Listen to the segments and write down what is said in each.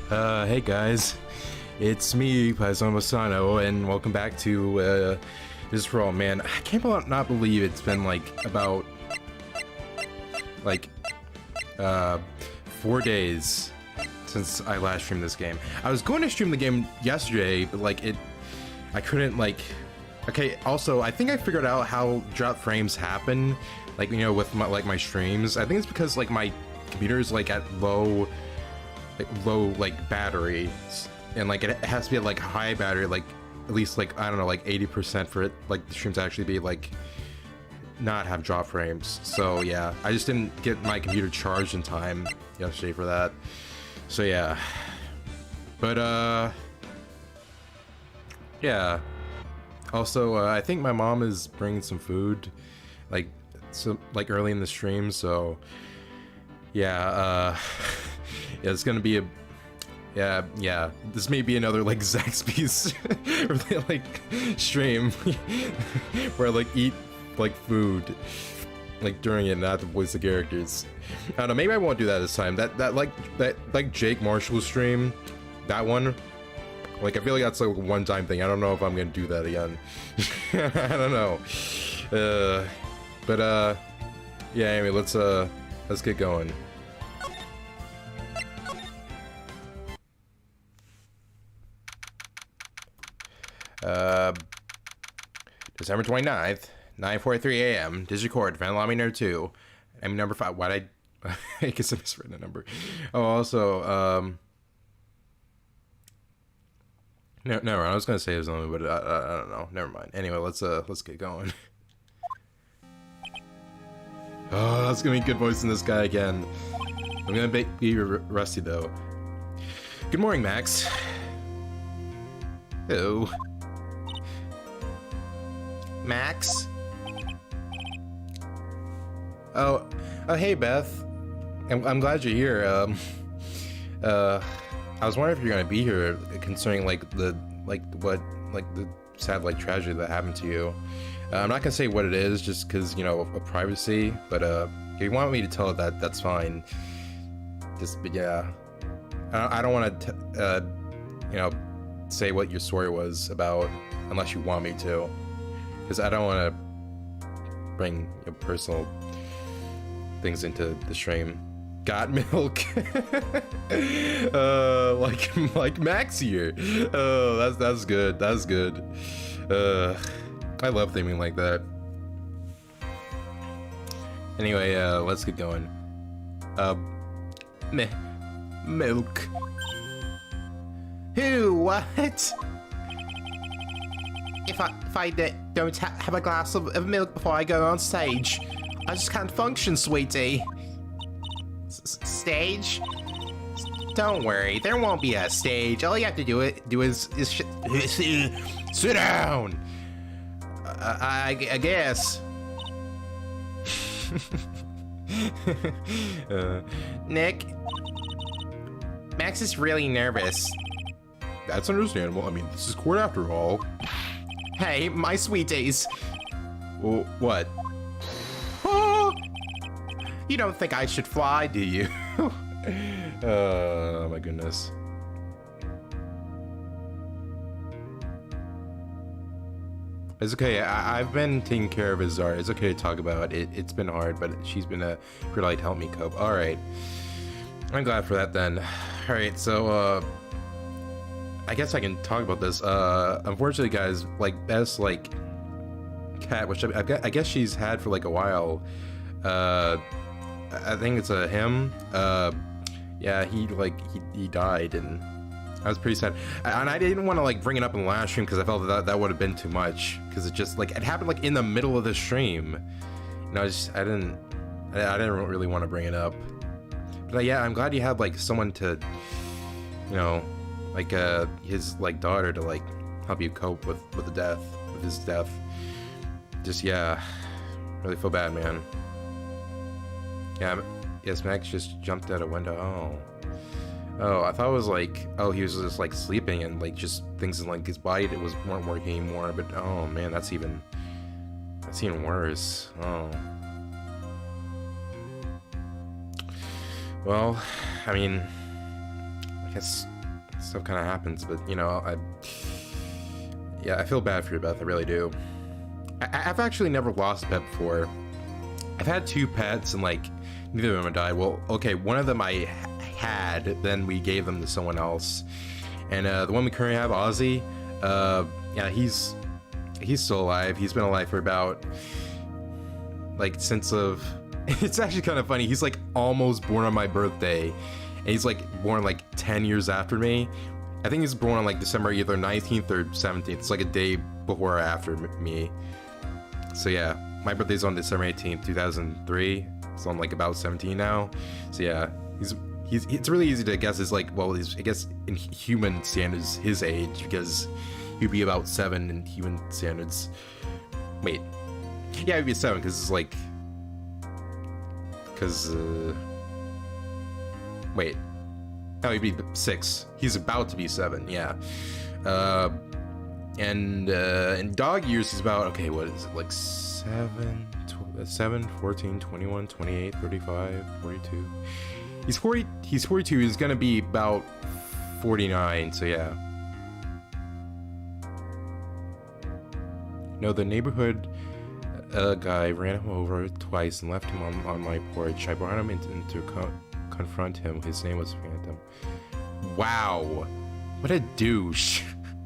Hey guys, it's me, Pastano, and welcome back to this for all. Man, I can't not believe it's been like about 4 days since I last streamed this game. I was going to stream the game yesterday, but I couldn't Okay, also I think I figured out how drop frames happen, with my streams. I think it's because my computer is at low battery, and it has to be at high battery, at least I don't know, 80% for it the stream to actually be not have drop frames. So yeah, I just didn't get my computer charged in time yesterday for that. So yeah, but yeah. Also, I think my mom is bringing some food, early in the stream. So yeah, yeah, it's gonna be yeah. This may be another Zaxby's stream where I eat food during it and not to voice the characters. I don't know, maybe I won't do that this time. That Jake Marshall stream, that one, I feel like that's a one-time thing. I don't know if I'm gonna do that again. I don't know. But yeah, anyway, let's get going. December 29th, 9:43 a.m. District Court, Van Laminar 2. I mean, number 5. Why'd I guess I misread the number. Oh, also, no, never mind. I was gonna say something, but I don't know. Never mind. Anyway, let's get going. Oh, that's gonna be good voicing this guy again. I'm gonna be rusty though. Good morning, Max. Hello. Max? Oh, hey Beth. I'm glad you're here. I was wondering if you're gonna be here concerning the sad tragedy that happened to you. I'm not gonna say what it is just because of privacy, but if you want me to tell it, that's fine. But yeah, I don't want to say what your story was about unless you want me to, because I don't want to bring personal things into the stream. Got milk. like Max here. Oh, that's good. That's good. I love theming like that. Anyway, let's get going. Milk. Who? What? If I don't have a glass of milk before I go on stage, I just can't function, sweetie. Stage? Don't worry, there won't be a stage. All you have to do is sit down. I guess. Nick, Max is really nervous. That's understandable. I mean, this is court after all. Hey, my sweeties. What? You don't think I should fly, do you? Oh my goodness. It's okay. I've been taking care of his art. It's okay to talk about it. It's been hard, but she's been a really to help me cope. All right. I'm glad for that then. All right. So I guess I can talk about this. Unfortunately, guys, Beth's cat, which I guess she's had for a while. I think it's him. Yeah, he died, and I was pretty sad. And I didn't want to bring it up in the last stream because I felt that would have been too much, because it just it happened in the middle of the stream. I didn't really want to bring it up. But yeah, I'm glad you have someone to, his daughter to help you cope with his death. Just yeah, really feel bad, man. Yeah, yes, Max just jumped out a window. Oh, I thought it was oh, he was just sleeping and just things in his body weren't working anymore. But oh man, that's even worse. Oh. Well, I mean, I guess stuff kind of happens, but you know, I feel bad for you, Beth. I really do. I've actually never lost a pet before. I've had 2 pets and like neither of them died. Well, okay, one of them I had, then we gave them to someone else, and the one we currently have, Ozzy, yeah, he's still alive. He's been alive for about like since of it's actually kind of funny. He's like almost born on my birthday, and he's like born like 10 years after me. I think he's born on like December either 19th or 17th. It's like a day before or after me. So yeah, my birthday's on December 18th, 2003. So I'm like about 17 now. So yeah, it's really easy to guess. It's like, well, I guess in human standards, his age, because he'd be about 7 in human standards. Wait, yeah, he'd be 7 because it's like, wait, no, he'd be 6. He's about to be 7. Yeah, and in dog years, he's about, okay, what is it, like 7, 14, 21, 28, 35, 42. He's 40. He's 42. He's gonna be about 49. So yeah. No, the neighborhood guy ran him over twice and left him on my porch. I brought him in to confront him. His name was Phantom. Wow, what a douche!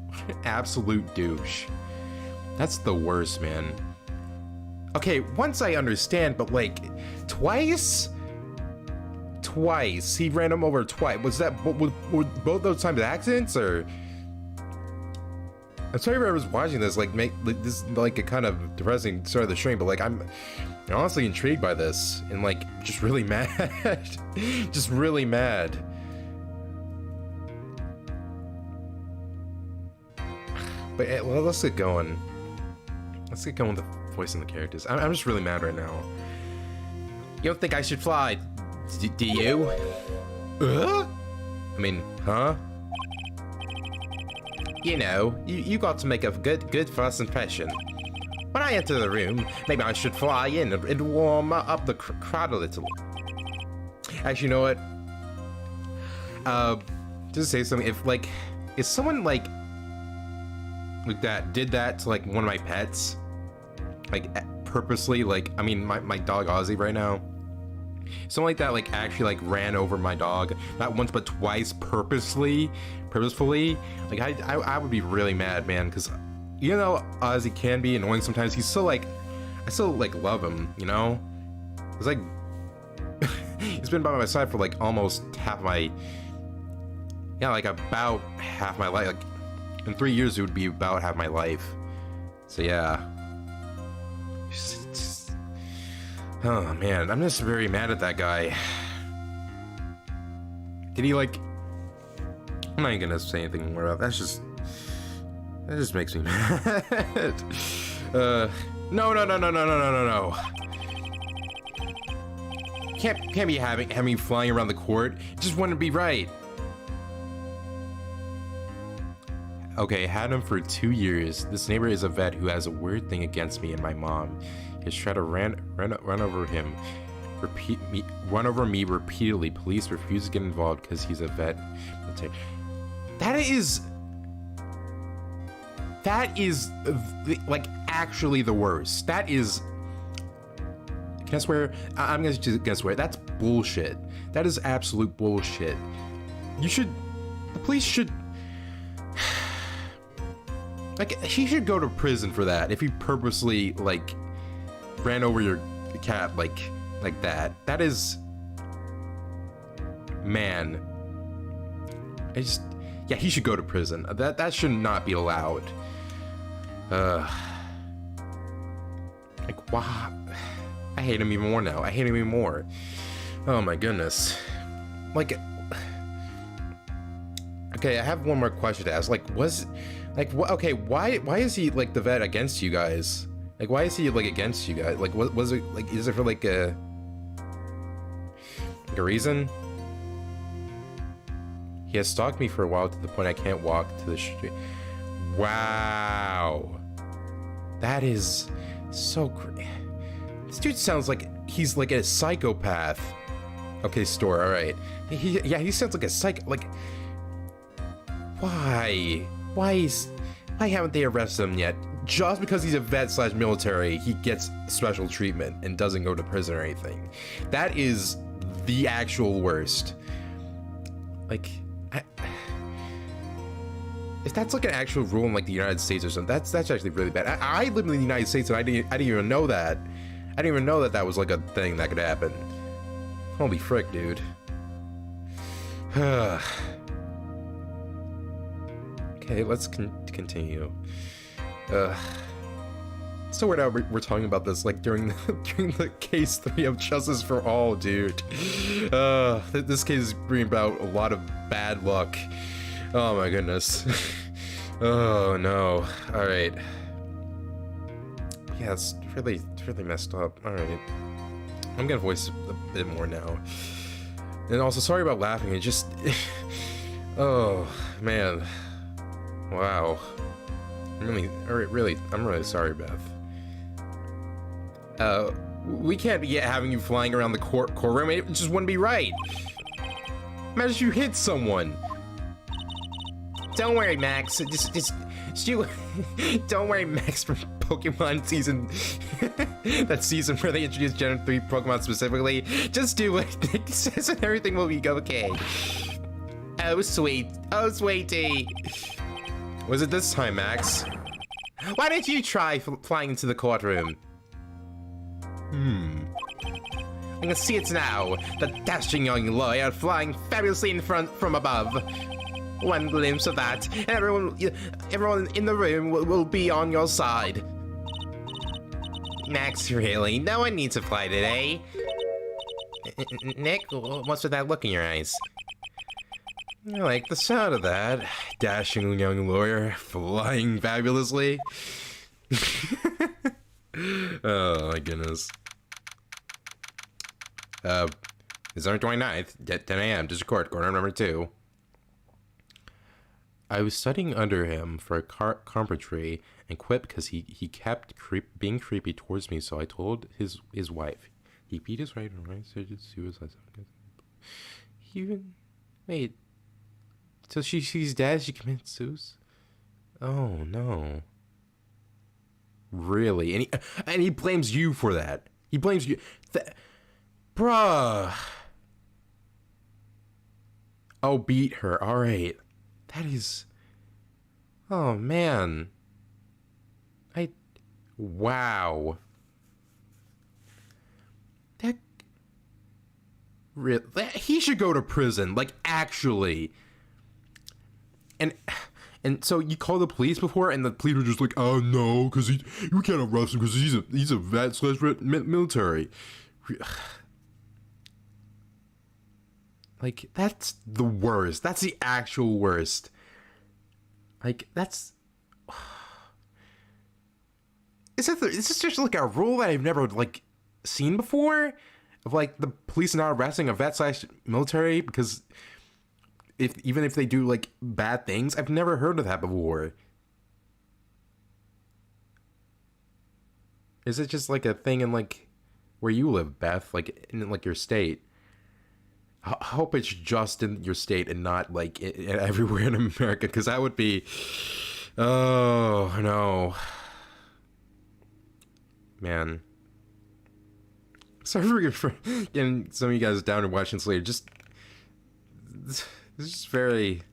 What an absolute douche. That's the worst, man. Okay, once I understand, but like twice he ran him over twice. Was that were both those times accidents, or? I'm sorry if I was watching this, like make this like a kind of depressing start of the stream, but like I'm honestly intrigued by this and like just really mad. Just really mad. But well, let's get going. Let's get going with the voicing the characters. I'm just really mad right now. You don't think I should fly, do you? I mean, huh? You know, you got to make a good first impression. When I enter the room, maybe I should fly in and warm up the crowd a little. Actually, you know what? Just to say something. If someone like that did that to like one of my pets, like purposely, like I mean my dog Ozzy right now. Something like that, like actually like ran over my dog, not once but twice, purposefully. Like I would be really mad, man, because you know Ozzy can be annoying sometimes. He's so like, I still like love him, you know. It's like he's been by my side for like almost half my, yeah, like about half my life. Like in 3 years it would be about half my life. So yeah. Oh man, I'm just very mad at that guy. Did he like? I'm not even gonna say anything more about that. That just makes me mad. No. Can't be having me flying around the court. It just wouldn't be right. Okay, had him for 2 years. This neighbor is a vet who has a weird thing against me and my mom. He's tried to run over him, run over me repeatedly. Police refuse to get involved because he's a vet. That is like actually the worst. That is. Can I swear? I'm gonna swear. That's bullshit. That is absolute bullshit. The police should. Like, he should go to prison for that if he purposely like ran over your cat like that. That is, man. Yeah, he should go to prison. That should not be allowed. Like, wow. I hate him even more now. I hate him even more. Oh my goodness. Like, okay, I have one more question to ask. Like, okay, why is he like the vet against you guys? Like, why is he like against you guys? Like, what was it like? Is it for like a reason? He has stalked me for a while to the point I can't walk to the street. Wow, that is so crazy. This dude sounds like he's like a psychopath. Okay, store. All right. He sounds like a psych. Like, Why? Why haven't they arrested him yet? Just because he's a vet / military, he gets special treatment and doesn't go to prison or anything. That is the actual worst. Like, if that's like an actual rule in like the United States or something, that's actually really bad. I live in the United States and I didn't even know that. I didn't even know that was like a thing that could happen. Holy frick, dude. Okay, let's continue. So weird how we're talking about this like during the case 3 of Justice for All, dude. This case is bringing about a lot of bad luck. Oh my goodness. Oh no. All right. Yeah, it's really messed up. All right. I'm gonna voice a bit more now. And also, sorry about laughing. It just, oh man. Wow. I'm really sorry, Beth. We can't be having you flying around the courtroom. It just wouldn't be right. Imagine if you hit someone. Don't worry, Max. Just you. Don't worry, Max. From Pokemon season, that season where they introduced Gen 3 Pokemon specifically. Just do what Nick says, and everything will be okay. Oh sweet, oh sweetie. Was it this time, Max? Why didn't you try flying into the courtroom? I can see it now. The dashing young lawyer flying fabulously in front from above. One glimpse of that, and everyone in the room will be on your side. Max, really? No one needs to fly today. Nick, what's with that look in your eyes? I like the sound of that. Dashing young lawyer flying fabulously. Oh my goodness. December 29th, 10 a.m. District Court, corner number 2. I was studying under him for a carpentry and quit because he kept being creepy towards me, so I told his wife. He beat his right and right, so just suicide. He even... Wait. So she's dead, she committed suicide? Oh, no. Really? And he blames you for that. He blames you. Bruh. Oh, beat her. All right. That is... Oh, man. Wow. He should go to prison. Like, actually. And so you called the police before, and the police were just like, oh, no, because you can't arrest him because he's a vet / military. Like, that's the worst. That's the actual worst. Like, that's... Is this just like a rule that I've never, like, seen before? Of, like, the police not arresting a vet / military because... Even if they do, like, bad things? I've never heard of that before. Is it just, like, a thing in, like, where you live, Beth? Like, in, like, your state? I hope it's just in your state and not, like, everywhere in America, because that would be... Oh, no. Man. Sorry for getting some of you guys down and watching this later. Just... This is very...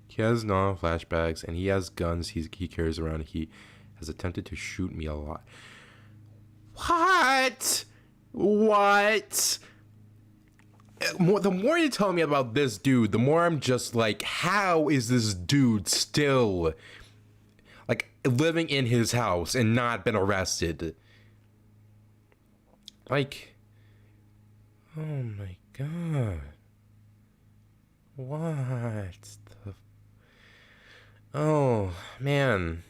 He has non-flashbacks, and he has guns he carries around. He has attempted to shoot me a lot. What? What? The more you tell me about this dude, the more I'm just like, how is this dude still, like, living in his house and not been arrested? Like, oh my God. What the... Oh, man.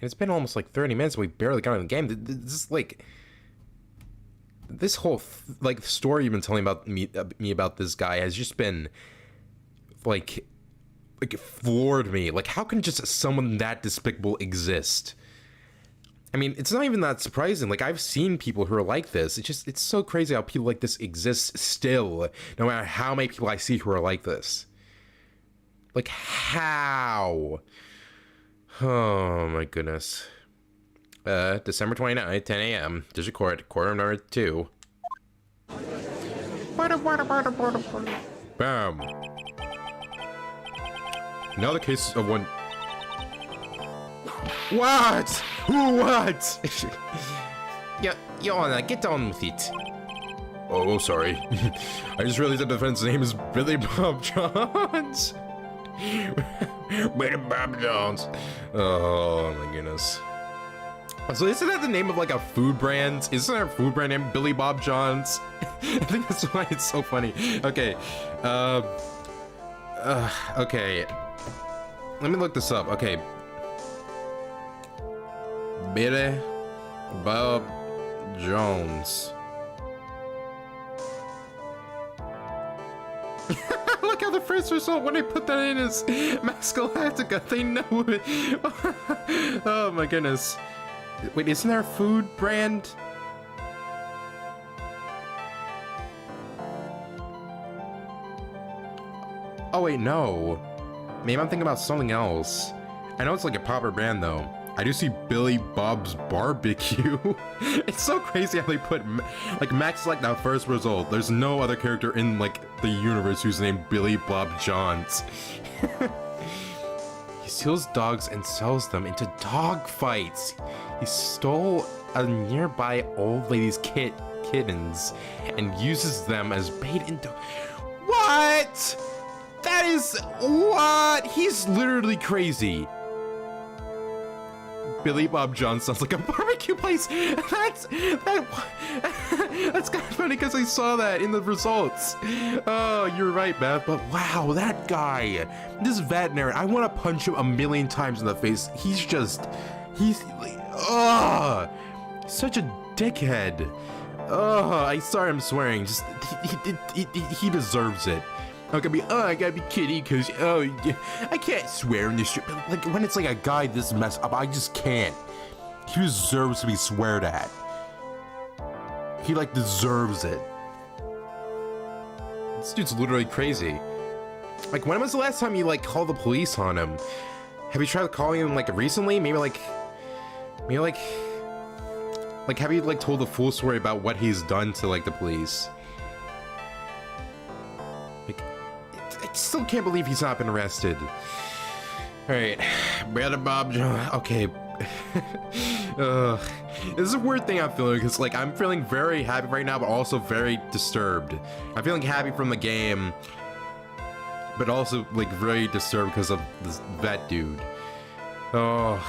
It's been almost like 30 minutes and we barely got in the game. This is like... This whole, like, story you've been telling about me about this guy has just been, like, floored me. Like, how can just someone that despicable exist? I mean, it's not even that surprising. Like, I've seen people who are like this. It's so crazy how people like this exist still, no matter how many people I see who are like this. Like, how? Oh, my goodness. December 29th, 10 a.m., District Court, courtroom number 2. Bam. Now the case of one... What? What? Your Honor, get on with it. Oh, sorry. I just realized the defense's name is Billy Bob Johns. Billy Bob Johns. Oh, my goodness. So isn't that the name of like a food brand? Isn't there a food brand named Billy Bob Johns? I think that's why it's so funny. Okay. Okay. Let me look this up. Okay. Billy Bob Jones. Look how the first result, when they put that in is Max Galactica, they know it. Oh my goodness. Wait, isn't there a food brand? Oh wait, no. Maybe I'm thinking about something else. I know it's like a proper brand though. I do see Billy Bob's Barbecue. It's so crazy how they put, like, Max is like that first result. There's no other character in, like, the universe who's named Billy Bob Johns. He steals dogs and sells them into dog fights. He stole a nearby old lady's kittens and uses them as bait into... What? That is... What? He's literally crazy. Billy Bob Johns sounds like a barbecue place. That's kind of funny because I saw that in the results. Oh, you're right, Beth. But wow, that guy, this veterinarian, I want to punch him a million times in the face. He's such a dickhead. I sorry, I'm swearing. Just he deserves it. I gotta be kidding, cause I can't swear in this shit. Like when it's like a guy this messed up, I just can't. He deserves to be sweared at. He like deserves it. This dude's literally crazy. Like when was the last time you like called the police on him? Have you tried calling him like recently? Maybe have you like told the full story about what he's done to like the police? I still can't believe he's not been arrested. Alright, Brother Bob John. Okay. This is a weird thing I'm feeling because, like, I'm feeling very happy right now, but also very disturbed. I'm feeling happy from the game, but also, like, very disturbed because of this vet dude. Oh,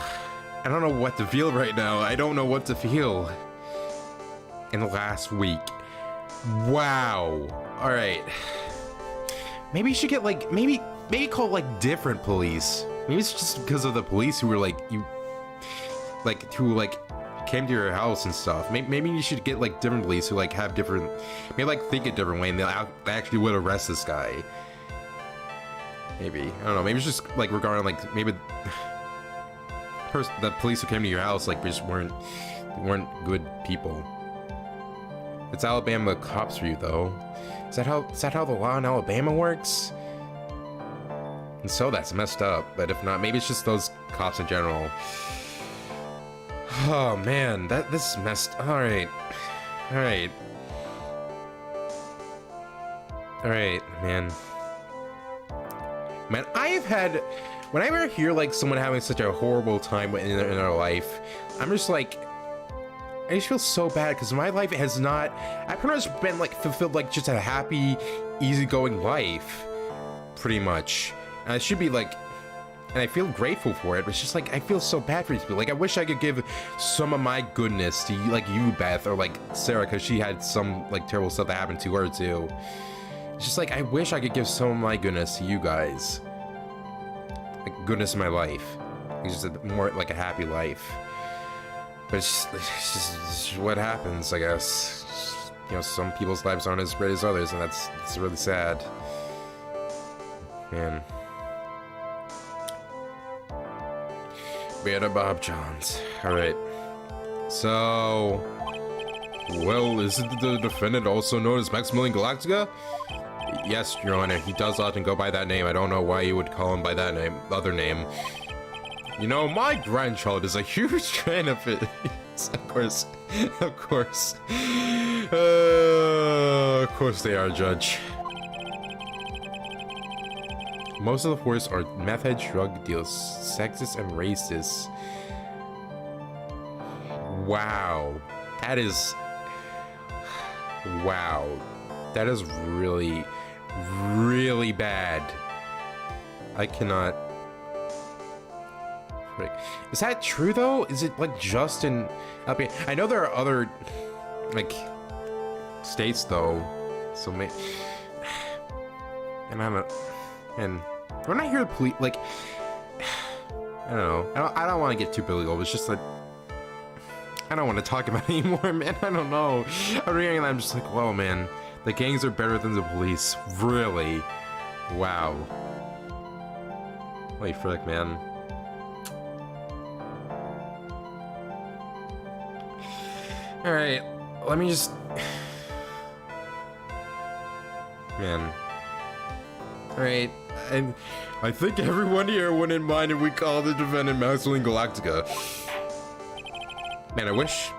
I don't know what to feel right now. I don't know what to feel. In the last week. Wow. Alright. Maybe you should get like, maybe call like different police. Maybe it's just because of the police who were like, who came to your house and stuff. Maybe you should get like different police who like have different, maybe like think a different way and they actually would arrest this guy. Maybe, I don't know, maybe it's just like regarding like, maybe the police who came to your house like just weren't good people. It's Alabama cops for you though. Is that how the law in Alabama works? And so that's messed up, but if not, maybe it's just those cops in general. Oh man, this is messed. Alright, man. Man, I've had, whenever I hear like someone having such a horrible time in their life, I'm just like, I just feel so bad because my life has not, I've pretty much been like fulfilled like just a happy, easygoing life, pretty much. And I should be like, and I feel grateful for it, but it's just like, I feel so bad for these people. Like, I wish I could give some of my goodness to like you, Beth, or like Sarah, because she had some like terrible stuff that happened to her too. It's just like, I wish I could give some of my goodness to you guys. Like, goodness in my life. It's just a, more like a happy life. But it's just what happens, I guess. Just, you know, some people's lives aren't as great as others, and it's really sad. Man. Beata Bob Johns. Alright. So, well, isn't the defendant also known as Maximilian Galactica? Yes, Your Honor, he does often go by that name. I don't know why you would call him by that name, other name. You know, my grandchild is a huge fan of it. Of course, of course. Of course they are, Judge. Most of the force are meth head drug dealers, sexist and racist. Wow. That is... Wow. That is really, really bad. I cannot... Is that true, though? Is it, like, just in... I know there are other, like, states, though. So, and I don't... And when I hear the police, like... I don't know. I don't want to get too political. It's just that... I don't want to talk about it anymore, man. I don't know. I'm reading and I'm just like, whoa, man. The gangs are better than the police. Really? Wow. Holy frick, man. Alright, let me just... Man. Alright, and I think everyone here wouldn't mind if we call the defendant Maximilian Galactica. Man, I wish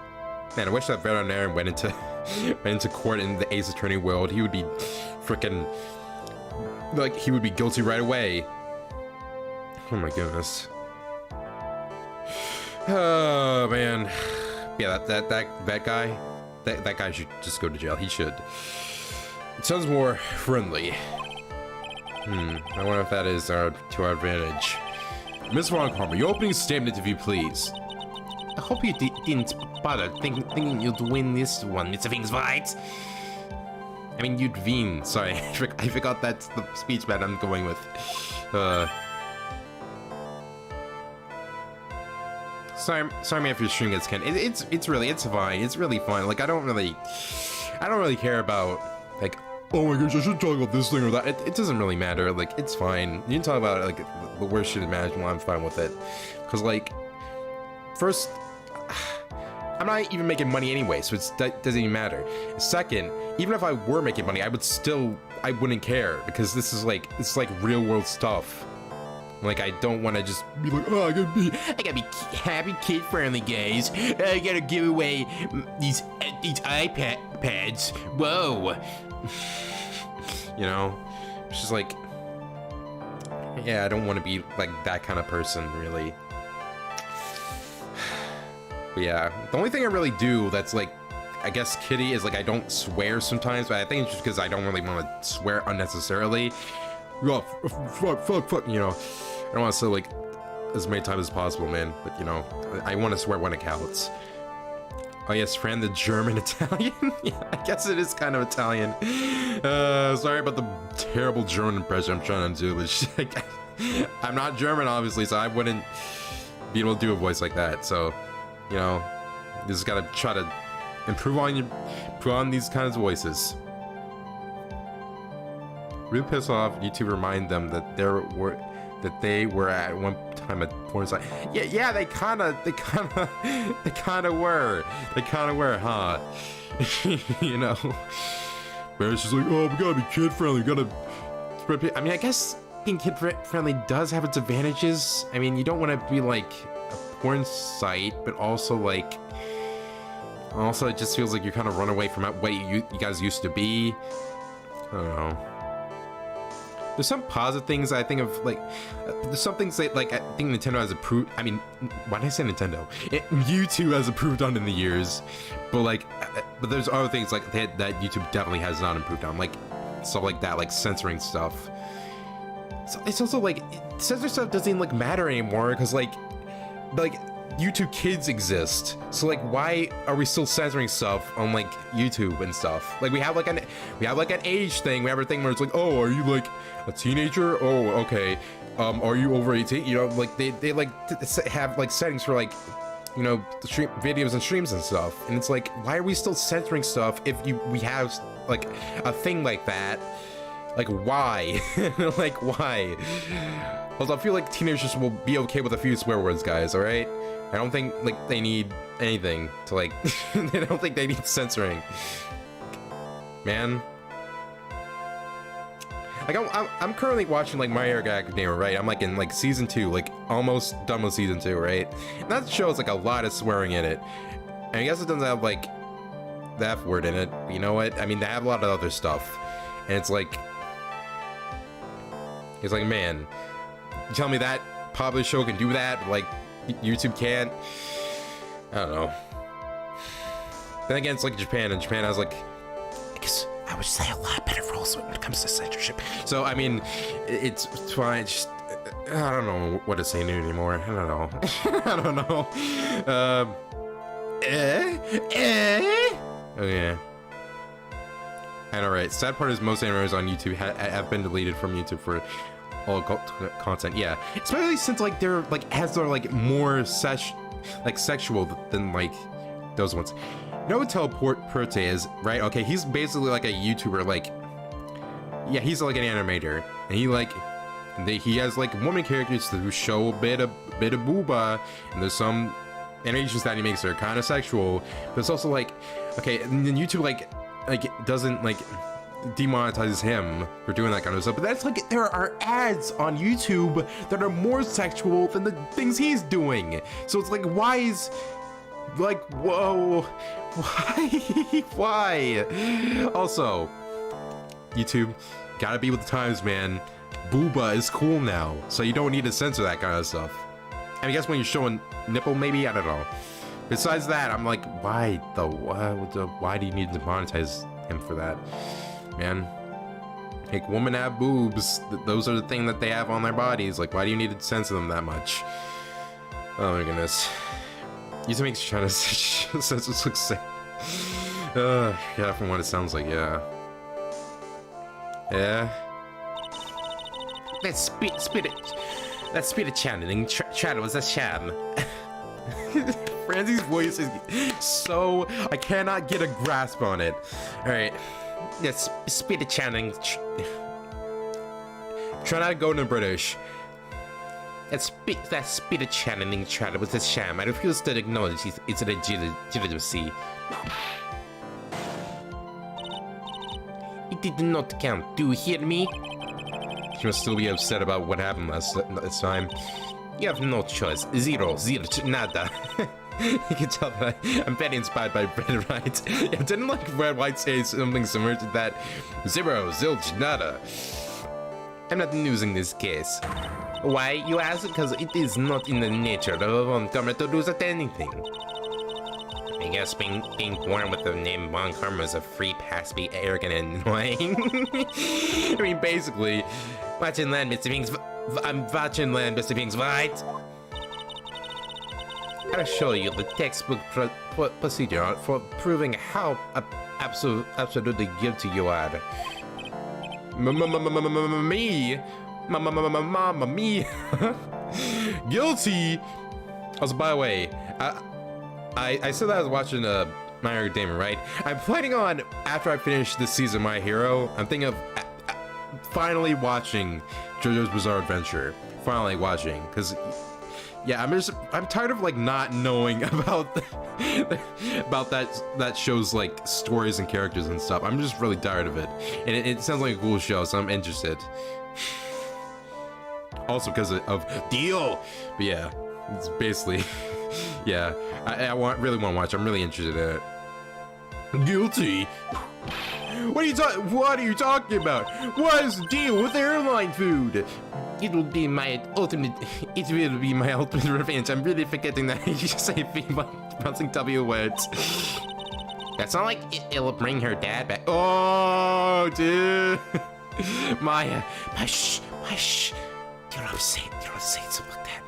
that veterinarian went into court in the Ace Attorney world. He would be freaking... Like, he would be guilty right away. Oh my goodness. Oh, man. Yeah, that guy should just go to jail. He should. It sounds more friendly. I wonder if that is to our advantage. Miss Von Karma, your opening statement, if you please. I hope you didn't bother thinking you'd win this one, Mr. Phoenix Wright. I mean, you'd win. Sorry, I forgot that's the speech that I'm going with. Sorry man, if your stream gets canned. It's fine. It's really fine. Like, I don't really care about, like, oh my gosh, I should talk about this thing or that. It doesn't really matter. Like, it's fine. You can talk about, like, the worst shit imaginable. I'm fine with it. Because, like, first, I'm not even making money anyway, so that doesn't even matter. Second, even if I were making money, I wouldn't care, because this is like real world stuff. Like, I don't want to just be like, oh, I gotta be happy, kid-friendly, guys. I gotta give away these iPads. Whoa. You know, it's just like, yeah, I don't want to be like that kind of person, really. But yeah, the only thing I really do that's like, I guess, kitty is like, I don't swear sometimes, but I think it's just because I don't really want to swear unnecessarily. Oh, fuck, you know. I don't want to say like as many times as possible, man, but you know, I want to swear when it counts. Oh yes, Fran the German Italian? Yeah, I guess it is kind of Italian. Sorry about the terrible German impression I'm trying to do, but I'm not German, obviously, so I wouldn't be able to do a voice like that. So, you know, you just gotta try to improve on these kinds of voices. Really piss off. You to remind them that they were at one time a porn site. Yeah, they kind of were, huh? You know, but it's just like, oh, we gotta be kid friendly. Gotta. I mean, I guess being kid friendly does have its advantages. I mean, you don't want to be like a porn site, but also like, it just feels like you kind of run away from what you guys used to be. I don't know. There's some positive things I think of, like, there's some things that, like, I think Nintendo has approved. I mean, why did I say Nintendo? YouTube has improved on in the years, but like, but there's other things like that YouTube definitely has not improved on, like stuff like that, like censoring stuff. So it's also like, censor stuff doesn't like matter anymore because like YouTube Kids exist, so like why are we still censoring stuff on like YouTube and stuff? Like we have like an age thing. We have a thing where it's like, oh, are you like a teenager? Oh, okay. Are you over 18? You know, like they like have like settings for like, you know, the stream videos and streams and stuff. And it's like, why are we still censoring stuff if we have like a thing like that? Like why? Like why? Also, I feel like teenagers will be okay with a few swear words, guys. All right. I don't think like they need anything to like. I don't think they need censoring. Man. Like I'm currently watching like My Hero Academia, right? I'm like in like season 2, like almost done with season 2, right? And that show has like a lot of swearing in it. And I guess it doesn't have like the F word in it. You know what? I mean, they have a lot of other stuff. And it's like, man, you tell me that popular show can do that, like YouTube can't? I don't know. Then again, it's like Japan, and Japan has like, I guess I would say a lot better rules when it comes to censorship. So I mean, it's fine. It's just, I don't know what to say anymore. I don't know. I don't know. Oh yeah. I know, right? Sad part is most animes on YouTube have been deleted from YouTube for all content. Yeah, especially since like they're like more sexual than like those ones. No Teleport is, right? Okay, he's basically like a YouTuber, like, yeah, he's like an animator, and he has like woman characters who show a bit of booba, and there's some animations that he makes that are kind of sexual, but it's also like, okay, and then YouTube like doesn't like demonetizes him for doing that kind of stuff, but that's like there are ads on YouTube that are more sexual than the things he's doing, so it's like, why is like, whoa, why? Also, YouTube, gotta be with the times, man. Booba is cool now, so you don't need to censor that kind of stuff. I guess when you're showing nipple, maybe, I don't know. Besides that, I'm like, why though? Why do you need to monetize him for that, man? Like, women have boobs. Those are the thing that they have on their bodies. Like, why do you need to censor them that much? Oh my goodness. YouTube makes China census look sick. Yeah, from what it sounds like, yeah. Yeah. Let's spit it channeling. Chad was a sham. Franzi's voice is so, I cannot get a grasp on it. Alright. Let's spit it channeling. Try not to go into British. That spit it channeling Chad was a sham. I refuse to acknowledge it's a legitimacy. It did not count. Do you hear me? She must still be upset about what happened last time. You have no choice. Zero, nada. You can tell that I'm very inspired by Red Wright. Yeah, didn't like Red Wright say something similar to that? Zero, zilch, nada. I'm not losing this case. Why, you ask? Because it is not in the nature of a Von Karma to lose at anything. I guess being born with the name Von Karma is a free pass to be arrogant and annoying. I mean, basically, watching land, Mr. Pink's. I'm watching land, Mr. Pink's, right? I'll show you the textbook procedure for proving how absolutely guilty you are. Me? Mamma mia. Guilty? Also, by the way, I said that I was watching My Hero Academia, right? I'm planning on, after I finish this season of My Hero, I'm thinking of finally watching JoJo's Bizarre Adventure. Finally watching, because yeah, I'm tired of like not knowing about that show's like stories and characters and stuff. I'm just really tired of it, and it sounds like a cool show, so I'm interested. Also because of Dio, but yeah, it's basically yeah. I really want to watch. I'm really interested in it. Guilty. What are you talking about? What is the deal with airline food? It will be my ultimate revenge. I'm really forgetting that you say pronouncing W words. That's not like it'll bring her dad back. Oh, dude. Maya, hush. You don't say something like that.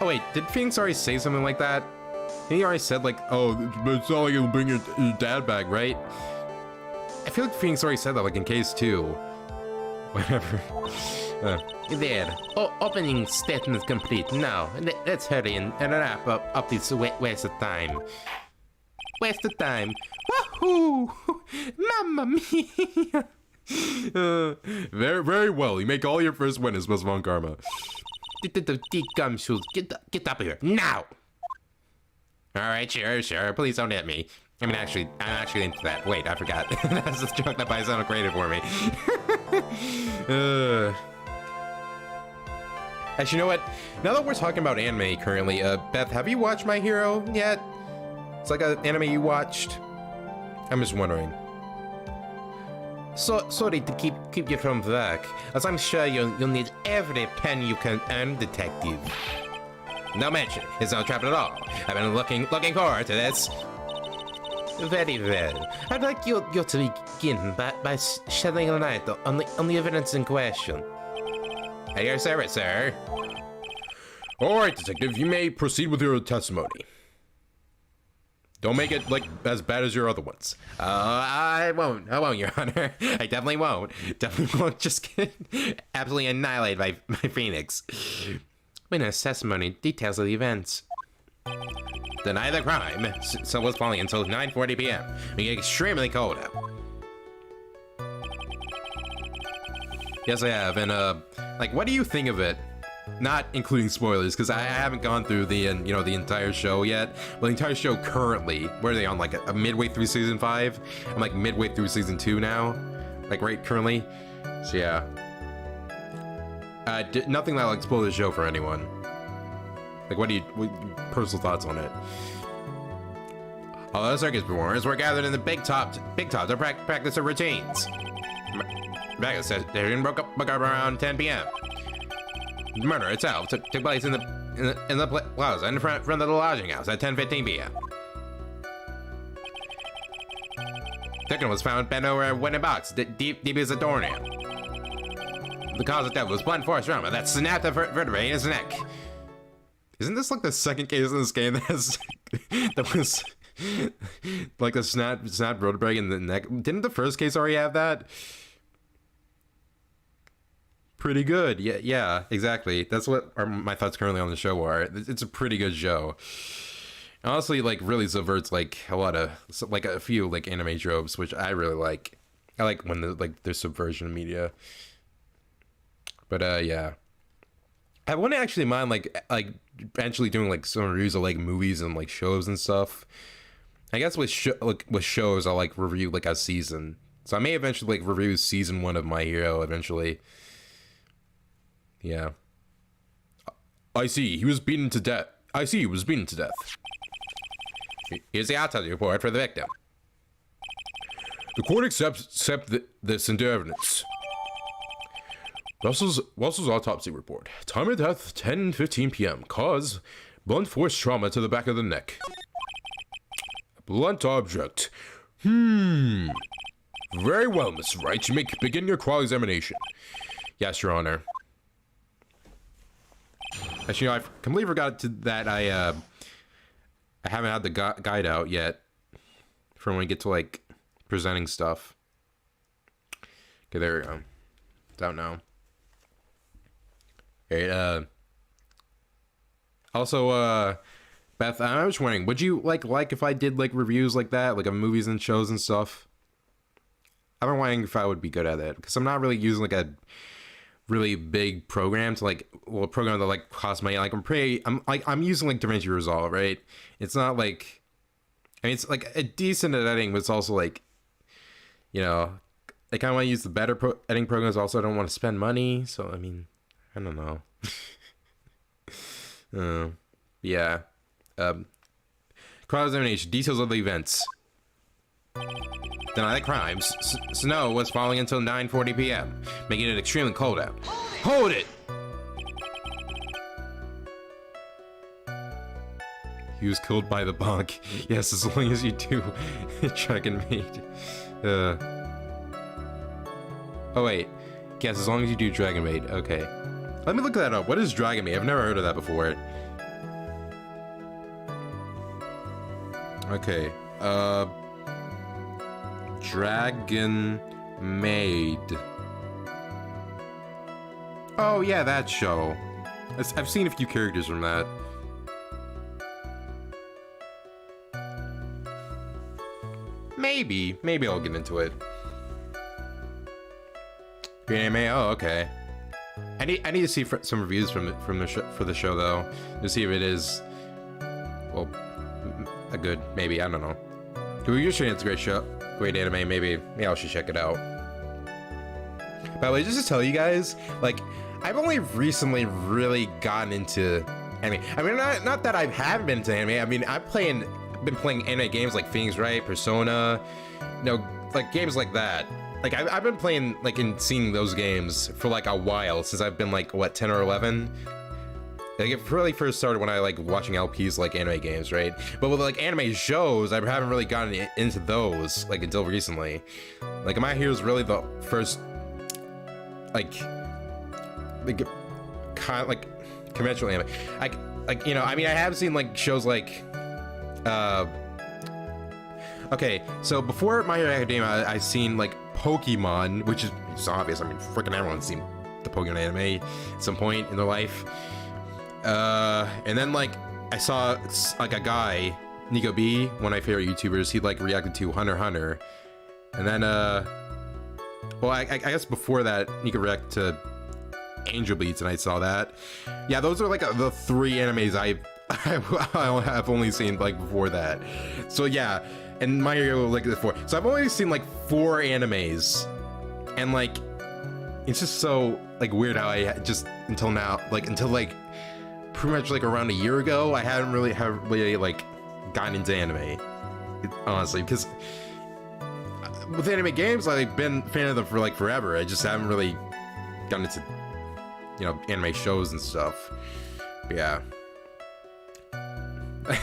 Oh wait, did Phoenix already say something like that? He already said like, oh, but it's not like it'll bring your dad back, right? I feel like Phoenix already said that, like in case 2. Whatever. There. Opening statement complete. Now, let's hurry and wrap up this waste of time. Waste of time. Wahoo! Mamma mia! Very, very well. You make all your first win as Miss Von Karma. Get up here now! Alright, sure. Please don't hit me. I mean, actually, I'm actually into that. Wait, I forgot. That's the joke that Pastano created for me. Actually, you know what? Now that we're talking about anime currently, Beth, have you watched My Hero yet? It's like an anime you watched. I'm just wondering. So sorry to keep you from work, as I'm sure you'll need every pen you can earn, detective. No mention. It's no trouble at all. I've been looking forward to this. Very well. I'd like you to begin by shedding light on the evidence in question. At your service, sir. All right, detective. You may proceed with your testimony. Don't make it like as bad as your other ones. I won't, Your Honor. I definitely won't. Just get absolutely annihilated by Phoenix. Witness testimony details of the events. Deny the crime. So was falling until 9:40 p.m. We get extremely cold out. Yes, I have. And like, what do you think of it? Not including spoilers, because I haven't gone through the the entire show yet. Well, the entire show currently. Where are they on? Like a midway through season 5? I'm like midway through season 2 now. Like right currently. So yeah. Nothing that like spoil the show for anyone. Like, what personal thoughts on it? All the circus performers were gathered in the big top to practice their routines. Rebecca says they broke up around 10 p.m. The murder itself took place in the plaza in front of the lodging house at 10:15 p.m. Victim was found bent over a wooden box deep as a doornail. The cause of death was blunt force trauma that snapped the vertebrae in his neck. Isn't this like the second case in this game that was like a snapped vertebrae in the neck? Didn't the first case already have that? Pretty good. Yeah, exactly. That's what my thoughts currently on the show are. It's a pretty good show. Honestly, like, really subverts like a few like anime tropes, which I really like. I like when there's subversion of media. But yeah, I wouldn't actually mind like eventually doing like some reviews of like movies and like shows and stuff. I guess with shows I'll like review like a season. So I may eventually like review season 1 of My Hero eventually. Yeah. I see. He was beaten to death. Here's the autopsy report for the victim. The court accepts this into evidence. Russell's autopsy report. Time of death, 10:15 p.m. Cause, blunt force trauma to the back of the neck. Blunt object. Very well, Miss Wright. You may begin your cross-examination. Yes, Your Honor. Actually, I completely forgot that I haven't had the guide out yet for when we get to like presenting stuff. Okay, there we go. Don't know. Okay, also, Beth, I was wondering, would you like if I did like reviews like that, like of movies and shows and stuff? I've been wondering if I would be good at it, because I'm not really using like a really big program to like, well, a program that like costs money. Like I'm using like DaVinci Resolve, right? It's not like, I mean, it's like a decent at editing, but it's also like, you know, I kind of want to use the better editing programs. Also, I don't want to spend money, so I mean, I don't know. Yeah. Cross-examination. Details of the events. Deny the crimes. Snow was falling until 9:40 p.m., making it extremely cold out. Hold it! He was killed by the bonk. Yes, as long as you do Dragon Maid. Oh wait. Yes, as long as you do Dragon Maid. Okay. Let me look that up. What is Dragon Maid? I've never heard of that before. Okay. Dragon Maid. Oh yeah, that show. I've seen a few characters from that. Maybe I'll get into it. Green anime. Oh, okay. I need to see some reviews for the show though, to see if it is, well, a good, maybe, I don't know. You're saying it's a great show, great anime, maybe I should check it out. By the way, just to tell you guys, like, I've only recently really gotten into anime. I mean, not that I haven't been into anime. I mean, I've been playing anime games like Phoenix Wright, Persona, you know, like games like that. Like, I've been playing, like, and seeing those games for like a while, since I've been like, what, 10 or 11? Like, it really first started when I like watching LPs like anime games, right? But with like anime shows, I haven't really gotten into those like until recently. Like, My Hero's really the first like kind of like conventional anime. Like, you know, I mean, I have seen like shows like okay, so before My Hero Academia, I've seen like Pokemon, which is it's obvious. I mean, freaking everyone's seen the Pokemon anime at some point in their life. And then like I saw like a guy, Nico B, one of my favorite YouTubers, he like reacted to Hunter x Hunter. And then well, I guess before that, Nico reacted to Angel Beats, and I saw that. Yeah, those are like the 3 animes I have only seen like before that. So yeah, and My Hero like the 4. So I've only seen like 4 animes, and like it's just so like weird how I just until like pretty much like around a year ago, I haven't really like gotten into anime, honestly, because with anime games, I've been a fan of them for like forever. I just haven't really gotten into, you know, anime shows and stuff. But yeah.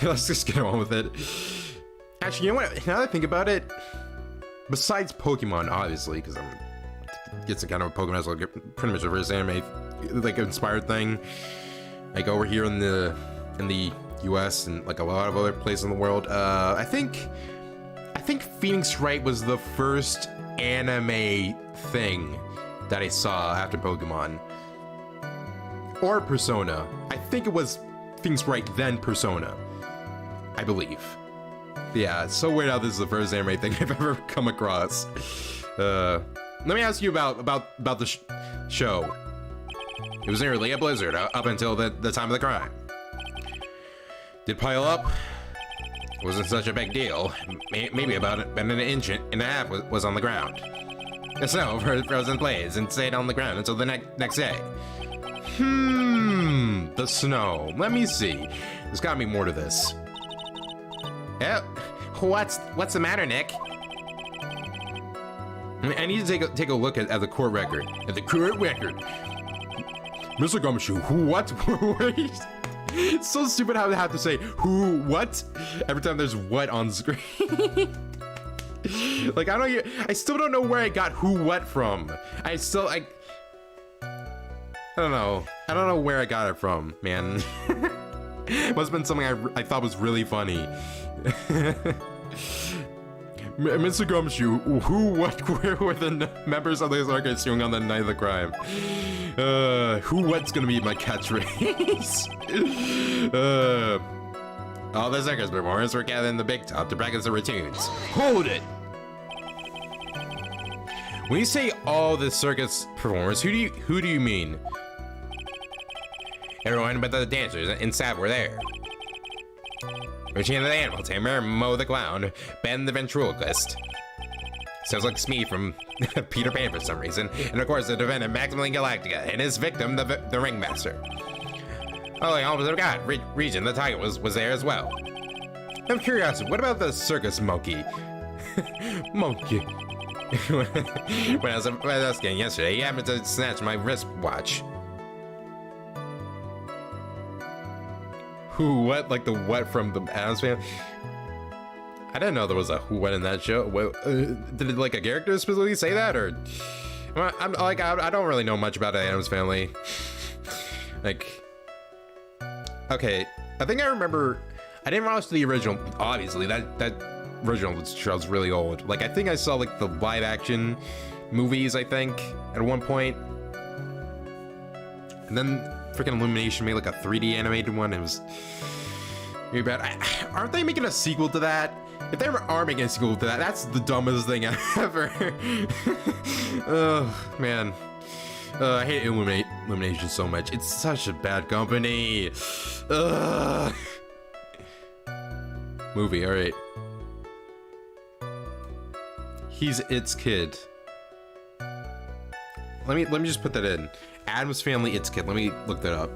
Let's just get on with it. Actually, you know what? Now that I think about it, besides Pokemon, obviously, because it's a kind of a Pokemon as like pretty much a first anime like inspired thing. Like over here in the US and like a lot of other places in the world, I think Phoenix Wright was the first anime thing that I saw after Pokemon. Or Persona. I think it was Phoenix Wright, then Persona, I believe. Yeah, it's so weird how this is the first anime thing I've ever come across. Let me ask you about the show. It was nearly a blizzard up until the time of the crime. Did pile up? Wasn't such a big deal. Maybe about an inch and a half was on the ground. The snow froze in place and stayed on the ground until the next day. The snow. Let me see. There's gotta be more to this. Yep. What's the matter, Nick? I need to take a look at the court record. At the court record. Mr. Gumshoe, who, what? It's so stupid how they have to say who, what every time there's what on screen. Like, I still don't know where I got who, what from. I don't know. I don't know where I got it from, man. It must have been something I thought was really funny. Mr. Gumshoe, who, what, where were the members of the circus doing on the night of the crime? Who, what's gonna be my catchphrase? All the circus performers were gathered in the big top to practice the routines. Hold it! When you say all the circus performers, who do you mean? Everyone but the dancers and staff were there. Routine of the animal tamer, Mo the clown, Ben the ventriloquist. Sounds like Smee from Peter Pan for some reason, and of course the defendant Maximilian Galactica and his victim, the ringmaster. Oh, I almost forgot, Region the tiger was there as well. I'm curious, what about the circus monkey? Monkey. When I was asking yesterday, he happened to snatch my wristwatch. Who, what, like the what from the Addams Family? I didn't know there was a who, what in that show. Did like a character specifically say that, or I'm like I don't really know much about the Addams Family. Like, okay, I think I remember. I didn't watch the original. Obviously, that original show was really old. Like, I think I saw like the live action movies. I think at one point, and then freaking Illumination made like a 3D animated one. It was really bad. Aren't they making a sequel to that? If they are making a sequel to that, that's the dumbest thing ever. Oh man, I hate Illumination so much. It's such a bad company. movie. All right. He's its kid. Let me just put that in. Adam's family, its kid. Let me look that up.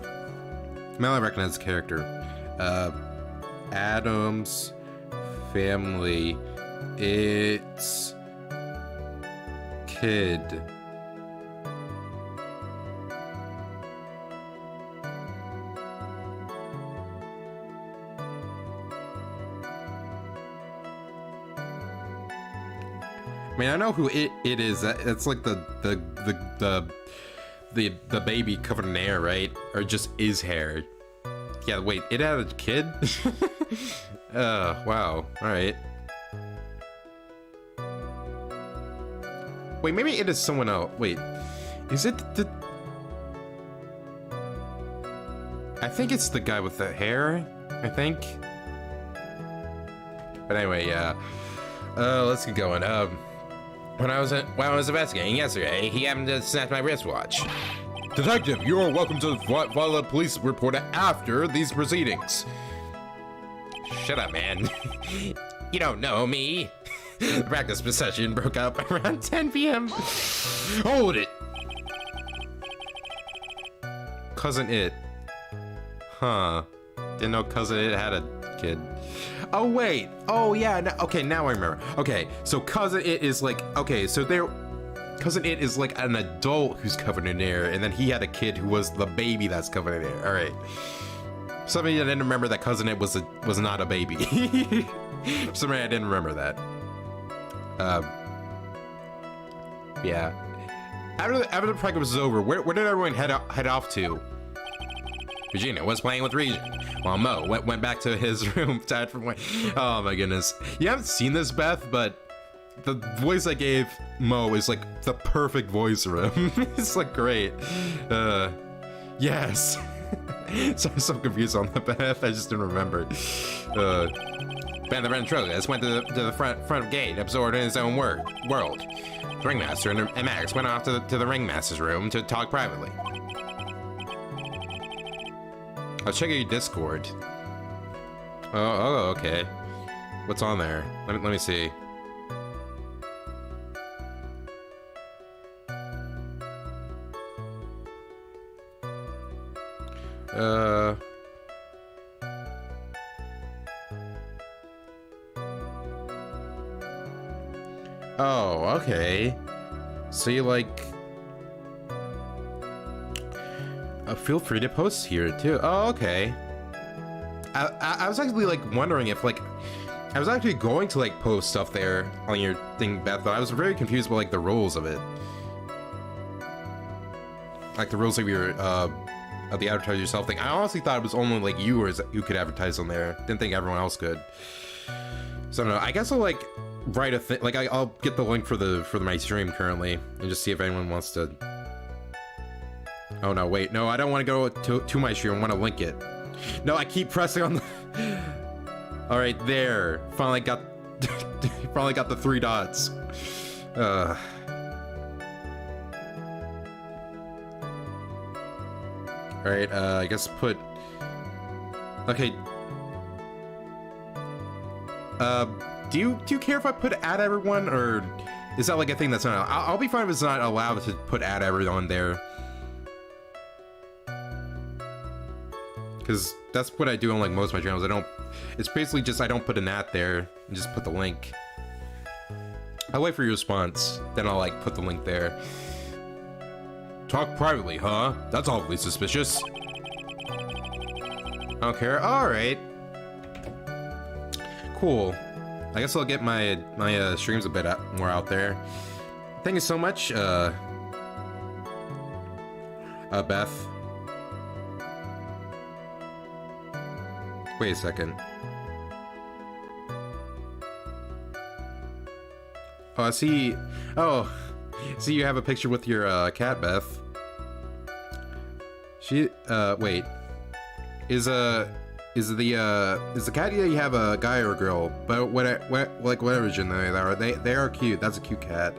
Now I recognize the character. Adam's family, its kid. I mean, I know who it is. That's like the baby covered in hair, right? Or just is hair. Yeah, wait, it had a kid? Wow. Alright. Wait, maybe it is someone else. Wait, is it the... I think it's the guy with the hair, I think. But anyway, yeah. Let's get going. When I was investigating yesterday, he happened to snatch my wristwatch. Detective, you are welcome to file a police report after these proceedings. Shut up, man. You don't know me. The practice session broke up around 10 p.m. Hold it. Cousin It. Huh. Didn't know Cousin It had a kid. Oh, wait. Oh, yeah. No, okay, now I remember. Okay, so Cousin It is like... Okay, so Cousin It is like an adult who's covered in hair, and then he had a kid who was the baby that's covered in hair. All right. Somebody I didn't remember that Cousin It was not a baby. Somebody I didn't remember that. Yeah. After the practice was over, where did everyone head off to? Regina was playing with Regent, while Mo went back to his room, tired from waiting. Oh my goodness. You haven't seen this, Beth, but the voice I gave Mo is like the perfect voice for him. It's like great. Yes. So I'm so confused on the Beth. I just didn't remember. Ben the ventriloquist went to the front gate, absorbed in his own world. The ringmaster and Max went off to the ringmaster's room to talk privately. I'll check your Discord. Oh, okay. What's on there? Let me see. Oh, okay. So you like... feel free to post here too. Oh, okay. I was actually like wondering if like... I was actually going to like post stuff there on your thing, Beth, but I was very confused about like the rules of it. Like the rules of your, of the advertise yourself thing. I honestly thought it was only like you who could advertise on there. Didn't think everyone else could. So no, I guess I'll like write a thing. Like I'll get the link for my stream currently and just see if anyone wants to. Oh no, wait, no, I don't want to go to my stream. I want to link it. No, I keep pressing on the. All right, there. Finally got the 3 dots. All right, I guess put. Okay. Do you care if I put add everyone, or is that like a thing that's not? I'll be fine if it's not allowed to put add everyone there. Because that's what I do on like most of my channels. It's basically just I don't put an ad there and just put the link. I'll wait for your response, then I'll like put the link there. Talk privately, huh? That's awfully suspicious. I don't care. All right. Cool. I guess I'll get my streams a bit more out there. Thank you so much, Beth. Wait a second. Oh, I see. Oh, see, you have a picture with your cat, Beth. She. Wait. Is the cat that you have a guy or a girl? But whatever gender they are, they are cute. That's a cute cat.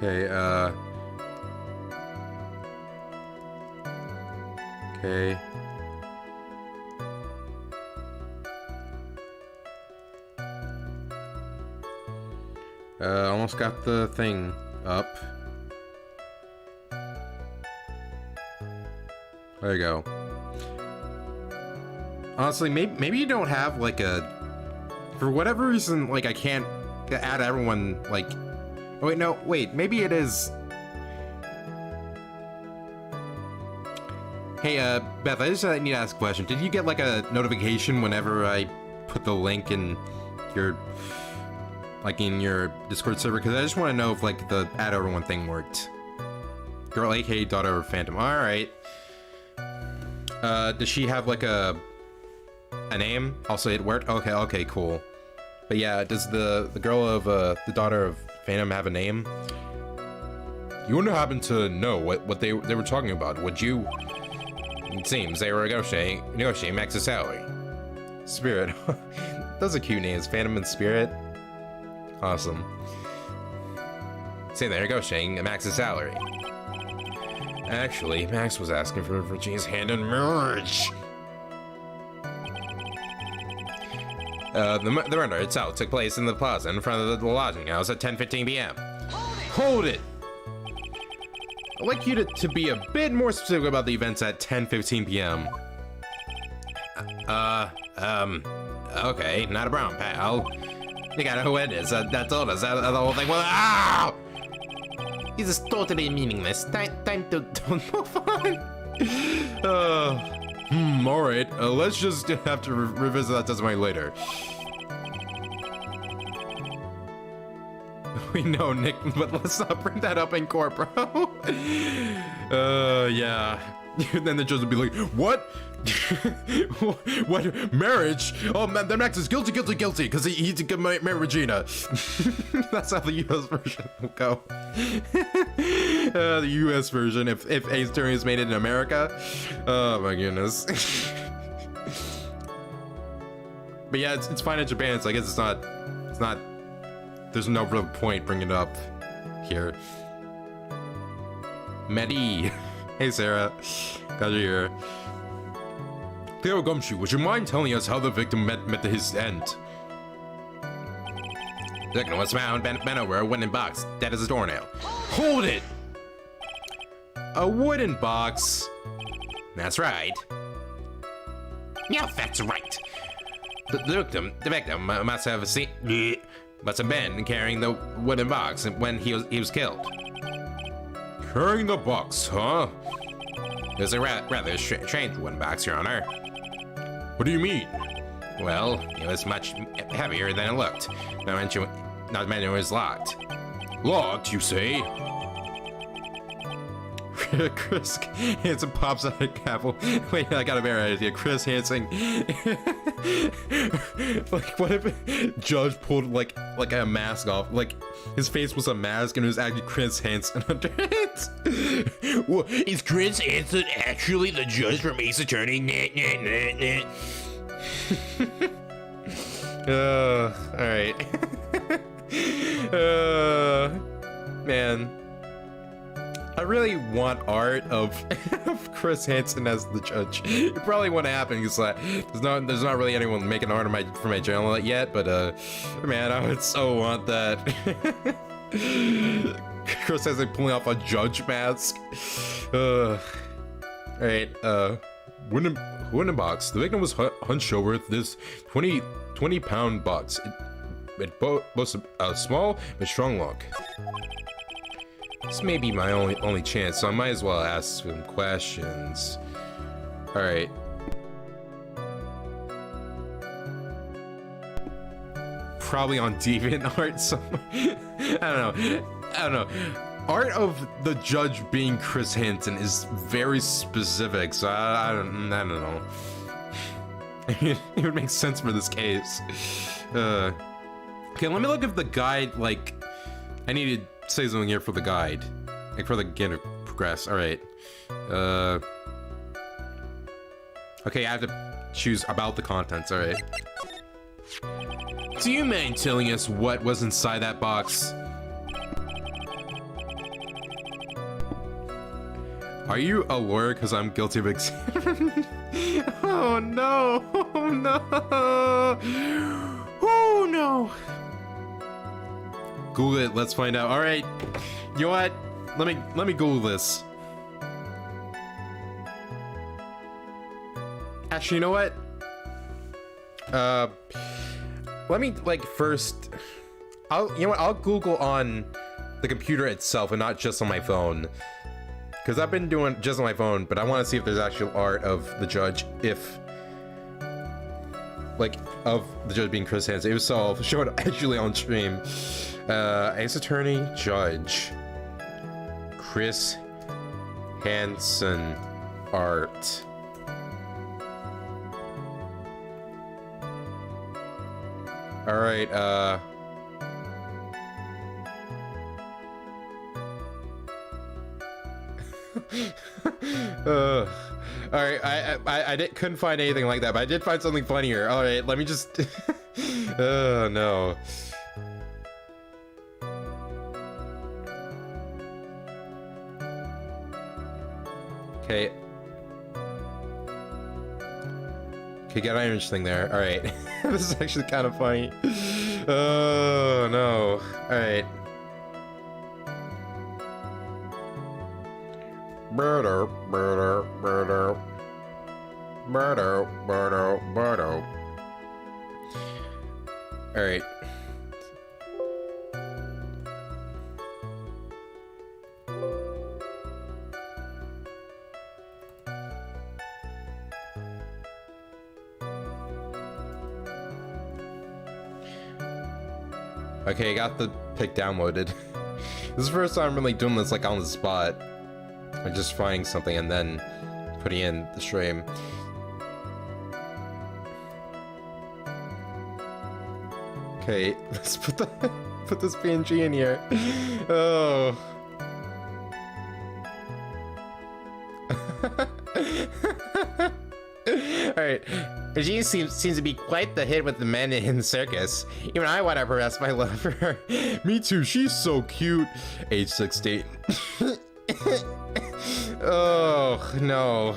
Okay, okay. Almost got the thing up. There you go. Honestly, maybe you don't have like a... For whatever reason, like I can't add everyone, like... Oh, wait, no, wait, maybe it is... Hey, Beth, I just need to ask a question. Did you get like a notification whenever I put the link in your... like in your Discord server? Because I just want to know if like the add everyone thing worked. Girl, aka daughter of Phantom. Alright. Does she have like a name? Also, it worked? Okay, cool. But yeah, does the girl of, the daughter of Phantom have a name? You wouldn't happen to know what they were talking about, would you? It seems they were negotiating Max's salary. Spirit. Those are cute names, Phantom and Spirit. Awesome. Say they're negotiating Max's salary. Actually, Max was asking for Virginia's hand in marriage. The murder itself took place in the plaza in front of the lodging house at 10:15 p.m. Hold it! I'd like you to be a bit more specific about the events at 10:15 p.m. Okay, not a problem, pal. You gotta know who it is. That told us that the whole thing was. Ow! This is totally meaningless. Time to move on. Alright. Let's just have to revisit that testimony later. We know, Nick, but let's not bring that up in court, bro. Yeah. Then the judge would be like, what? What? Marriage? Oh, man, then Max is guilty, because he married Regina. That's how the US version will go. The US version, if Ace Attorney is made in America. Oh, my goodness. But yeah, it's fine in Japan, so I guess it's not, there's no real point bringing it up here. Medi. Hey, Sarah. Glad you're here. Theo Gumshoe, would you mind telling us how the victim met his end? The victim was found bent over a wooden box, dead as a doornail. Hold it! A wooden box? That's right. Yeah, that's right. The victim must have been carrying the wooden box when he was killed. Carrying the box, huh? It was a rather strange wooden box, Your Honor. What do you mean? Well, it was much heavier than it looked. Not mention it was locked. Locked, you say? Chris Hansen pops out a apple. Wait, I got a better idea. Chris Hansen. Like, what if Judge pulled like a mask off? Like, his face was a mask and it was actually Chris Hansen under it. Well, is Chris Hansen actually the judge from Ace Attorney? Alright. Man. I really want art of Chris Hansen as the judge. It probably won't happen because there's not really anyone making art for my channel yet. But man, I would so want that. Chris Hansen pulling off a judge mask. All right. Wooden box. The victim was hunched over this 20-pound box. It boasts a small but strong lock. This may be my only chance, so I might as well ask some questions. Alright. Probably on DeviantArt somewhere. I don't know. Art of the judge being Chris Hansen is very specific, so I don't know. It would make sense for this case. Okay, let me look if the guide, like, I need to say something here for the guide. Like, for the game to progress. Alright. Okay, I have to choose about the contents. Alright. Do you mind telling us what was inside that box? Are you a lawyer? Because I'm guilty of Oh no! Oh no! Oh no! Google it. Let's find out. All right. You know what? Let me Google this. Actually, you know what? Let me like first. You know what? I'll Google on the computer itself and not just on my phone. Because I've been doing just on my phone, but I want to see if there's actual art of the judge, of the judge being Chris Hansen. If so, I'll show it actually on stream. Ace Attorney Judge Chris Hansen art. All right, all right, I couldn't find anything like that, but I did find something funnier. All right, let me just. Oh no. Okay. Okay, got an interesting there. All right, this is actually kind of funny. Oh no. All right. Murder, murder, murder, murder, murder, murder. All right. Okay, I got the pic downloaded. This is the first time I'm really doing this like on the spot. I'm just finding something and then putting in the stream. Okay, let's put this PNG in here. Oh. Alright. Regina seems to be quite the hit with the men in the circus. Even I want to profess my love for her. Me too, she's so cute. Age 16. Oh, no.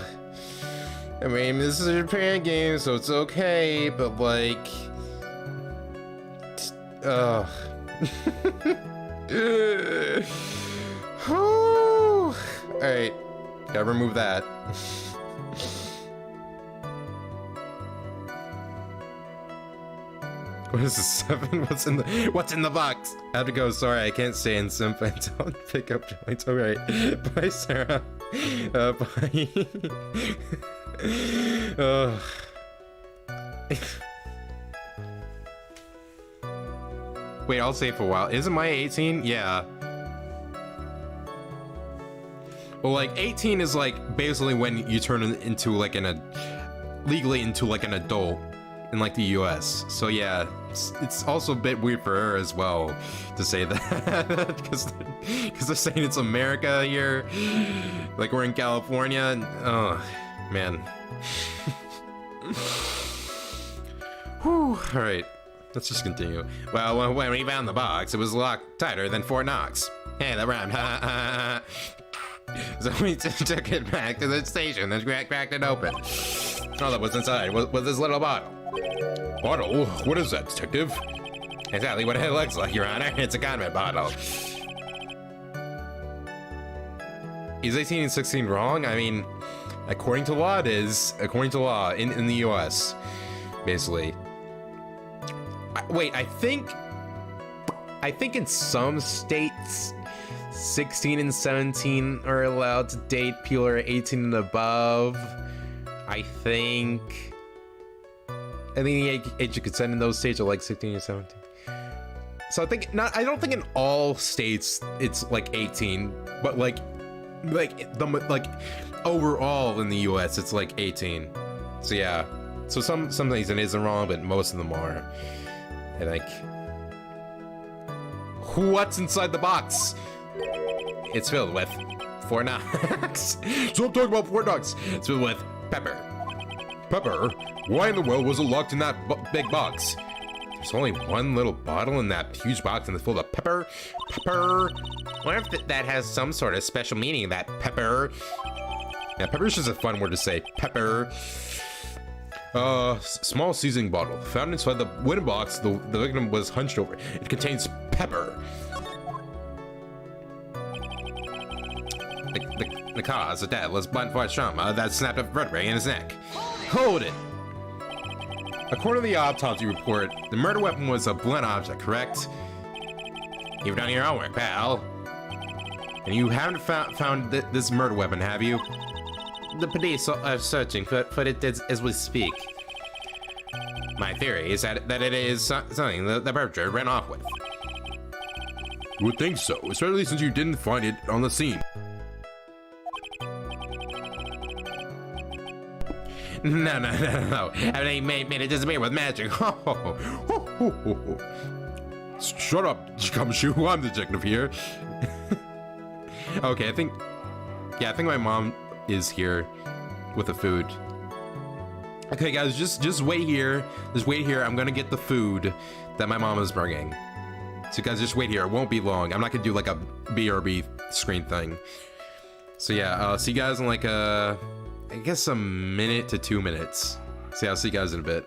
I mean, this is a Japan game, so it's okay, but like... Ugh. Alright, gotta remove that. What is this, 7? What's in the box? I have to go, sorry, I can't stay in Simp and don't pick up joints. Alright. Bye, Sarah. Bye. Wait, I'll save for a while. Isn't Maya 18? Yeah. Well, like, 18 is like basically when you turn into like legally into like an adult in like the US. So yeah, it's also a bit weird for her as well to say that because they're saying it's America here, like we're in California. And, oh man. Whew. All right, let's just continue. Well, when we found the box, it was locked tighter than Fort Knox. Hey, that rhymed. So we took it back to the station and cracked it open. All that was inside was this little bottle. Bottle? What is that, detective? Exactly what it looks like, Your Honor. It's a condiment bottle. Is 18 and 16 wrong? I mean, according to law, it is. According to law in the US, basically. Wait, I think in some states, 16 and 17 are allowed to date people who are 18 and above. I think the age of consent in those states are like 16 and 17. So I don't think in all states it's like 18, but like overall in the US it's like 18. So yeah. So some things it isn't wrong, but most of them are. And like, what's inside the box? It's filled with Fort Knox. So I'm talking about Fort Knox. It's filled with pepper. Pepper? Why in the world was it locked in that big box? There's only one little bottle in that huge box and it's full of pepper. Pepper. What if that has some sort of special meaning, that pepper? Yeah, pepper is just a fun word to say. Pepper. Small seasoning bottle. Found inside the wooden box the victim was hunched over. It contains pepper. The cause of death was blunt-force trauma that snapped a vertebrae in his neck. Hold it! According to the autopsy report, the murder weapon was a blunt object, correct? You've done your homework, pal. And you haven't found this murder weapon, have you? The police are searching for it as we speak. My theory is that it is something the perpetrator ran off with. You would think so, especially since you didn't find it on the scene. No. They made it disappear with magic. Shut up, Shu. I'm the detective here. Okay, I think my mom is here with the food. Okay, guys, just wait here. Just wait here. I'm gonna get the food that my mom is bringing. So, guys, just wait here. It won't be long. I'm not gonna do like a BRB screen thing. So yeah, see you guys in like I guess a minute to 2 minutes. So yeah, I'll see you guys in a bit.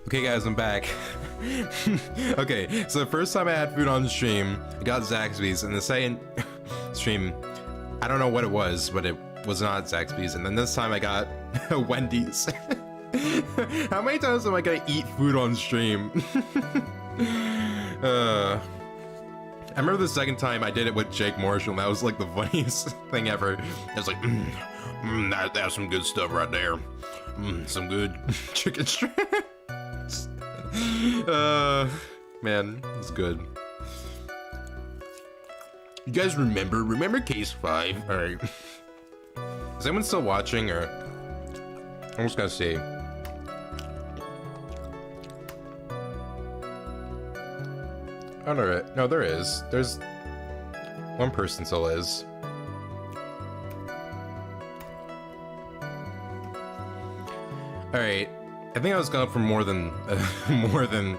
Okay guys, I'm back. Okay, so the first time I had food on stream, I got Zaxby's, and the second stream, I don't know what it was, but it was not Zaxby's, and then this time I got Wendy's. How many times am I gonna eat food on stream? I remember the second time I did it with Jake Marshall, and that was like the funniest thing ever. It was like, that's some good stuff right there. Some good chicken strips. Man, it's good. You guys remember case 5? All right. Is anyone still watching, or I'm just gonna see. Oh, no, there is. There's one person still is. All right, I think I was going for more than more than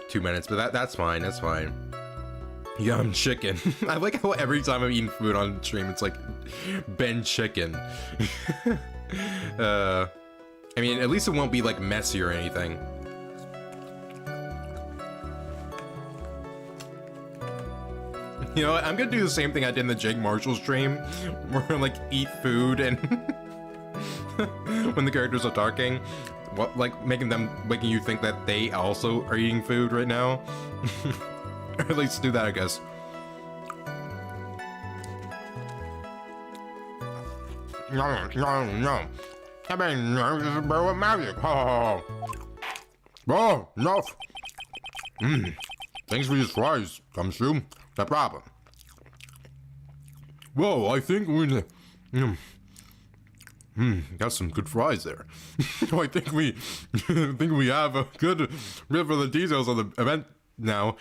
2 minutes, but that's fine. That's fine. Yum chicken. I like how every time I'm eating food on stream, it's like Ben chicken. I mean, at least it won't be like messy or anything. You know what? I'm gonna do the same thing I did in the Jake Marshall stream, where I like eat food and when the characters are talking, like making you think that they also are eating food right now. Or at least do that, I guess. No. I mean, this is about magic. Oh, no. Thanks for these fries, Shu. No problem. Whoa, I think we got some good fries there. I think we have a good bit for the details of the event now.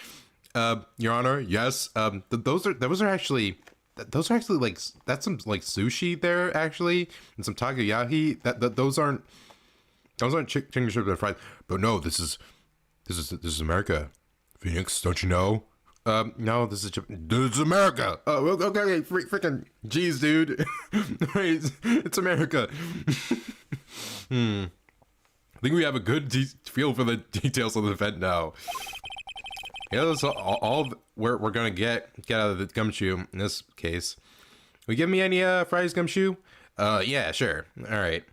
Your Honor, yes. Those are actually like, that's some like sushi there actually, and some takoyaki. Those aren't chicken strips and fries. But no, this is America, Phoenix. Don't you know? No, this is America. Oh, okay, freaking jeez, dude. It's America. I think we have a good feel for the details of the event now. Yeah, that's all we're gonna get out of the Gumshoe in this case. Will you give me any fries, Gumshoe? Yeah, sure. All right.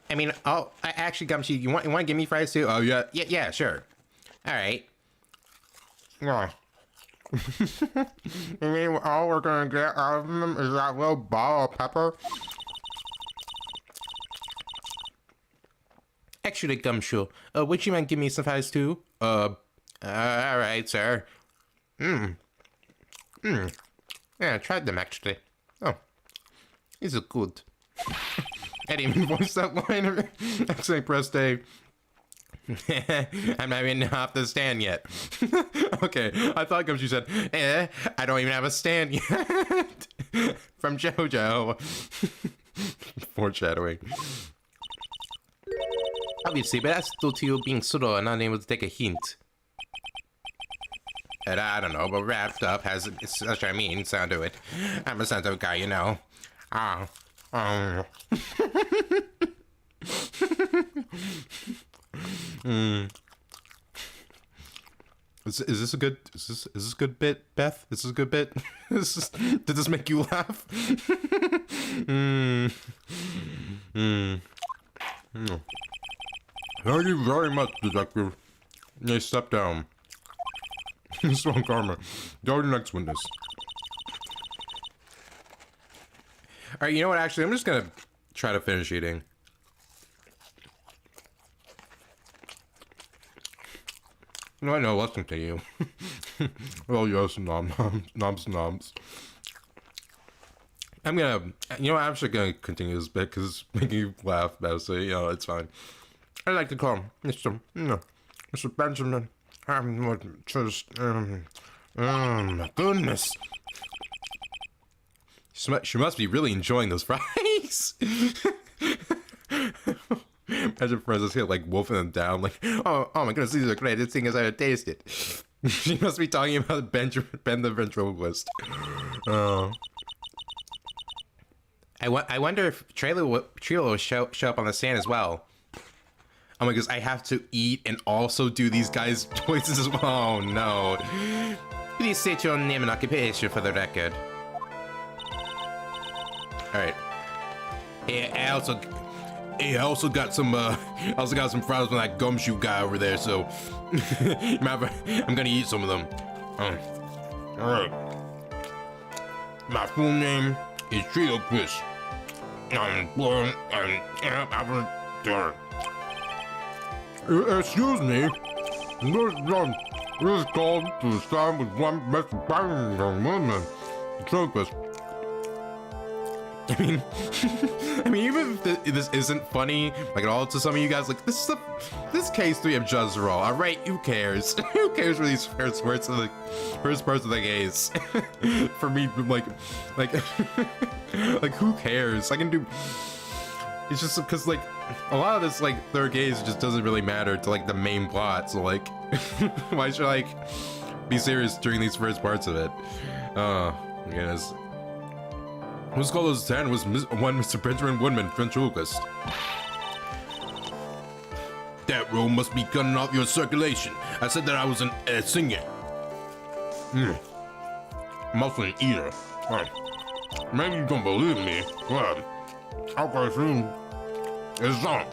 I mean, actually, Gumshoe, you want to give me fries too? Oh yeah, sure. All right. Yeah. You mean all we're gonna get out of them is that little ball of pepper? Actually, Gumshoe, would you mind give me some fries too? All right, sir. Yeah, I tried them actually. Oh, these are good. I didn't even voice that line. Actually, press A. I'm not even off the stand yet. Okay, I thought Gumshoe said, I don't even have a stand yet. From JoJo. Foreshadowing. Obviously, but that's due to you being pseudo and not able to take a hint. And I don't know, but wrapped up has such a mean sound to it. I'm a sensitive guy, you know. Is this a good? Is this a good bit, Beth? Is this a good bit? Did this make you laugh? Thank you very much, Detective. Hey, step down. Franziska von Karma. Go to the next witness. Alright, you know what, actually, I'm just gonna try to finish eating. No, I know, let's continue. Oh, yes, noms. I'm gonna, you know, I'm actually gonna continue this bit because it's making you laugh, mostly, you know, it's fine. I like to call him Mr. Benjamin. My goodness. She must be really enjoying those fries. Imagine Franziska like wolfing them down, like, oh my goodness, these are the greatest thing as I ever tasted. She must be talking about Ben the ventriloquist. I wonder if Trilo will show up on the stand as well. Oh my goodness, I have to eat and also do these guys' choices as well. Oh no. Please state your name and occupation for the record. Alright. Yeah, I also got some fries from that gumshoe guy over there, so I'm gonna eat some of them. Alright. My full name is Trio Chris. Excuse me. This is called to stand with one Mr. Bang woman. Trio Chris. I mean, even if this isn't funny, like at all to some of you guys, like this case 3 of Juzro. All right, who cares? Who cares for these first parts of the case? For me, like who cares? I can do. It's just because like a lot of this like third case just doesn't really matter to like the main plot. So like, why should I like be serious during these first parts of it? Oh, goodness. Whose call was 10 was one Mr. Benjamin Woodman, ventriloquist. That roll must be cutting off your circulation. I said that I was a singer. I'm also an eater. Maybe you don't believe me. Well, I'll presume it's on.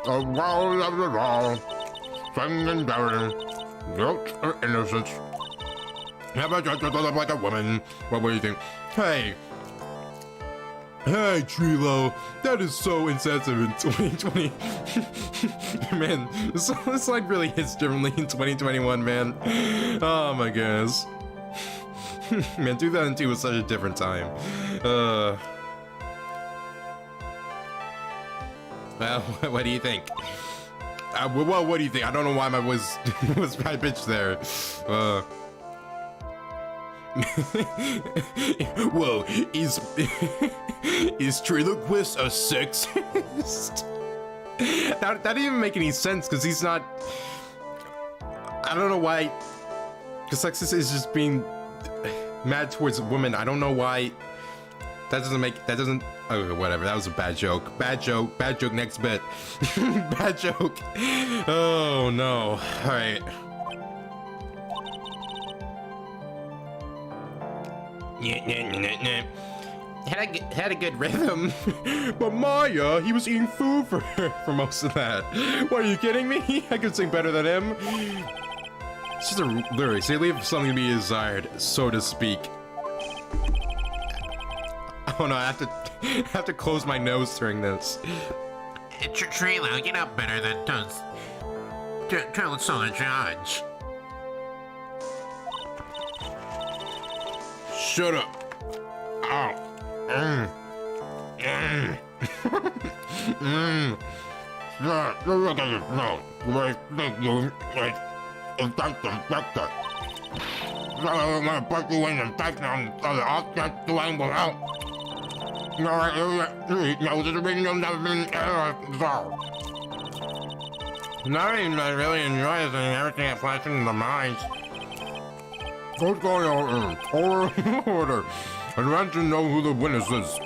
A world of the law, singing down, guilt or innocence. How about you look like a woman? What do you think? Hey, Trilo, that is so insensitive in 2020. Man, this like really hits differently in 2021, man. Oh my goodness. Man, 2002 was such a different time. Well, what do you think? Well, what do you think? I don't know why my voice was high pitched there. Whoa, is Triloquist a sexist? That didn't even make any sense because he's not. I don't know why. Because sexist is just being mad towards women. I don't know why. That doesn't. Okay, whatever. That was a bad joke. Bad joke. Next bit. Bad joke. Oh no. All right. Had a good rhythm. But Maya, he was eating food for most of that. What, are you kidding me? I could sing better than him. It's just a lyrics. They leave something to be desired, so to speak. Oh no, I have to close my nose during this. Trilo, you're not better than Toast. Trilo's on the judge. Shut up. Ow. Look at it now. Wait, thank you. Wait. Inspector. I'm gonna put you in and take them so the object to angle out. No, there's a reason never been solved. Not even I really enjoy it and everything that flashes into the minds. What's going on? Order. I'd like to know who the witness is.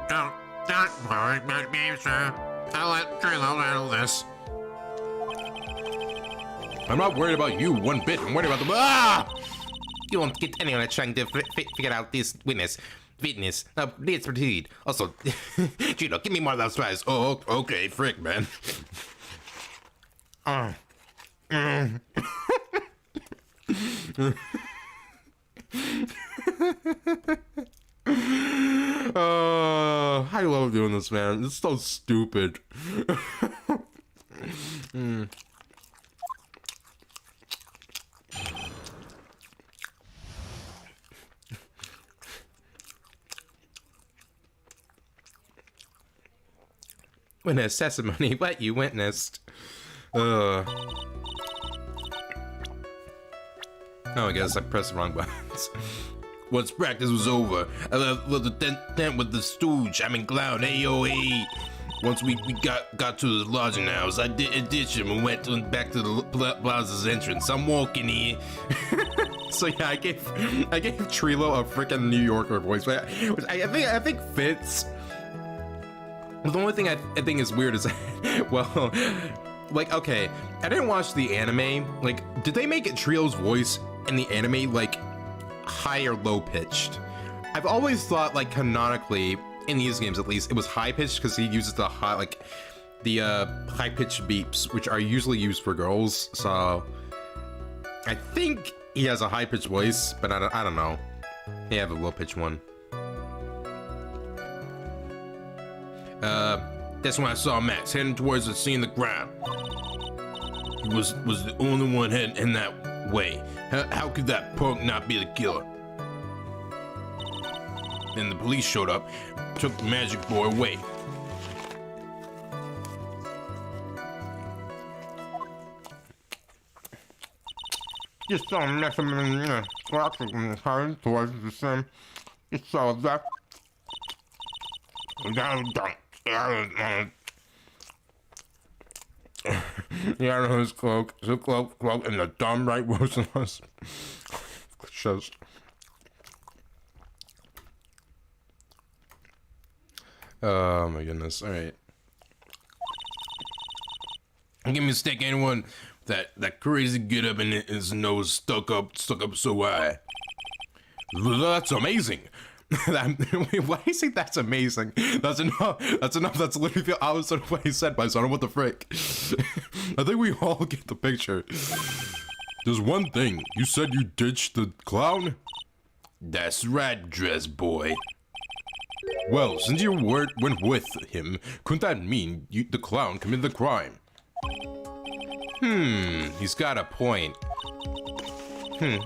Don't worry about me, sir. I'll let Trilo handle this. I'm not worried about you one bit. I'm worried about the. Ah! You won't get anyone trying to figure out this witness. Now, let's proceed. Also, Trilo, give me more of those fries. Oh, okay, frick, man. I love doing this, man. It's so stupid. Witness testimony, what you witnessed. Oh, I guess I pressed the wrong buttons. Once practice was over, I left the tent with the stooge. I'm in clown, AOA. Once we got to the lodging house, I ditched him and went back to the plaza's entrance. I'm walking here. So yeah, I gave Trilo a freaking New Yorker voice, which I think fits. The only thing I think is weird is, well, like, okay, I didn't watch the anime. Like, did they make Trio's voice in the anime, like, high or low pitched. I've always thought, like, canonically, in these games at least, it was high pitched because he uses the high, like, the high pitched beeps, which are usually used for girls. So I think he has a high pitched voice, but I don't know. He have a low pitched one. That's when I saw Max heading towards the scene of the crime. He was the only one heading in that way. How could that punk not be the killer? Then the police showed up, took the magic boy away. Just saw him next to him in the clock and heading towards the same. Just saw that. Yeah, his cloak, and the dumb right motionless. Shows. Oh my goodness! All right. I can mistake anyone that crazy get up and his nose stuck up so high. That's amazing. Wait, why do you think that's amazing? That's enough. That's enough. That's literally the opposite of what he said, Pastano. What the frick? I think we all get the picture. There's one thing. You said you ditched the clown? That's right, dress boy. Well, since you went with him, couldn't that mean the clown committed the crime? He's got a point.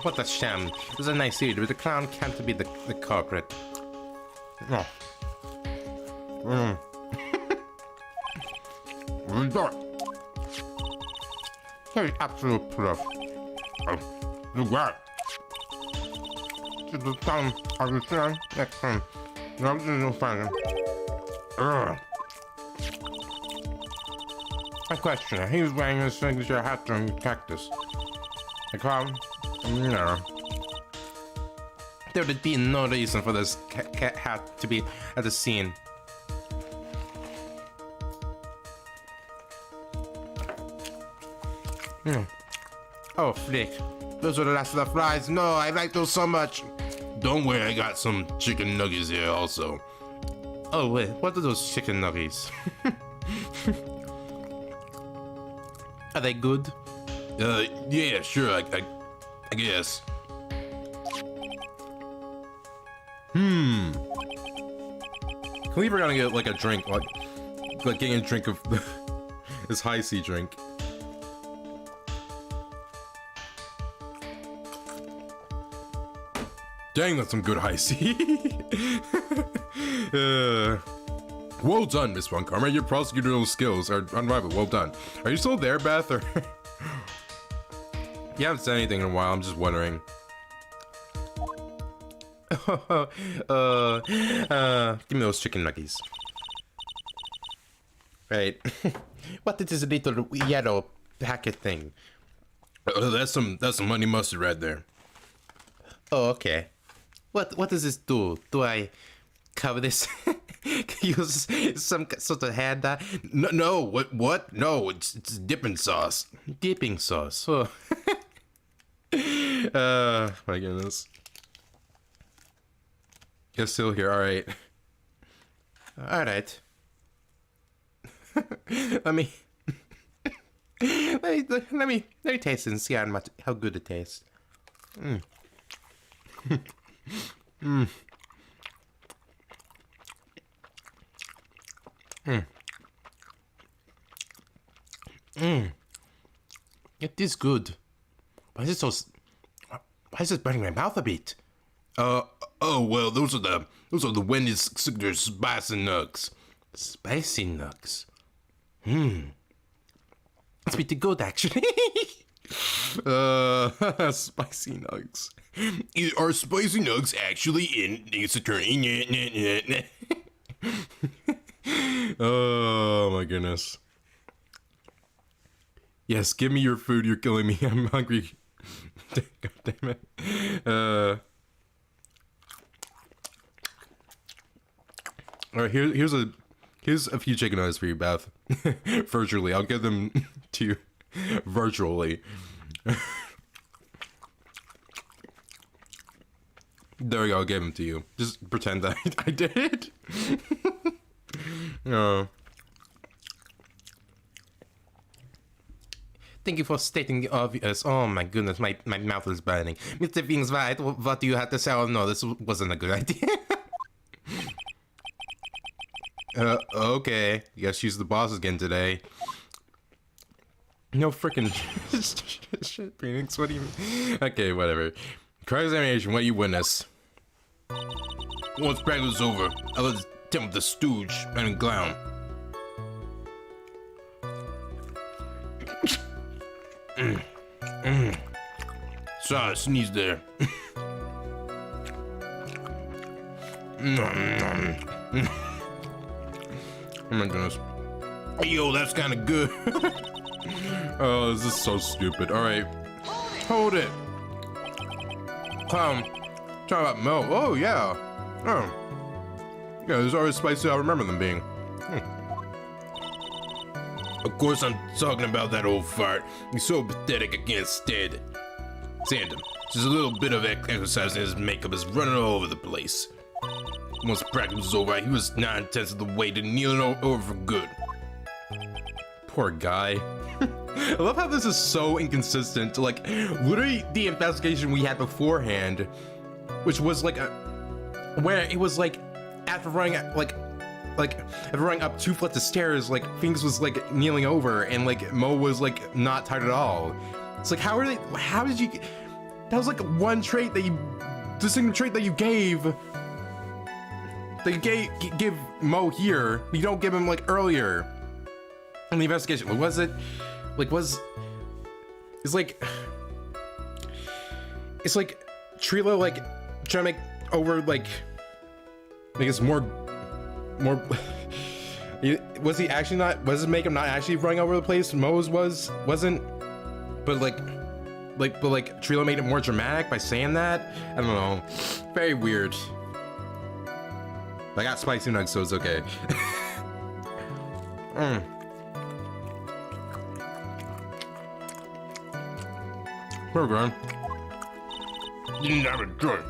What a sham. It was a nice idea, but the clown can't be the culprit. Oh. Here's absolute proof. The what? To the town of the sun next time. No, you'll find him. My question, he was wearing his signature hat during the cactus. The clown? No. There would be no reason for this cat hat to be at the scene. Oh, flick. Those are the last of the fries. No, I like those so much. Don't worry, I got some chicken nuggets here also. Oh, wait, what are those chicken nuggets? Are they good? Yeah, sure, I guess. Can we ever gonna get like a drink, like getting a drink of this high C drink? Dang, that's some good high C. Well done, Miss Von Karma. Your prosecutorial skills are unrivaled. Well done. Are you still there, Beth? Or you haven't said anything in a while. I'm just wondering. Give me those chicken nuggets. Right. What is this little yellow packet thing? That's some honey mustard right there. Oh, okay. What does this do? Do I cover this? Use some sort of hand that? No, what? No, it's dipping sauce. Dipping sauce. Oh. My goodness. You're still here, alright. Alright. Let me taste it and see how good it tastes. It is good. Why is it burning my mouth a bit? Oh well, those are the Wendy's signature spicy nugs. Spicy nugs. It's pretty good actually. Spicy nugs. Are spicy nugs actually in Ace Attorney? Oh my goodness. Yes, give me your food. You're killing me. I'm hungry. God damn it. All right, here's a few chicken nuggets for you, Beth. Virtually, I'll give them to you virtually. There we go, I'll give them to you. Just pretend that I did. No. Thank you for stating the obvious. Oh my goodness, my mouth is burning. Mr. Phoenix Wright, what do you have to say? Oh no, this wasn't a good idea. Okay. Guess she's the boss again today. No freaking shit, Phoenix. What do you mean? Okay, whatever. Cross-examination, what you witness? Once practice was over, I let him with the stooge and clown. Sorry, I sneezed there. Oh my goodness. Yo, that's kind of good. Oh, this is so stupid. All right. Hold it. Talk about oh, yeah. Oh. Yeah, there's always spicy I remember them being. Of course I'm talking about that old fart. He's so pathetic I can't stand it. Stand him. Just a little bit of exercise in his makeup is running all over the place. Once practice was over, he was 9/10 of the way to kneeling over for good. Poor guy. I love how this is so inconsistent. Like, literally the investigation we had beforehand, which was like where it was like after running after running up 2 flights of stairs, like Phoenix was like kneeling over and like Mo was like not tired at all. It's like how did you, that was like one trait that you, the single trait that you give Mo here, you don't give him like earlier in the investigation. What was it? Like it's like Trilo like trying to make over like it's more was he actually not, was it make him not actually running over the place? Mo's wasn't, but Trilo made it more dramatic by saying that. I don't know, very weird. I got spicy nugs, so it's okay. We're going. You never do it.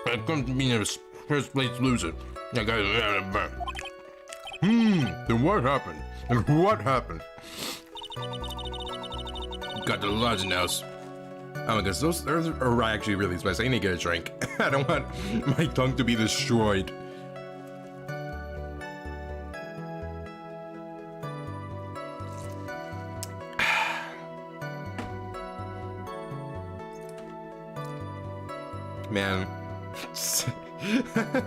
I come to be the first place loser. Then what happened? What happened? Got the lodge house. Oh my gosh, those are actually really spicy. I need to get a drink. I don't want my tongue to be destroyed. Man,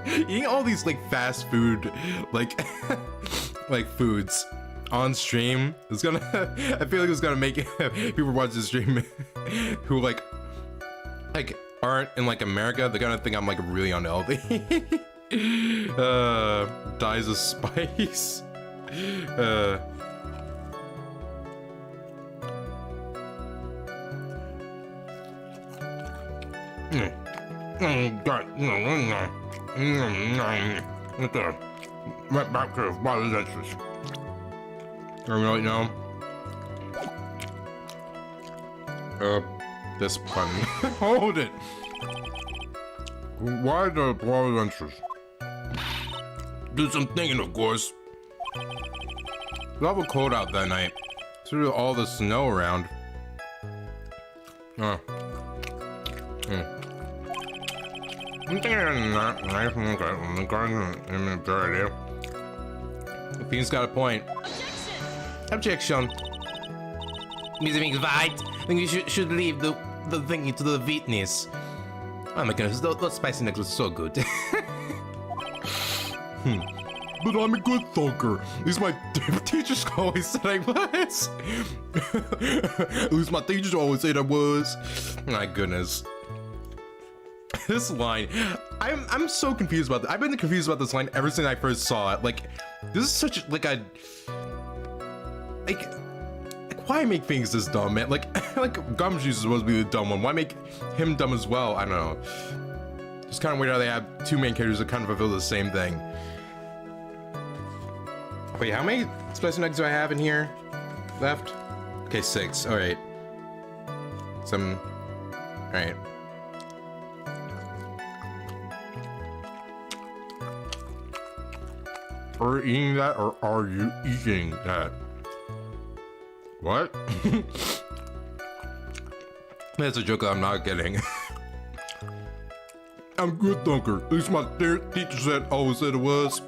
eating all these like fast food, like foods on stream is gonna, I feel like it's gonna make people watch the stream who like aren't in like America, they're gonna think I'm like really unhealthy. Dies of spice. Right back to the bottom entrance. Right now. This button. Hold it. Why the bottom entrance? Do some thinking, of course. It's awful cold out that night. Through all the snow around. I'm thinking nice in the garden in the area. Phoenix got a point. Objection. Mr. Phoenix Wright, I think you should leave the thingy to the witness. Oh my goodness, those spicy nuggets are so good. But I'm a good thunker. At least my teachers always said I was. At least my teachers always said I was. My goodness. This line, I'm so confused about this. I've been confused about this line ever since I first saw it. Like, this is such like a why make things this dumb, man? Like Gumshoe is supposed to be the dumb one. Why make him dumb as well? I don't know. It's kind of weird how they have two main characters that kind of fulfill the same thing. Wait, how many spicy nuggets do I have in here left? Okay, 6. All right. Some. Alright. Are you eating that, or are you eating that? What? That's a joke I'm not getting. I'm good, Dunker. At least my teacher said always said it was.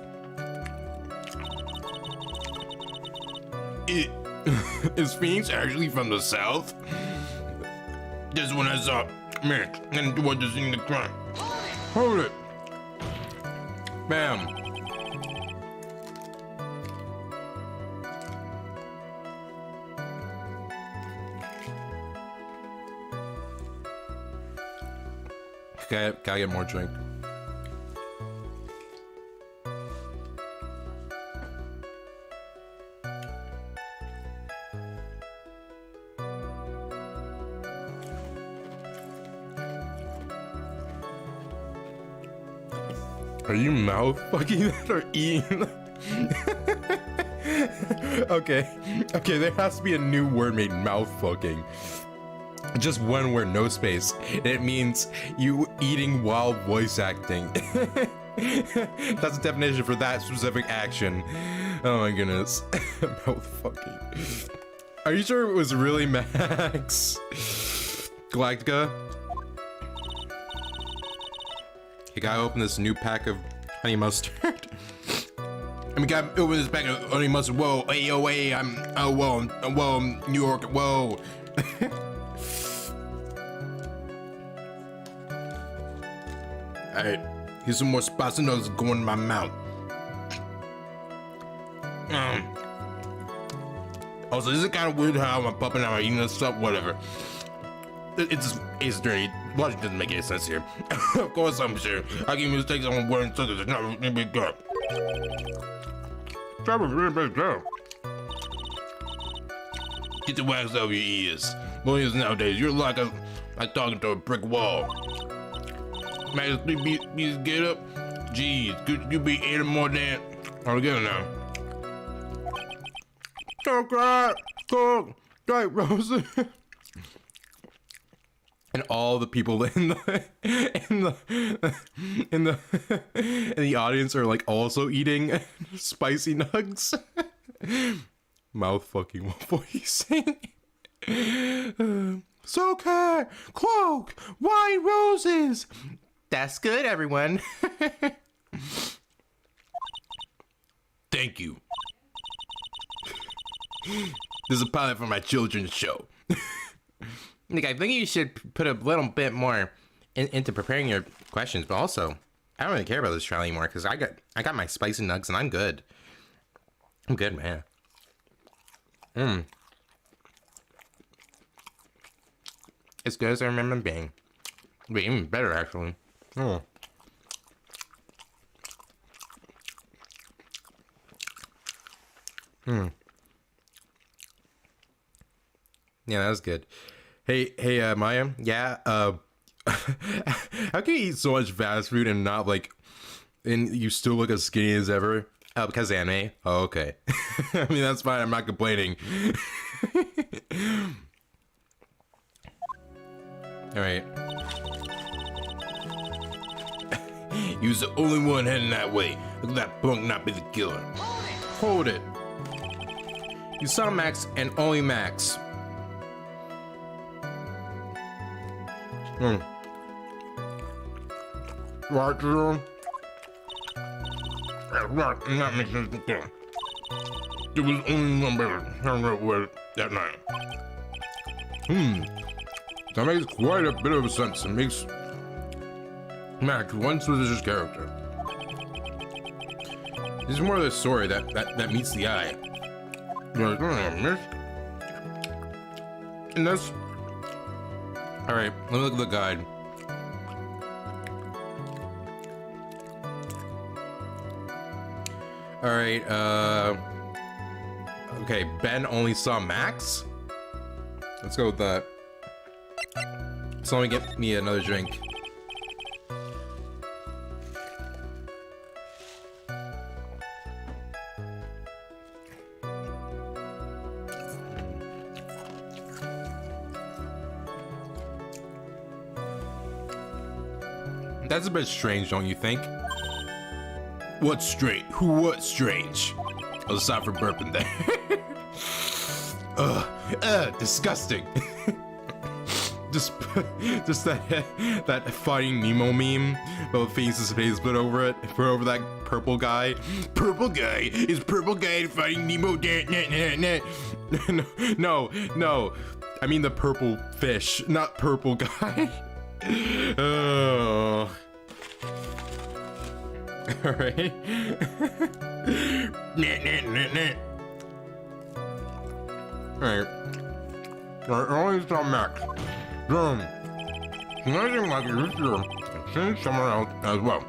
Is Phoenix actually from the south? This one I saw Mitch and what does in the crime. Hold it. Bam. Okay, gotta get more drink. Are you mouth fucking that or eating? Okay, there has to be a new word made mouth fucking. Just one word, no space. It means you eating while voice acting. That's the definition for that specific action. Oh my goodness. Mouth fucking. Are you sure it was really Max? Galactica? You gotta open this new pack of honey mustard. I mean, gotta open this pack of honey mustard. Whoa, hey, yo, hey, whoa, New York, whoa. Alright, here's some more spicy nuggets going in my mouth. Also, this is kind of weird how I'm popping out, eating this stuff, whatever. It's dirty. Logic doesn't make any sense here. Of course I'm sure. I can mistakes on wearing suckers. It's not really big girl. Travel's really big girl. Get the wax out of your ears. Boys nowadays, you're like talking to a brick wall. Man, 3 pieces get up. Jeez, could you be eating more than altogether now? Don't cry, talk, right, Rosie. And all the people in the audience are like also eating spicy nugs. Mouth fucking, what were you saying? So cat, cloak, white roses. That's good, everyone. Thank you. This is a pilot for my children's show. Nick, I think you should put a little bit more into preparing your questions, but also, I don't really care about this trial anymore because I got my spicy nugs and I'm good. I'm good, man. As good as I remember being. But even better, actually. Oh. Yeah, that was good. Hey, Maya. Yeah. How can you eat so much fast food and not like, and you still look as skinny as ever? Oh, because of anime. Oh, okay. I mean, that's fine. I'm not complaining. All right. He was the only one heading that way. Look at that punk not be the killer. Hold it. You saw Max and only Max. Right, Jerome? Right, that makes sense. There was only one better that night. That makes quite a bit of sense. It makes Max one suspicious character. This is more of the story that meets the eye. You're like, miss. And that's alright, let me look at the guide. Alright, okay, Ben only saw Max? Let's go with that. So let me get me another drink. That's a bit strange, don't you think? What's strange? What's strange? I'll stop for burping there. Disgusting. just that Finding Nemo meme, but with Phoenix's face put over it, put over that purple guy. Purple guy is purple guy Finding Nemo. No. I mean the purple fish, not purple guy. Oh. All right. Alright. Always on Max. Nothing like you send someone else as well.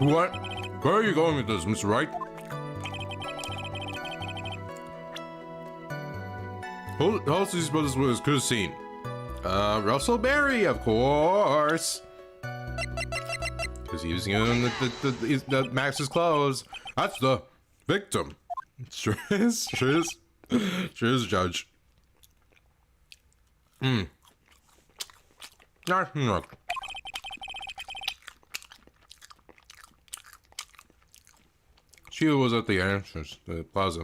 What? Where are you going with this, Mr. Wright? Who else do you suppose this could have seen? Russell Berry, of course. Because he was using the Max's clothes. That's the victim. Sure is, Judge. Look. She was at the entrance to the plaza.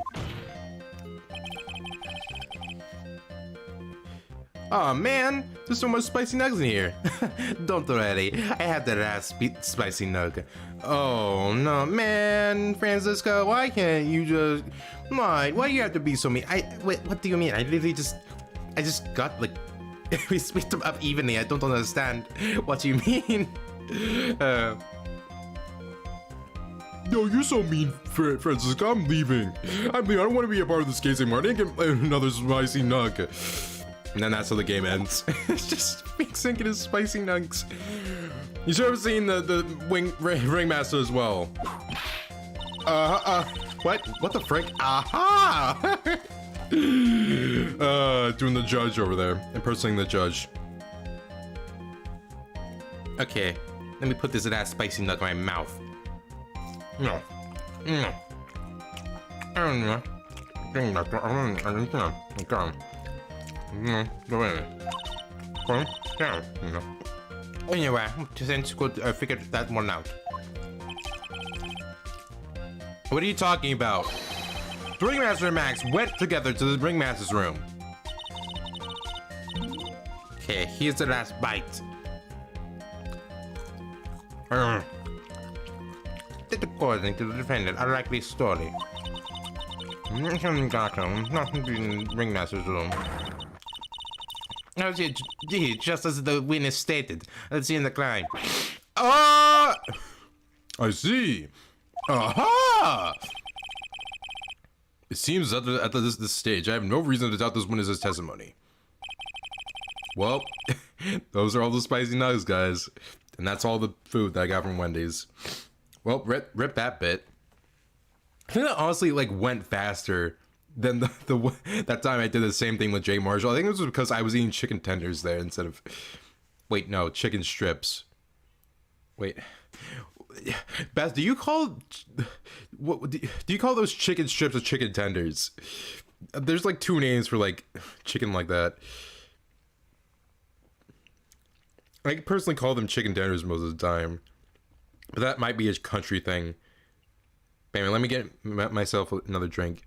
Oh man, there's so much spicy nugs in here. Don't worry, I have the last spicy nug. Oh no, man, Franziska, why can't you just... Why do you have to be so mean? Wait, what do you mean? I just got like... We split them up evenly, I don't understand what you mean. No, you're so mean, Franziska, I'm leaving. I don't want to be a part of this case anymore. I didn't get another spicy nug. And then that's how the game ends. It's just sinking his spicy nugs. You should have seen the ringmaster as well. What the frick? Aha! Doing the judge over there, impersonating the judge. Okay, let me put this last spicy nug in my mouth. No. Anyway, since good, I figured that one out. What are you talking about? The Ringmaster and Max went together to the Ringmaster's room. Okay, here's the last bite. According to the defendant, a likely story. Nothing in Ringmaster's room. Just as the witness stated. Let's see in the crime. I see. Aha! It seems at this stage, I have no reason to doubt this witness's testimony. Well, those are all the spicy nugs, guys. And that's all the food that I got from Wendy's. Well, rip that bit. I think it honestly went faster than that time I did the same thing with Jay Marshall. I think it was because I was eating chicken tenders there instead of... Wait, no, chicken strips. Wait. Beth, do you call... do you call those chicken strips or chicken tenders? There's like two names for chicken like that. I personally call them chicken tenders most of the time. But that might be a country thing. Anyway, let me get myself another drink.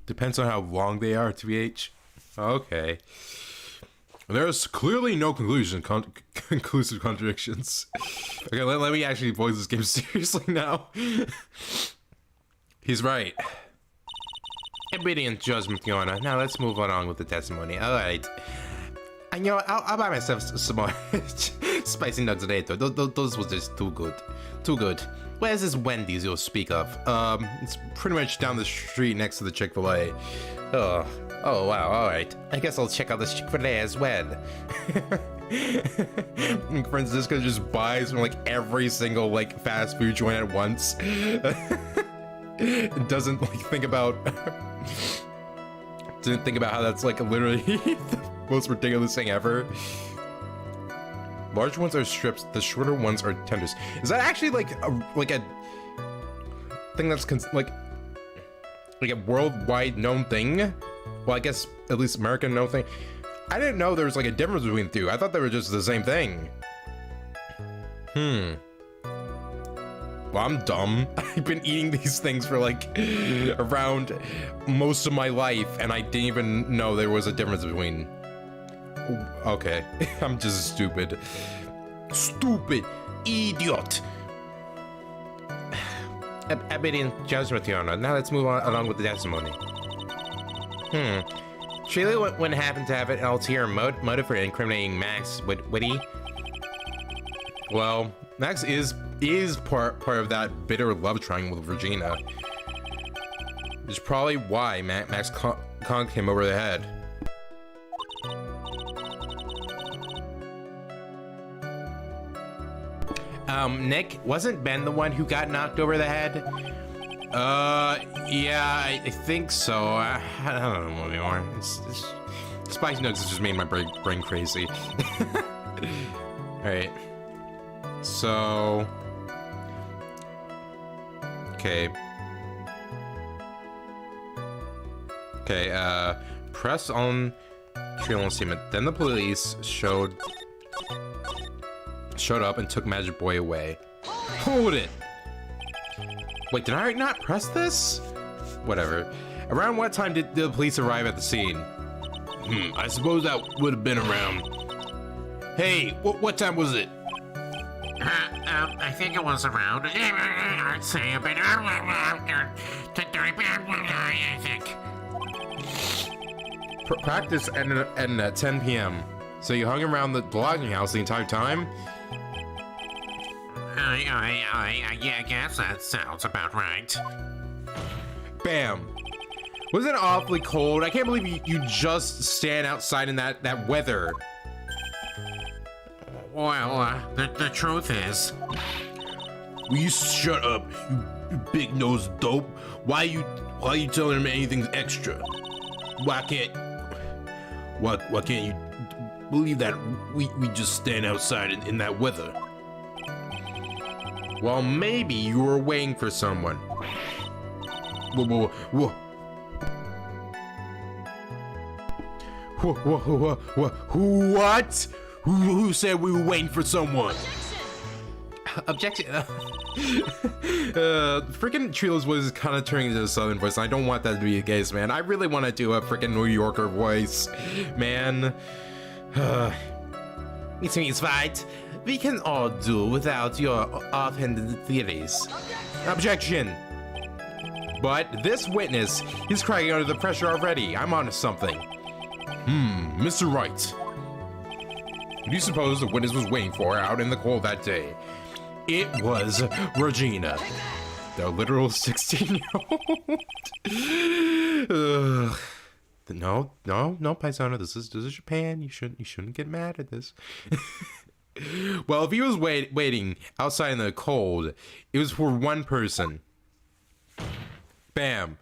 Depends on how long they are, TBH. Okay. There's clearly no conclusive contradictions. Okay, let me actually voice this game seriously now. He's right. Obedient judgment, Your Honor. Now let's move on with the testimony. Alright. And I'll buy myself some more spicy nugs later. Those was just too good. Too good. where's this Wendy's you'll speak of? It's pretty much down the street next to the Chick-fil-A. Oh wow, alright. I guess I'll check out this Chick-fil-A as well. Franziska just buys from like every single like fast food joint at once. It doesn't like think about how that's like literally the most ridiculous thing ever. Large ones are strips, the shorter ones are tenders. Is that actually like a thing that's like a worldwide known thing? Well, I guess at least American known thing. I didn't know there was like a difference between the two. I thought they were just the same thing. Well, I'm dumb. I've been eating these things for like around most of my life, and I didn't even know there was a difference between. Okay, I'm just stupid. Stupid idiot. Obedient judgment, Your Honor. Now let's move on along with the testimony. Surely wouldn't happen to have an ulterior motive for incriminating Max, would he? Well, Max is part of that bitter love triangle with Regina. Which is probably why Max conked him over the head. Nick, wasn't Ben the one who got knocked over the head? Yeah, I think so. I don't know anymore. Spicy Nuggets has just made my brain crazy. Alright. So... Okay. Okay, press on Trilogy statement. Then the police showed up and took Magic Boy away. Hold it! Wait, did I not press this? Whatever. Around what time did the police arrive at the scene? I suppose that would have been around... Hey, what time was it? I think it was around... I'd say a bit... 10:30, I think. Practice ended at 10 p.m. So you hung around the logging house the entire time? Yeah, I guess that sounds about right. Bam. Wasn't it awfully cold? I can't believe you just stand outside in that weather. Well, the truth is... Will you shut up, you big-nosed dope? Why you telling him anything extra? Why can't you believe that we just stand outside in that weather? Well, maybe you were waiting for someone. Whoa. What? Who said we were waiting for someone? Objection. Freaking Trilo's voice is kind of turning into a southern voice, and I don't want that to be the case, man. I really want to do a freaking New Yorker voice, man. It's right. We can all do without your offhanded theories. Objection. But this witness, he's crying under the pressure already. I'm onto something. Mr. Wright. Who do you suppose the witness was waiting for out in the cold that day? It was Regina, the literal 16-year-old. No, Pastano, this is Japan. You shouldn't get mad at this. Well, if he was waiting outside in the cold, it was for one person. Bam.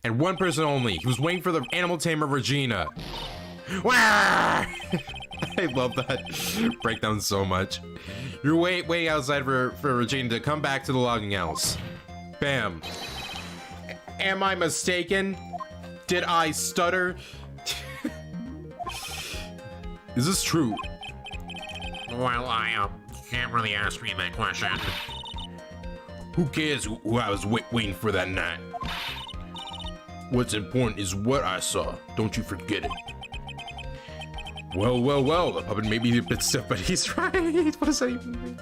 And one person only. He was waiting for the animal tamer Regina. Wah! I love that breakdown so much. You're waiting outside for Regina to come back to the logging house. Bam. Am I mistaken? Did I stutter? Is this true? Well, I can't really ask me that question. Who cares who I was waiting for that night? What's important is what I saw. Don't you forget it. Well, the puppet may be a bit stiff, but he's right. What does that even mean?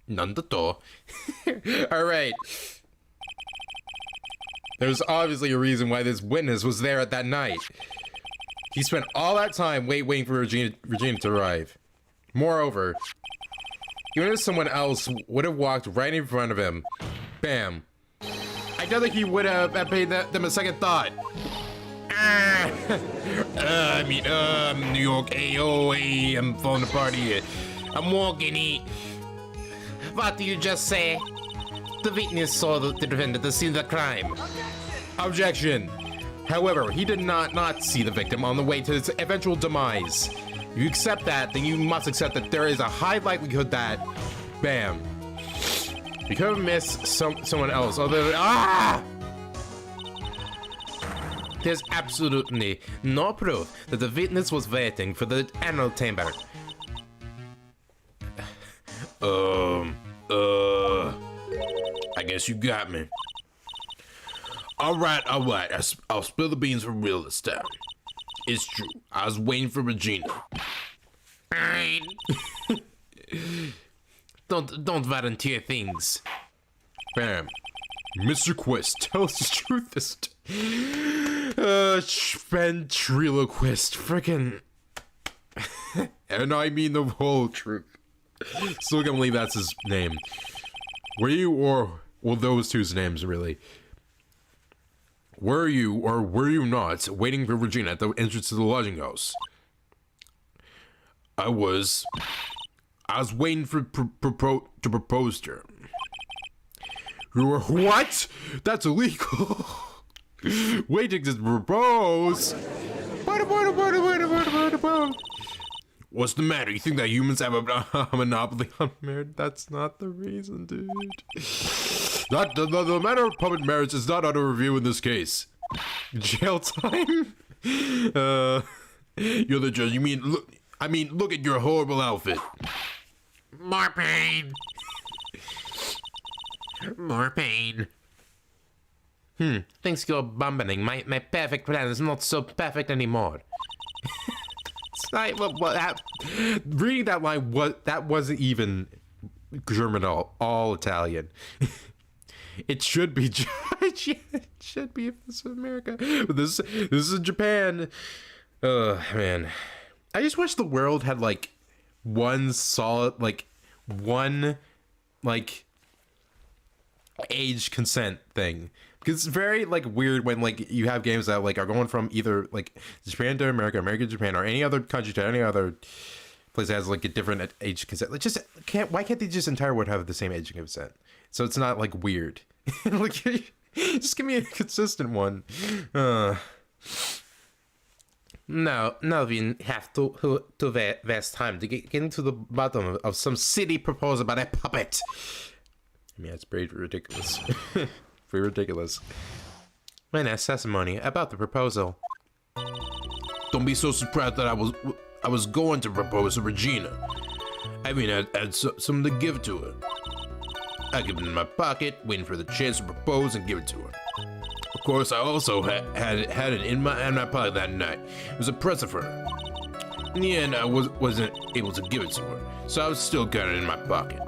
None to. All right. There's obviously a reason why this witness was there at that night. He spent all that time waiting for Regina to arrive. Moreover, even if someone else would have walked right in front of him, bam, I don't think he would have paid them a second thought. New York, AOA, I'm falling apart here. I'm walking it. What do you just say? The witness saw the defendant at the scene of the crime. Objection. However, he did not see the victim on the way to his eventual demise. If you accept that, then you must accept that there is a high likelihood that, bam, you could have missed someone else other than, There's absolutely no proof that the witness was waiting for the annual chamber. I guess you got me. All right. I'll spill the beans for real this time. It's true. I was waiting for Regina. Fine. Don't volunteer things. Bam. Mr. Quest, tell us the truth this Ventriloquist, frickin'. and I mean the whole truth. Still can't believe that's his name. Were you, or, well, those two's names, really. Were you, or were you not, waiting for Regina at the entrance to the lodging house? I was waiting for to propose to her. You were what? That's illegal. Waiting to propose. What's the matter? You think that humans have a monopoly on marriage? That's not the reason, dude. The matter of public marriage is not under review in this case. Jail time? You're the judge. Look at your horrible outfit. More pain. More pain. Things go bumbling. My perfect plan is not so perfect anymore. Reading that line, that wasn't even German at all Italian. It should be judge. It should be if this is America. But this is Japan. Man. I just wish the world had like one solid, like one like age consent thing. Because it's very like weird when like you have games that like are going from either like Japan to America, America to Japan, or any other country to any other place that has like a different age consent. Like why can't they just entire world have the same age consent? So it's not like weird. Like just give me a consistent one. No, we have to waste time to get into the bottom of some silly proposal by a puppet. I mean, it's pretty ridiculous. Pretty ridiculous. Witness testimony about the proposal. Don't be so surprised that I was going to propose to Regina. I mean, I had something to give to her. I kept it in my pocket, waiting for the chance to propose and give it to her. Of course, I also had it in my pocket that night. It was a present for her. In the end, I wasn't able to give it to her, so I was still got it in my pocket.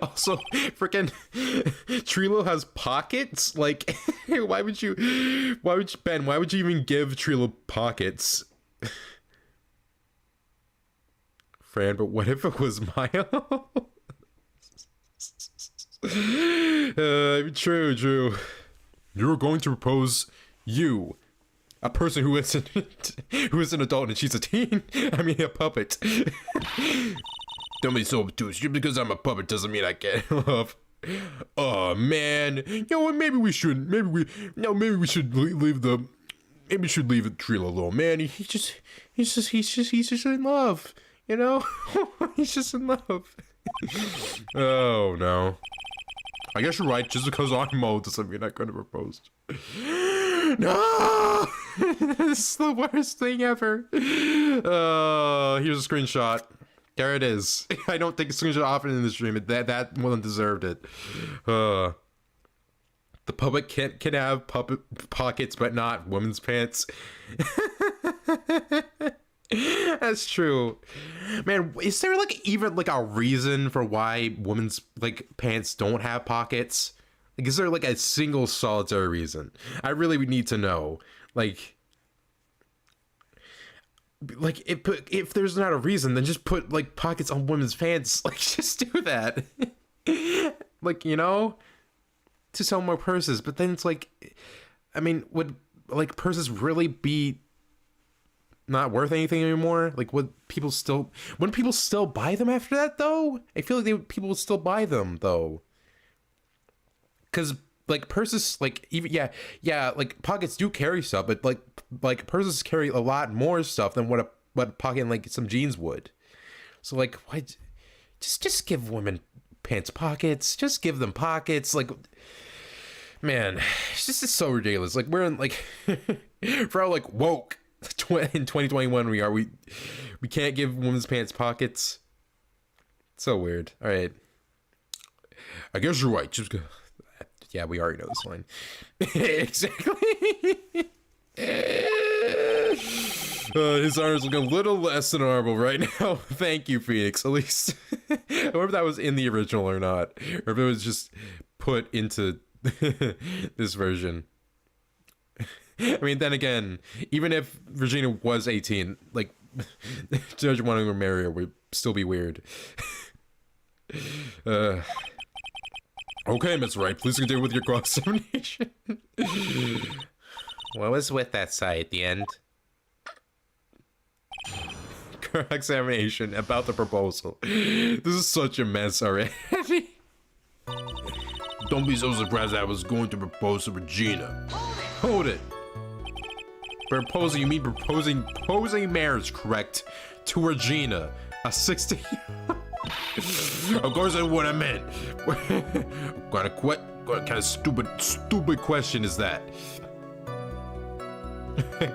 Also, freaking Trilo has pockets. Like, why would you, Ben? Why would you even give Trilo pockets? Fran, but what if it was Maya? True. You're going to propose a person who is an adult and she's a teen. I mean, a puppet. Don't be so obtuse. Just because I'm a puppet doesn't mean I can't love. Oh man, you know what? Maybe we should leave Trilo alone, man. He's just in love, you know. He's just in love. Oh no. I guess you're right. Just because I'm old doesn't mean I'm gonna propose. No, this is the worst thing ever. Here's a screenshot. There it is. I don't think a screenshot often in the stream. That one deserved it. The public can have puppet pockets, but not women's pants. That's true. Man, is there like even like a reason for why women's like pants don't have pockets? Like, is there like a single solitary reason? I really would need to know. Like if there's not a reason, then just put like pockets on women's pants. Like, just do that. Like, you know, to sell more purses. But then it's like, I mean, would like purses really be not worth anything anymore? Like, wouldn't people still buy them after that though? I feel like people would still buy them though, because like purses, like even yeah, like pockets do carry stuff, but like purses carry a lot more stuff than what a pocket in like some jeans would. So like, why just give women pants pockets? Just give them pockets. Like, man, it's so ridiculous. Like, we're in like for how like woke in 2021 we can't give women's pants pockets. It's so weird. All right, I guess you're right. Just go. Yeah, we already know this line. Exactly. His arms look a little less than honorable right now. Thank you, Phoenix. At least, I wonder if that was in the original or not, or if it was just put into this version. I mean, then again, even if Regina was 18, like, Judge wanting to marry her would still be weird. Okay, Miss Wright, please continue with your cross-examination. What was with that sigh at the end? Cross-examination about the proposal. This is such a mess already. Don't be so surprised I was going to propose to Regina. Hold it. Proposing, you mean proposing marriage, correct? To Regina, a 16. Of course that's what I meant. What kind of stupid question is that?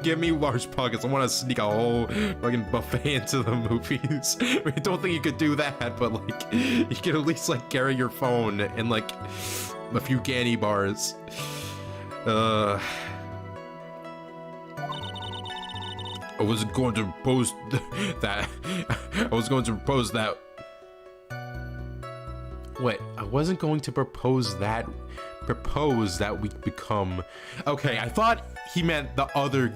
Give me large pockets. I want to sneak a whole fucking buffet into the movies. I don't think you could do that, but like, you could at least like carry your phone and like a few candy bars. I was going to propose that. I was going to propose that. Wait, I wasn't going to propose that we become. Okay, I thought he meant the other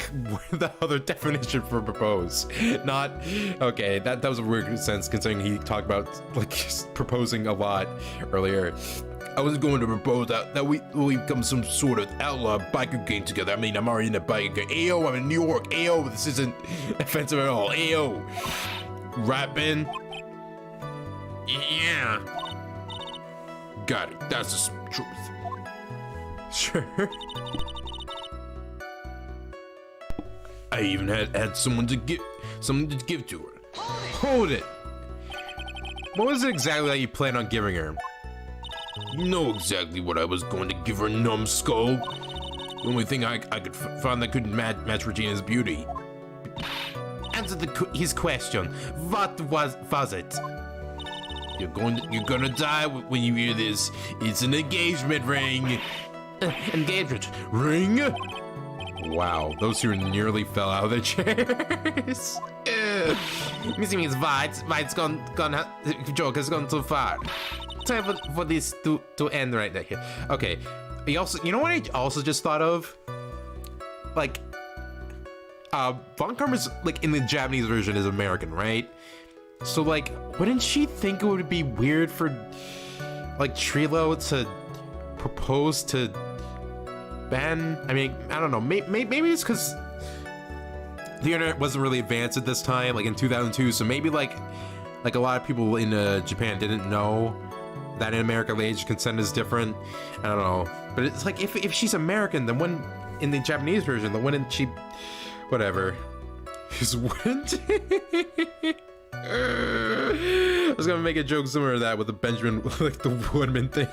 definition for propose. Not okay. That was a weird sense considering he talked about like proposing a lot earlier. I was going to propose that we become some sort of outlaw biker gang together. I mean, I'm already in a biker gang. Ayo, I'm in New York. Ayo, this isn't offensive at all. Ayo, right, Ben? Yeah. Got it. That's the truth. Sure. I even had someone to give to her. Hold it. What was it exactly that you planned on giving her? You know exactly what I was going to give her, numbskull. The only thing I could find that could match Regina's beauty. Answer his question. What was it? You're gonna die when you hear this. It's an engagement ring. Engagement ring? Wow, those two nearly fell out of their chairs. Missing his White's gone. Joker's gone too far. Time for this to end right here. Okay. You know what I also just thought of? Like, Von Karma's like in the Japanese version is American, right? So like, wouldn't she think it would be weird for like Trilo to propose to Ben? I mean, I don't know. Maybe it's because the internet wasn't really advanced at this time, like in 2002. So maybe like a lot of people in Japan didn't know that in America the age of consent is different. I don't know, but it's like if she's American, then when in the Japanese version, then wouldn't she? Whatever. Is what? I was gonna make a joke similar to that with the Benjamin, like the Woodman thing.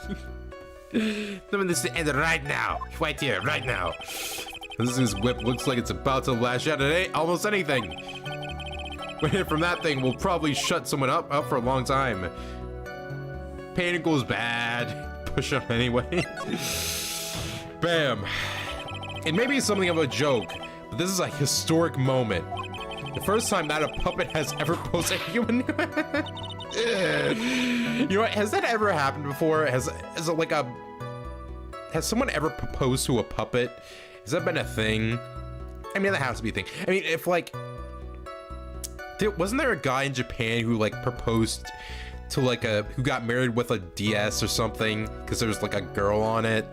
I mean, this to end right now, right here, right now. This whip looks like it's about to lash out at almost anything. When hit from that thing, will probably shut someone up for a long time. Pain goes bad. Push up anyway. Bam. It may be something of a joke, but this is a historic moment. The first time that a puppet has ever posed a human. You know what? Has that ever happened before? Has it like a? Has someone ever proposed to a puppet? Has that been a thing? I mean, that has to be a thing. I mean, if like, wasn't there a guy in Japan who like proposed to like who got married with a DS or something because there was like a girl on it?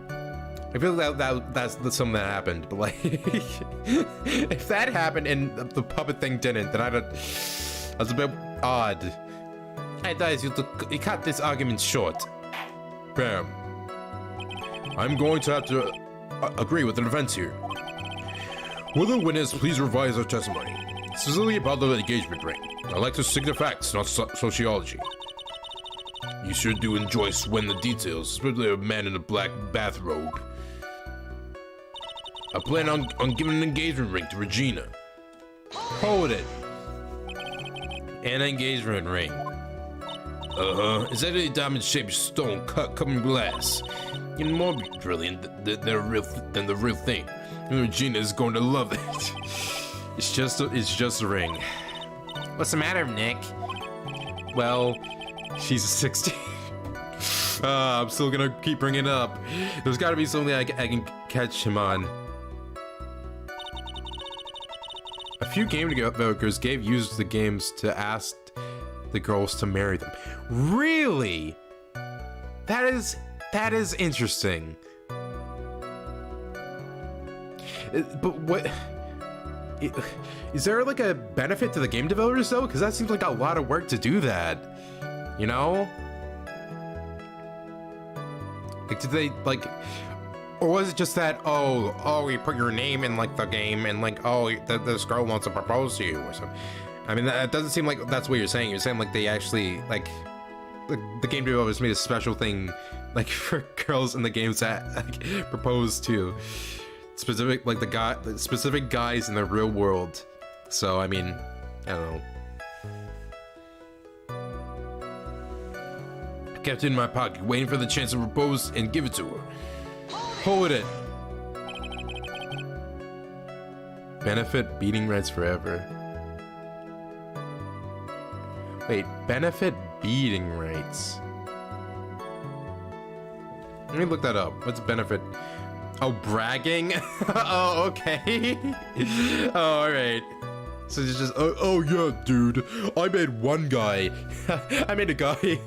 I feel like that's something that happened, but like, if that happened and the puppet thing didn't, then that's a bit odd. I advise you to cut this argument short. Bam. I'm going to have to agree with the defense here. Will the witness please revise our testimony, specifically about the engagement ring? I like to stick to facts, not sociology. You sure do enjoy sweating the details, especially a man in a black bathrobe. I plan on giving an engagement ring to Regina. Hold it. An engagement ring. Is that a diamond-shaped stone cut covered in glass? Even more brilliant than the real thing. And Regina is going to love it. It's just a ring. What's the matter, Nick? Well, she's 16. I'm still gonna keep bringing it up. There's gotta be something I can catch him on. A few game developers gave users the games to ask the girls to marry them. Really? That is interesting. But what? Is there like a benefit to the game developers though? Because that seems like a lot of work to do that. You know? Like, did they like? Or was it just that, oh, you put your name in like the game and like, oh, this girl wants to propose to you or something? I mean, that doesn't seem like that's what you're saying. You're saying like they actually like the game developers made a special thing like for girls in the games that like, propose to specific like the specific guys in the real world. So I mean, I don't know. I kept it in my pocket, waiting for the chance to propose and give it to her. Hold it. Benefit beating rights forever. Wait, benefit beating rights. Let me look that up. What's benefit? Oh, bragging? Oh, okay. Oh, alright. So it's just, oh yeah, dude. I made one guy. I made a guy.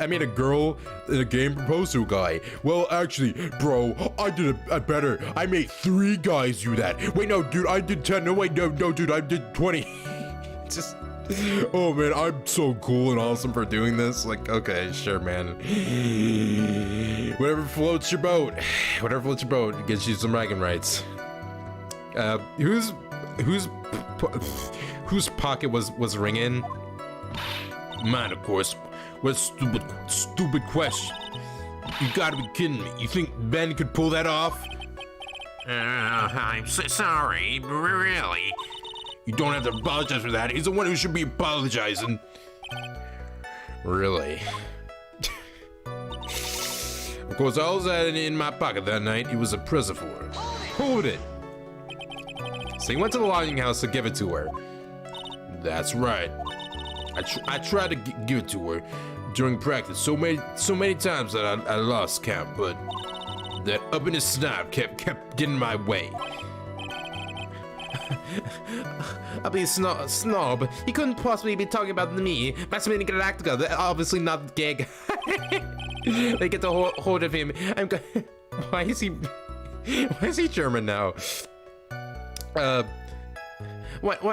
I made a girl in a game propose to a guy. Well, actually, bro, I did it better. I made 3 guys do that. Wait, no, dude, I did 10. No, wait, no, dude, I did 20. Just, oh man, I'm so cool and awesome for doing this. Like, okay, sure, man. Whatever floats your boat. Whatever floats your boat gets you some bragging rights. Whose pocket was ringing? Mine, of course. What stupid question. You gotta be kidding me. You think Ben could pull that off? I'm so sorry, really. You don't have to apologize for that. He's the one who should be apologizing. Really? Of course, I was had it in my pocket that night. It was a present for her. Hold it. So he went to the lodging house to give it to her. That's right. I tried to give it to her during practice so many times that I lost count, but that uppity snob kept getting in my way. Uppity snob? He couldn't possibly be talking about me. Masculine Galactica, obviously not gay. They get the hold of him. Why is he German now? Why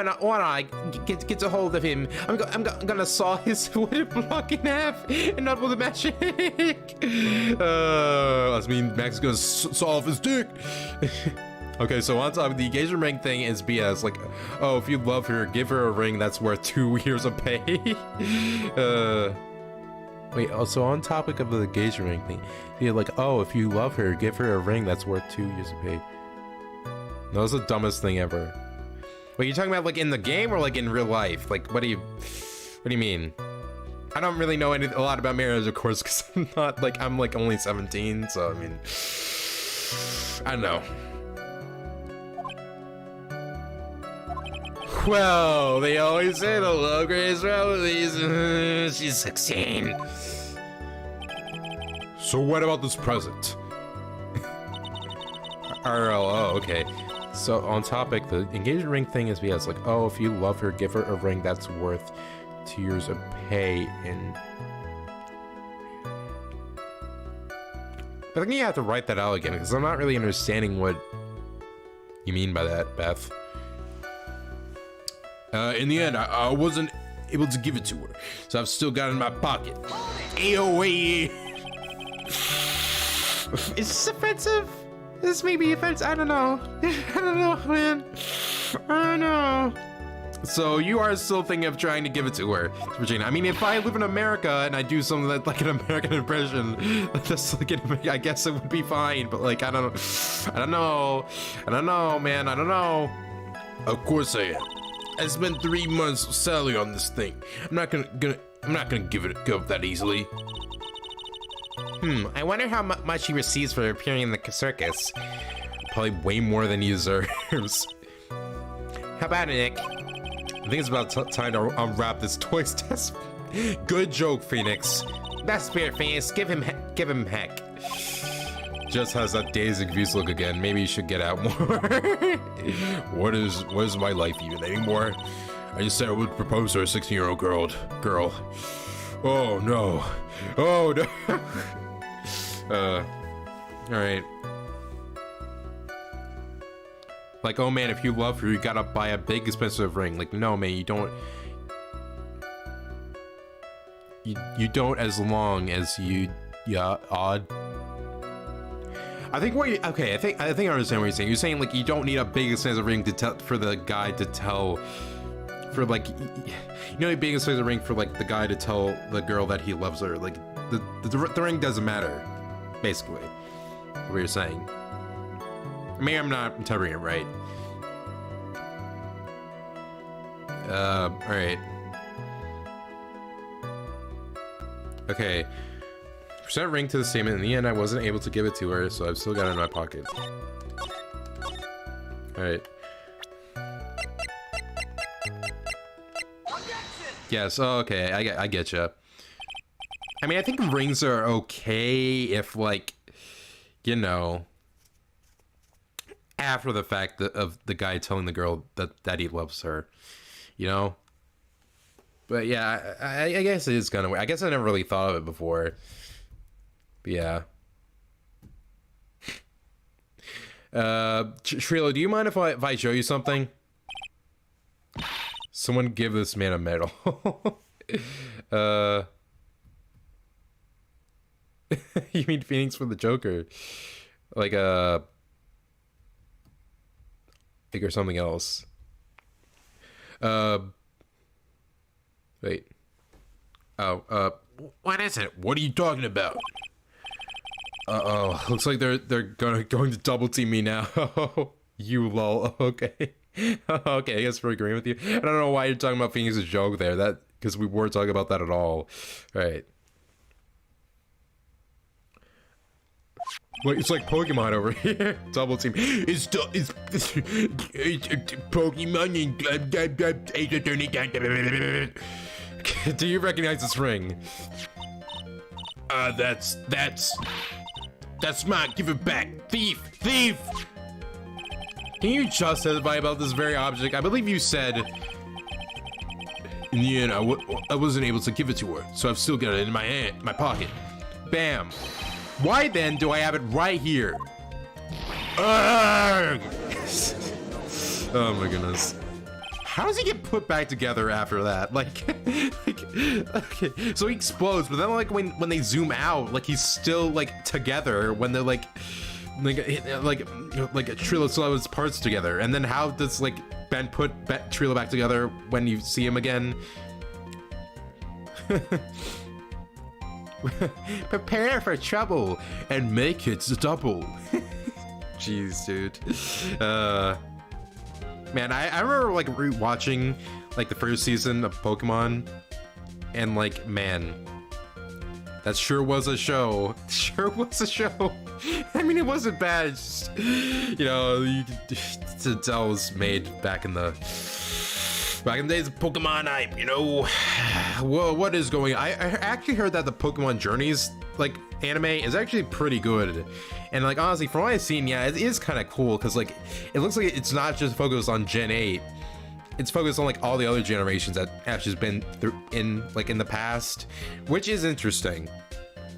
not I get a hold of him? I'm gonna saw his wooden block in half and not with a magic. That means Max is gonna saw off his dick. Okay, so on top of the engagement ring thing is BS. Like, oh, if you love her, give her a ring that's worth 2 years of pay. Wait, also on topic of the engagement ring thing, you're like, oh, if you love her, give her a ring that's worth 2 years of pay. That was the dumbest thing ever. Wait, you talking about like in the game or like in real life? Like, what do you mean? I don't really know a lot about marriage, of course, because I'm like only 17, so I mean, I don't know. Well, they always say the low grades rallies. She's 16. So what about this present? Oh, okay. So on topic, the engagement ring thing is because like, oh, if you love her, give her a ring that's worth 2 years of pay. And I think you have to write that out again because I'm not really understanding what you mean by that, Beth. In the end, I wasn't able to give it to her, so I've still got it in my pocket. AOA. Is this offensive? This may be offensive. I don't know. I don't know, man. I don't know. So you are still thinking of trying to give it to her, Regina. I mean, if I live in America and I do something that's like an American impression, that's like I guess it would be fine. But like, I don't know, man. I don't know. Of course I am. I spent 3 months salary on this thing. I'm not gonna give it up that easily. I wonder how much he receives for appearing in the circus. Probably way more than he deserves. How about it, Nick? I think it's about time to unwrap this toys test. Good joke, Phoenix. Best spirit, Phoenix. Give him heck. Just has that dazed and confused look again. Maybe you should get out more. What is my life even anymore? I just said I would propose to a 16-year-old girl. Oh no. Oh no. Alright. Like, oh man, if you love her, you gotta buy a big expensive ring. Like, no man, you don't. You don't as long as you, odd. I think what you, okay, I think I understand what you're saying. You're saying like you don't need a big expensive ring to tell for the guy to tell, for like, you know, a big expensive ring for like the guy to tell the girl that he loves her. Like the ring doesn't matter, basically. What you're saying. Maybe I'm not interpreting it right. All right. Okay. Present ring to the statement. In the end, I wasn't able to give it to her, so I've still got it in my pocket. Alright. Yes, oh, okay, I get you. I mean, I think rings are okay if, like, you know, after the fact of the guy telling the girl that he loves her, you know? But yeah, I guess it is kind of weird. I guess I never really thought of it before. But yeah. Trilo, do you mind if I show you something? Someone give this man a medal. You mean Phoenix for the Joker? Like or something else. Wait. Oh, What is it? What are you talking about? Uh-oh. Looks like they're going to double team me now. You lol. Okay. Okay, I guess we're agreeing with you. I don't know why you're talking about Phoenix's joke there. That because we weren't talking about that at all. Right. Wait, it's like Pokemon over here. Double team. It's Pokemon. Do you recognize this ring? That's mine. Give it back. Thief! Can you just testify about this very object? I believe you said... In the end, I wasn't able to give it to her, so I've still got it in my pocket. Bam. Why then do I have it right here? Arrgh! Oh my goodness. How does he get put back together after that? Like, okay, so he explodes, but then like when they zoom out, like he's still like together when they're like Trilo still has parts together. And then how does like Ben put Trilo back together when you see him again? Prepare for trouble and make it double. Jeez, dude. Man, I remember like rewatching like the first season of Pokemon, and like, man, that sure was a show. Sure was a show. I mean, it wasn't bad. It's just, you know, to tell it was made back in the Back in the days of Pokemon hype, you know. Well, what is going on? I actually heard that the Pokemon Journeys, like, anime is actually pretty good. And, like, honestly, from what I've seen, yeah, it is kind of cool, because, like, it looks like it's not just focused on Gen 8. It's focused on, like, all the other generations that Ash has been through in the past, which is interesting,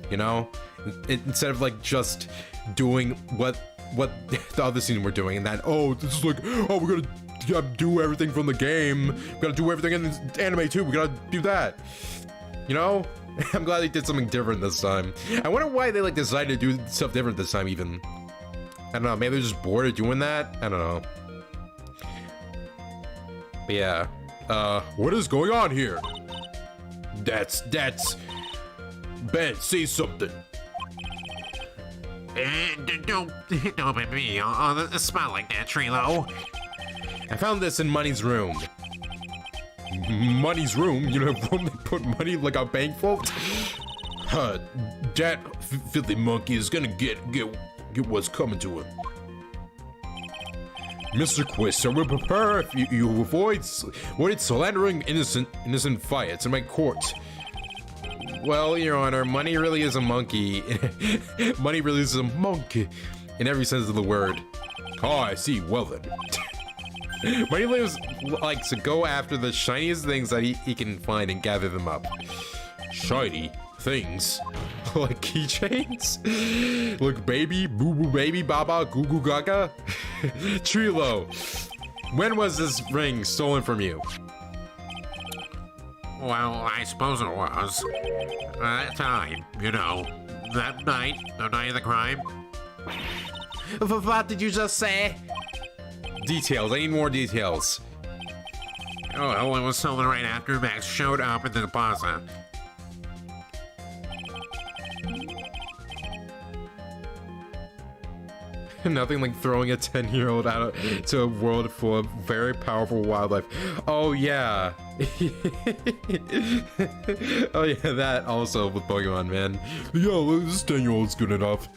you know? Instead of, like, just doing what the other season were doing, and that, oh, this is like, oh, we're gonna do everything from the game, we gotta do everything in the anime too, we gotta do that, you know? I'm glad they did something different this time. I wonder why they, like, decided to do stuff different this time, even. I don't know, maybe they're just bored of doing that? I don't know. But yeah, what is going on here? That's, Ben, say something. Don't open me on a spot like that, Trilo. I found this in Money's room. Money's room? You know, room they put money like a bank vault? Huh, that filthy monkey is gonna get what's coming to him. Mr. Quist, I will prepare if you avoid slandering innocent fights in my court. Well, Your Honor, Money really is a monkey. Money really is a monkey in every sense of the word. Oh, I see. Well then. Money likes to go after the shiniest things that he can find and gather them up. Shiny things? Like keychains? Look, baby, boo boo baby, baba, goo goo gaga. Trilo, when was this ring stolen from you? Well, I suppose it was. That time, you know. That night, the night of the crime. What did you just say? Details, I need more details. Oh, well, it was stolen right after Max showed up at the plaza. Nothing like throwing a 10-year-old out to a world full of very powerful wildlife. Oh yeah. Oh yeah, that also with Pokemon, man. Yo, this 10-year-old's good enough.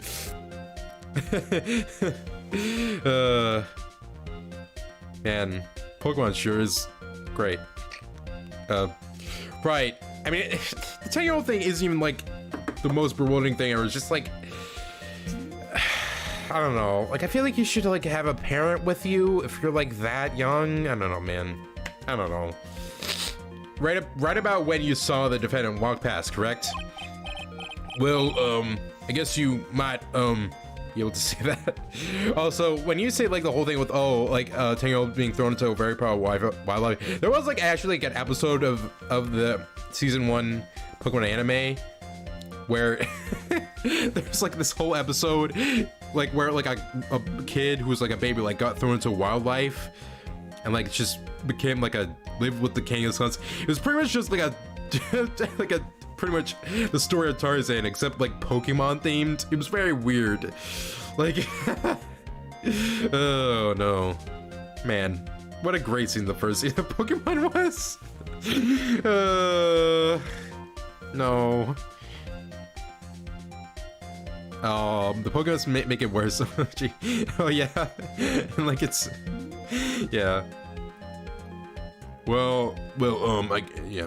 Man, Pokemon sure is great. Right. I mean, the 10-year-old thing isn't even like the most bewildering thing ever. It's just like, I don't know. Like, I feel like you should like have a parent with you if you're like that young. I don't know, man. I don't know. Right about when you saw the defendant walk past, correct? Well, I guess you might be able to say that. Also, when you say like the whole thing with 10-year-old being thrown into a very powerful wildlife, there was like actually like an episode of the season 1 Pokemon anime where there's like this whole episode like where like a kid who was like a baby like got thrown into wildlife and like just became like a live with the king of suns. It was pretty much just like a like a pretty much the story of Tarzan except like Pokemon themed. It was very weird. Like oh no, man, what a great scene the first season of Pokemon was. No. The Pokemon's make it worse. Oh yeah, and like it's, yeah. Well, yeah.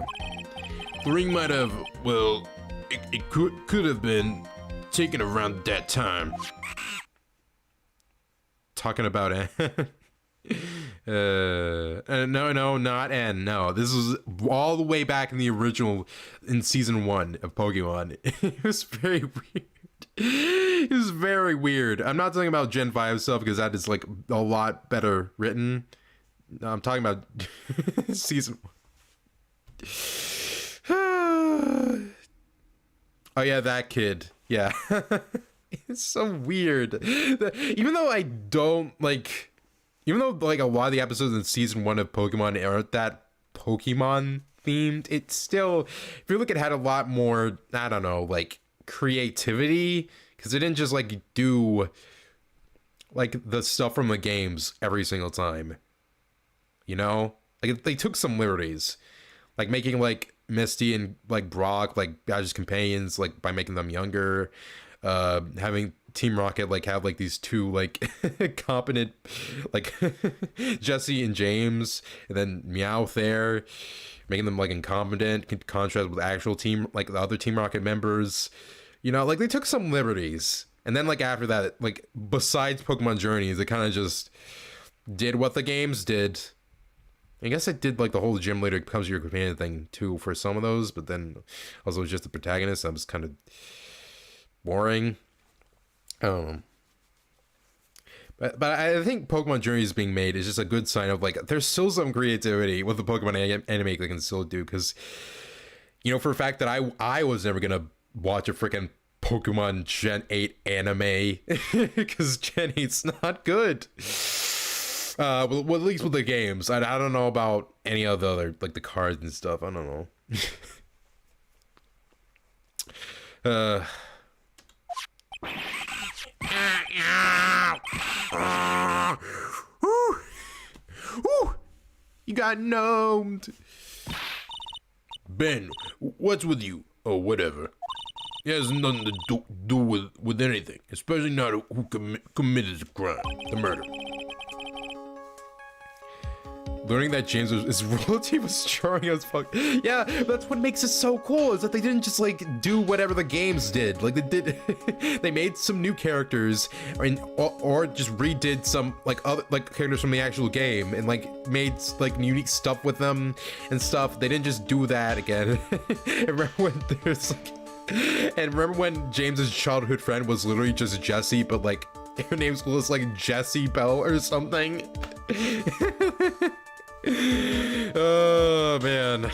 The ring might have, well, it could have been taken around that time. Talking about it. No, not N. No, this was all the way back in the original, in season 1 of Pokemon. It was very weird. It was very weird. I'm not talking about Gen 5 stuff because that is like a lot better written. No, I'm talking about season 1. Oh yeah, that kid. Yeah. It's so weird. Even though I don't like, even though like a lot of the episodes in season 1 of Pokemon aren't that Pokemon themed, it's still, if you look, it had a lot more, I don't know, like creativity, because it didn't just like do like the stuff from the games every single time, you know, like they took some liberties, like making like Misty and like Brock like Badge's companions, like by making them younger, having Team Rocket like have like these two like competent like Jesse and James, and then Meowth there, making them like incompetent in contrast with actual team, like the other Team Rocket members. You know, like they took some liberties, and then like after that, like besides Pokemon Journeys, they kind of just did what the games did. I guess it did like the whole gym leader becomes your companion thing too for some of those, but then also just the protagonist. That was kind of boring. But I think Pokemon Journeys being made is just a good sign of like there's still some creativity with the Pokemon anime they can still do, because you know for a fact that I was never gonna watch a freaking Pokemon Gen 8 anime because Gen 8's not good. Well, at least with the games. I don't know about any of the other like the cards and stuff. I don't know. You got gnomed. Ben, what's with you? Oh, whatever. It has nothing to do with anything, especially not who committed the crime, the murder. Learning that James his royalty was charming as fuck. Yeah, that's what makes it so cool, is that they didn't just like do whatever the games did. Like they did, they made some new characters, or just redid some like other like characters from the actual game and like made like unique stuff with them and stuff. They didn't just do that again. Remember when there's like, and remember when James's childhood friend was literally just Jessie, but like her name was like Jessie Bell or something. Oh man,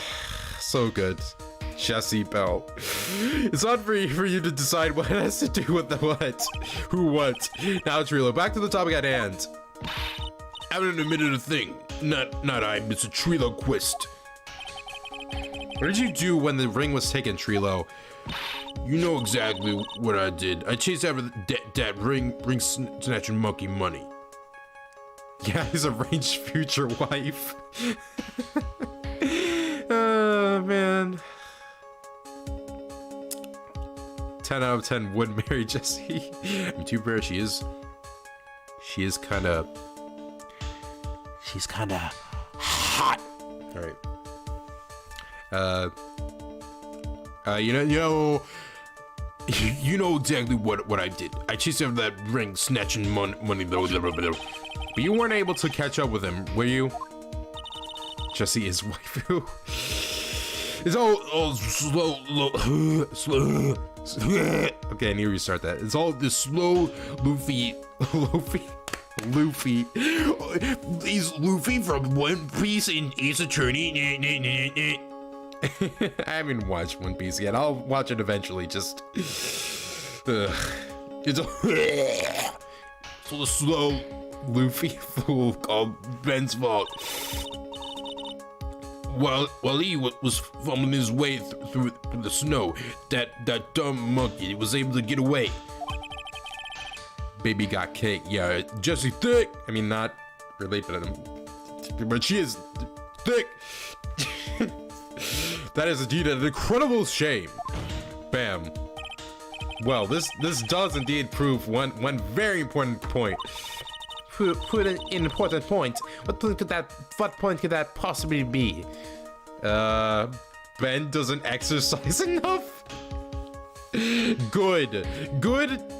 so good. Jessie Bell. It's not for you to decide what has to do with the what, who, what. Now Trilo, back to the topic at hand. I haven't admitted a thing. Not I, Mr. Triloquist. What did you do when the ring was taken, Trilo? You know exactly what I did. I chased after that ring snatching monkey money. Yeah, his arranged future wife. Oh, man. 10 out of 10 would marry Jessie. I mean, to be fair, she is kind of... She's kind of hot. All right. You know exactly what I did. I chased after that ring snatching money. But you weren't able to catch up with him, were you? Jessie is waifu. It's all slow. Okay, I need to restart that. It's all this slow Luffy. He's Luffy from One Piece and Ace Attorney. I haven't watched One Piece yet. I'll watch it eventually. Just It's all the slow Luffy fool called Ben's fault. While he was fumbling his way through the snow, that dumb monkey was able to get away. Baby got cake. Yeah, Jessie thick. I mean, not related, but she is thick. That is indeed an incredible shame. Bam. Well, this does indeed prove one very important point. Put an important point. What point could that possibly be? Ben doesn't exercise enough. Good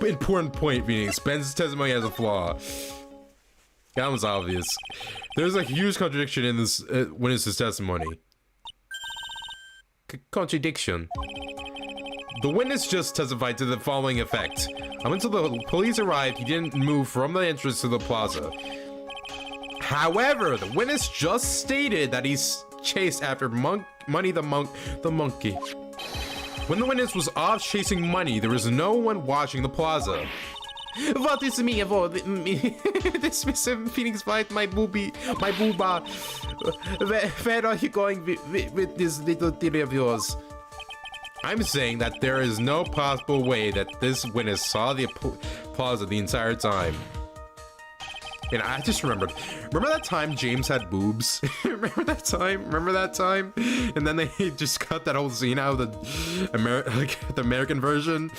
important point, Phoenix. Ben's testimony has a flaw. That was obvious. There's a huge contradiction in this witness's testimony. Contradiction. The witness just testified to the following effect. Until the police arrived, he didn't move from the entrance to the plaza. However, the witness just stated that he's chased after Money the monkey. When the witness was off chasing Money, there was no one watching the plaza. What is me about? This Mr. Phoenix Wright, my booba. Where are you going with this little theory of yours? I'm saying that there is no possible way that this witness saw the plaza the entire time. And I just remember that time James had boobs? Remember that time? And then they just cut that whole scene out of the American version.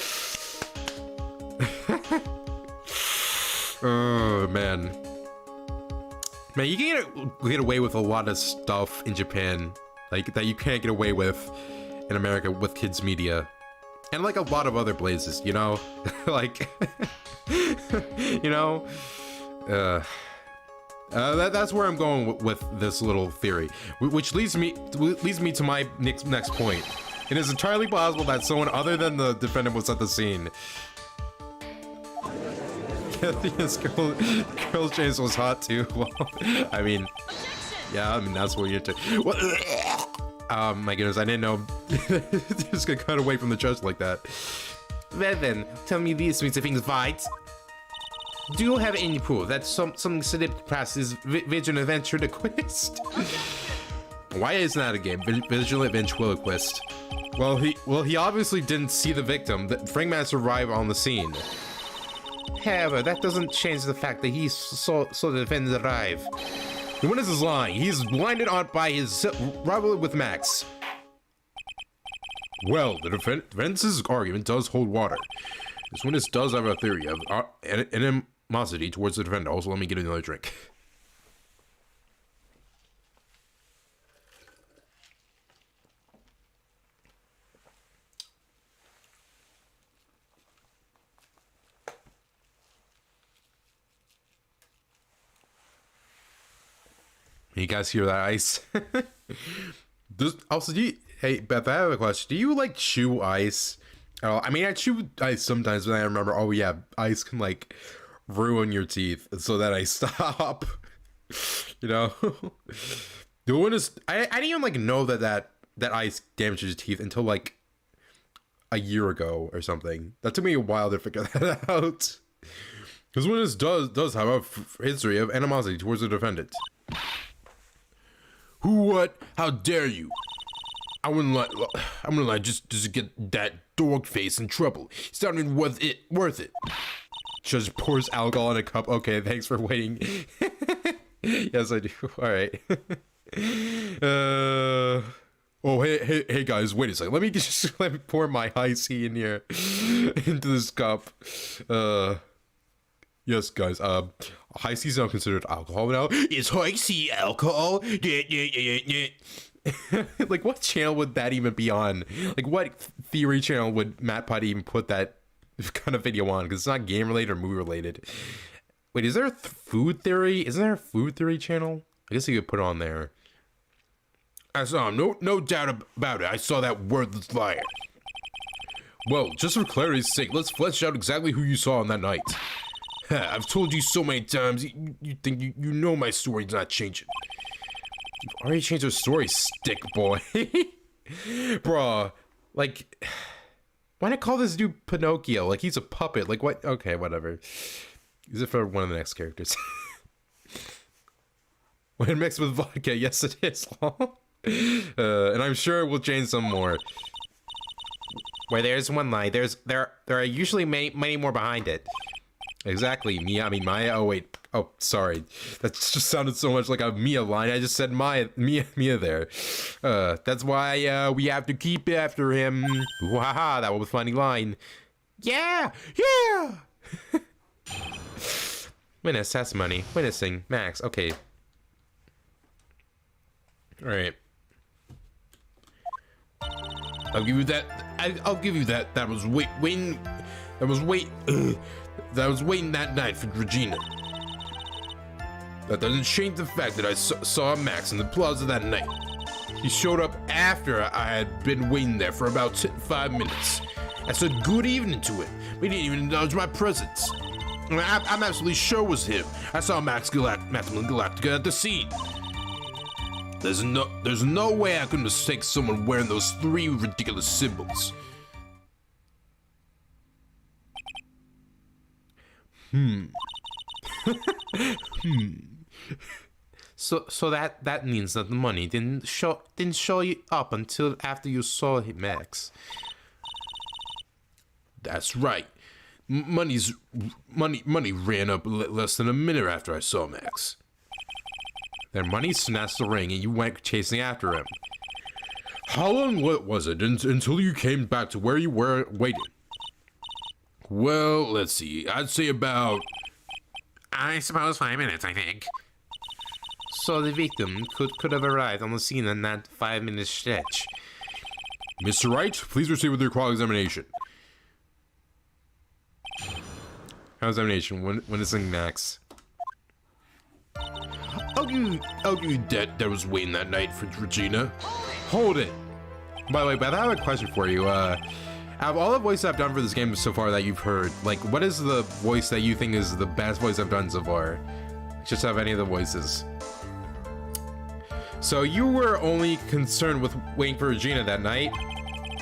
Oh, man. Man, you can get away with a lot of stuff in Japan, like, that you can't get away with in America with kids media. And, like, a lot of other places, you know? Like, you know? That's where I'm going with this little theory, which leads me to my next point. It is entirely possible that someone other than the defendant was at the scene. This girl's James was hot too. Well, I mean, yeah, I mean that's what you're doing. Well, my goodness, I didn't know. Just gonna cut away from the judge like that. Well then, tell me these sweet things, right? Do you have any proof that something slipped past his vigilant ventriloquist? Why isn't that a game? Vigilant ventriloquist. Well, he obviously didn't see the victim. The Frankmaster arrived on the scene. However, that doesn't change the fact that he saw the defendant arrive. The witness is lying. He's blinded out by his rivalry with Max. Well, the defense's argument does hold water. This witness does have a theory of animosity towards the defendant. Also, let me get another drink. You guys hear that ice? Also, hey, Beth, I have a question. Do you like chew ice? I mean, I chew ice sometimes when I remember, oh yeah, ice can like ruin your teeth, so that I stop. You know? The one is, I didn't even like know that ice damages your teeth until like a year ago or something. That took me a while to figure that out. Because one does have a history of animosity towards the defendant. Who, what? How dare you? I wouldn't lie just to get that dog face in trouble. It's not even worth it. Just pours alcohol in a cup. Okay, thanks for waiting. Yes, I do. All right. Oh, hey guys, wait a second. Let me pour my high C in here into this cup. Yes, guys. High C is now considered alcohol now. Is high C alcohol? Yeah. Like, what channel would that even be on? Like, what theory channel would Matt Potty even put that kind of video on? Because it's not game related or movie related. Wait, is there a food theory? Isn't there a food theory channel? I guess you could put it on there. I saw him. No doubt about it. I saw that worthless liar. Well, just for clarity's sake, let's flesh out exactly who you saw on that night. I've told you so many times. You think you know my story's not changing. You've already changed your story, stick boy. Bruh, like, why not call this dude Pinocchio? Like, he's a puppet. Like, what? Okay, whatever. Use it for one of the next characters. When mixed with vodka, yes it is. And I'm sure we'll change some more. Where there's one lie, there are usually many more behind it. Exactly, Maya. Oh wait. Oh, sorry. That just sounded so much like a Mia line. I just said Mia there. That's why we have to keep after him. Waha, that was a funny line. Yeah. Witness testimony. Witnessing. Max. Okay. All right. I'll give you that. I'll give you that. That was waiting that night for Regina. That doesn't change the fact that I saw Max in the plaza that night. He showed up after I had been waiting there for about 5 minutes. I said good evening to him, but he didn't even acknowledge my presence. I'm absolutely sure it was him. I saw Max Galactica at the scene. There's no way I could mistake someone wearing those 3 ridiculous symbols. So that means that the money didn't show you up until after you saw him, Max. That's right. Money ran up less than a minute after I saw Max. Then money snatched the ring and you went chasing after him. How long was it until you came back to where you were waiting? Well, let's see. I'd say about... I suppose 5 minutes, I think. So the victim could have arrived on the scene in that 5-minute stretch. Mr. Wright, please proceed with your cross-examination. Examination. When is Max? How do you that was waiting that night for Regina? Hold it. By the way, Beth, I have a question for you. Out of all the voices I've done for this game so far that you've heard, like, what is the voice that you think is the best voice I've done so far? Just have any of the voices. So you were only concerned with waiting for Regina that night?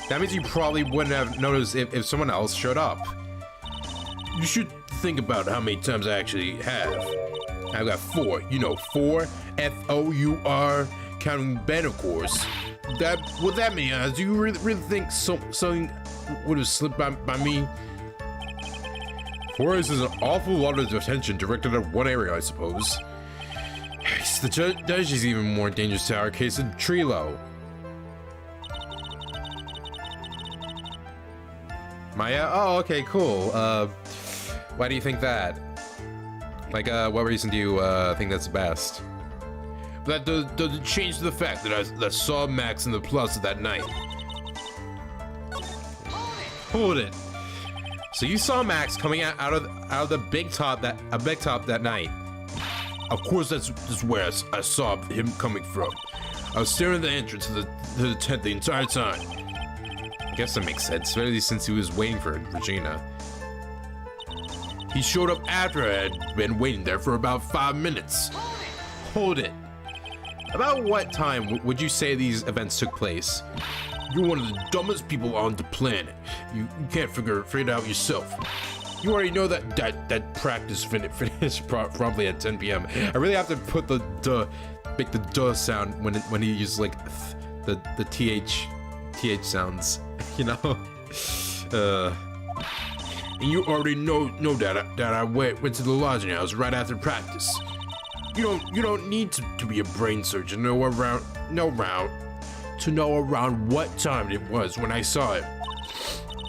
That means you probably wouldn't have noticed if someone else showed up. You should think about how many times I actually have. I've got 4. You know, 4. F-O-U-R. Counting Ben, of course. What that mean? Do you really think something would have slipped by me? 4 is an awful lot of attention directed at one area, I suppose. The judge is even more dangerous to our case than Trilo. Maya? Oh, okay, cool. Why do you think that? Like, what reason do you think that's best? That doesn't change the fact that I saw Max in the plaza that night. Hold it. So you saw Max coming out of the big top that night. Of course, that's where I saw him coming from. I was staring at the entrance to the tent the entire time. I guess that makes sense, especially since he was waiting for Regina. He showed up after I had been waiting there for about 5 minutes. Hold it. About what time would you say these events took place? You're one of the dumbest people on the planet. You can't figure it out yourself. You already know that practice finished promptly at 10 p.m. I really have to put make the duh sound when he uses like the th sounds, you know. And you already know that I went to the lodging house right after practice. You don't need to be a brain surgeon to know around what time it was when I saw it.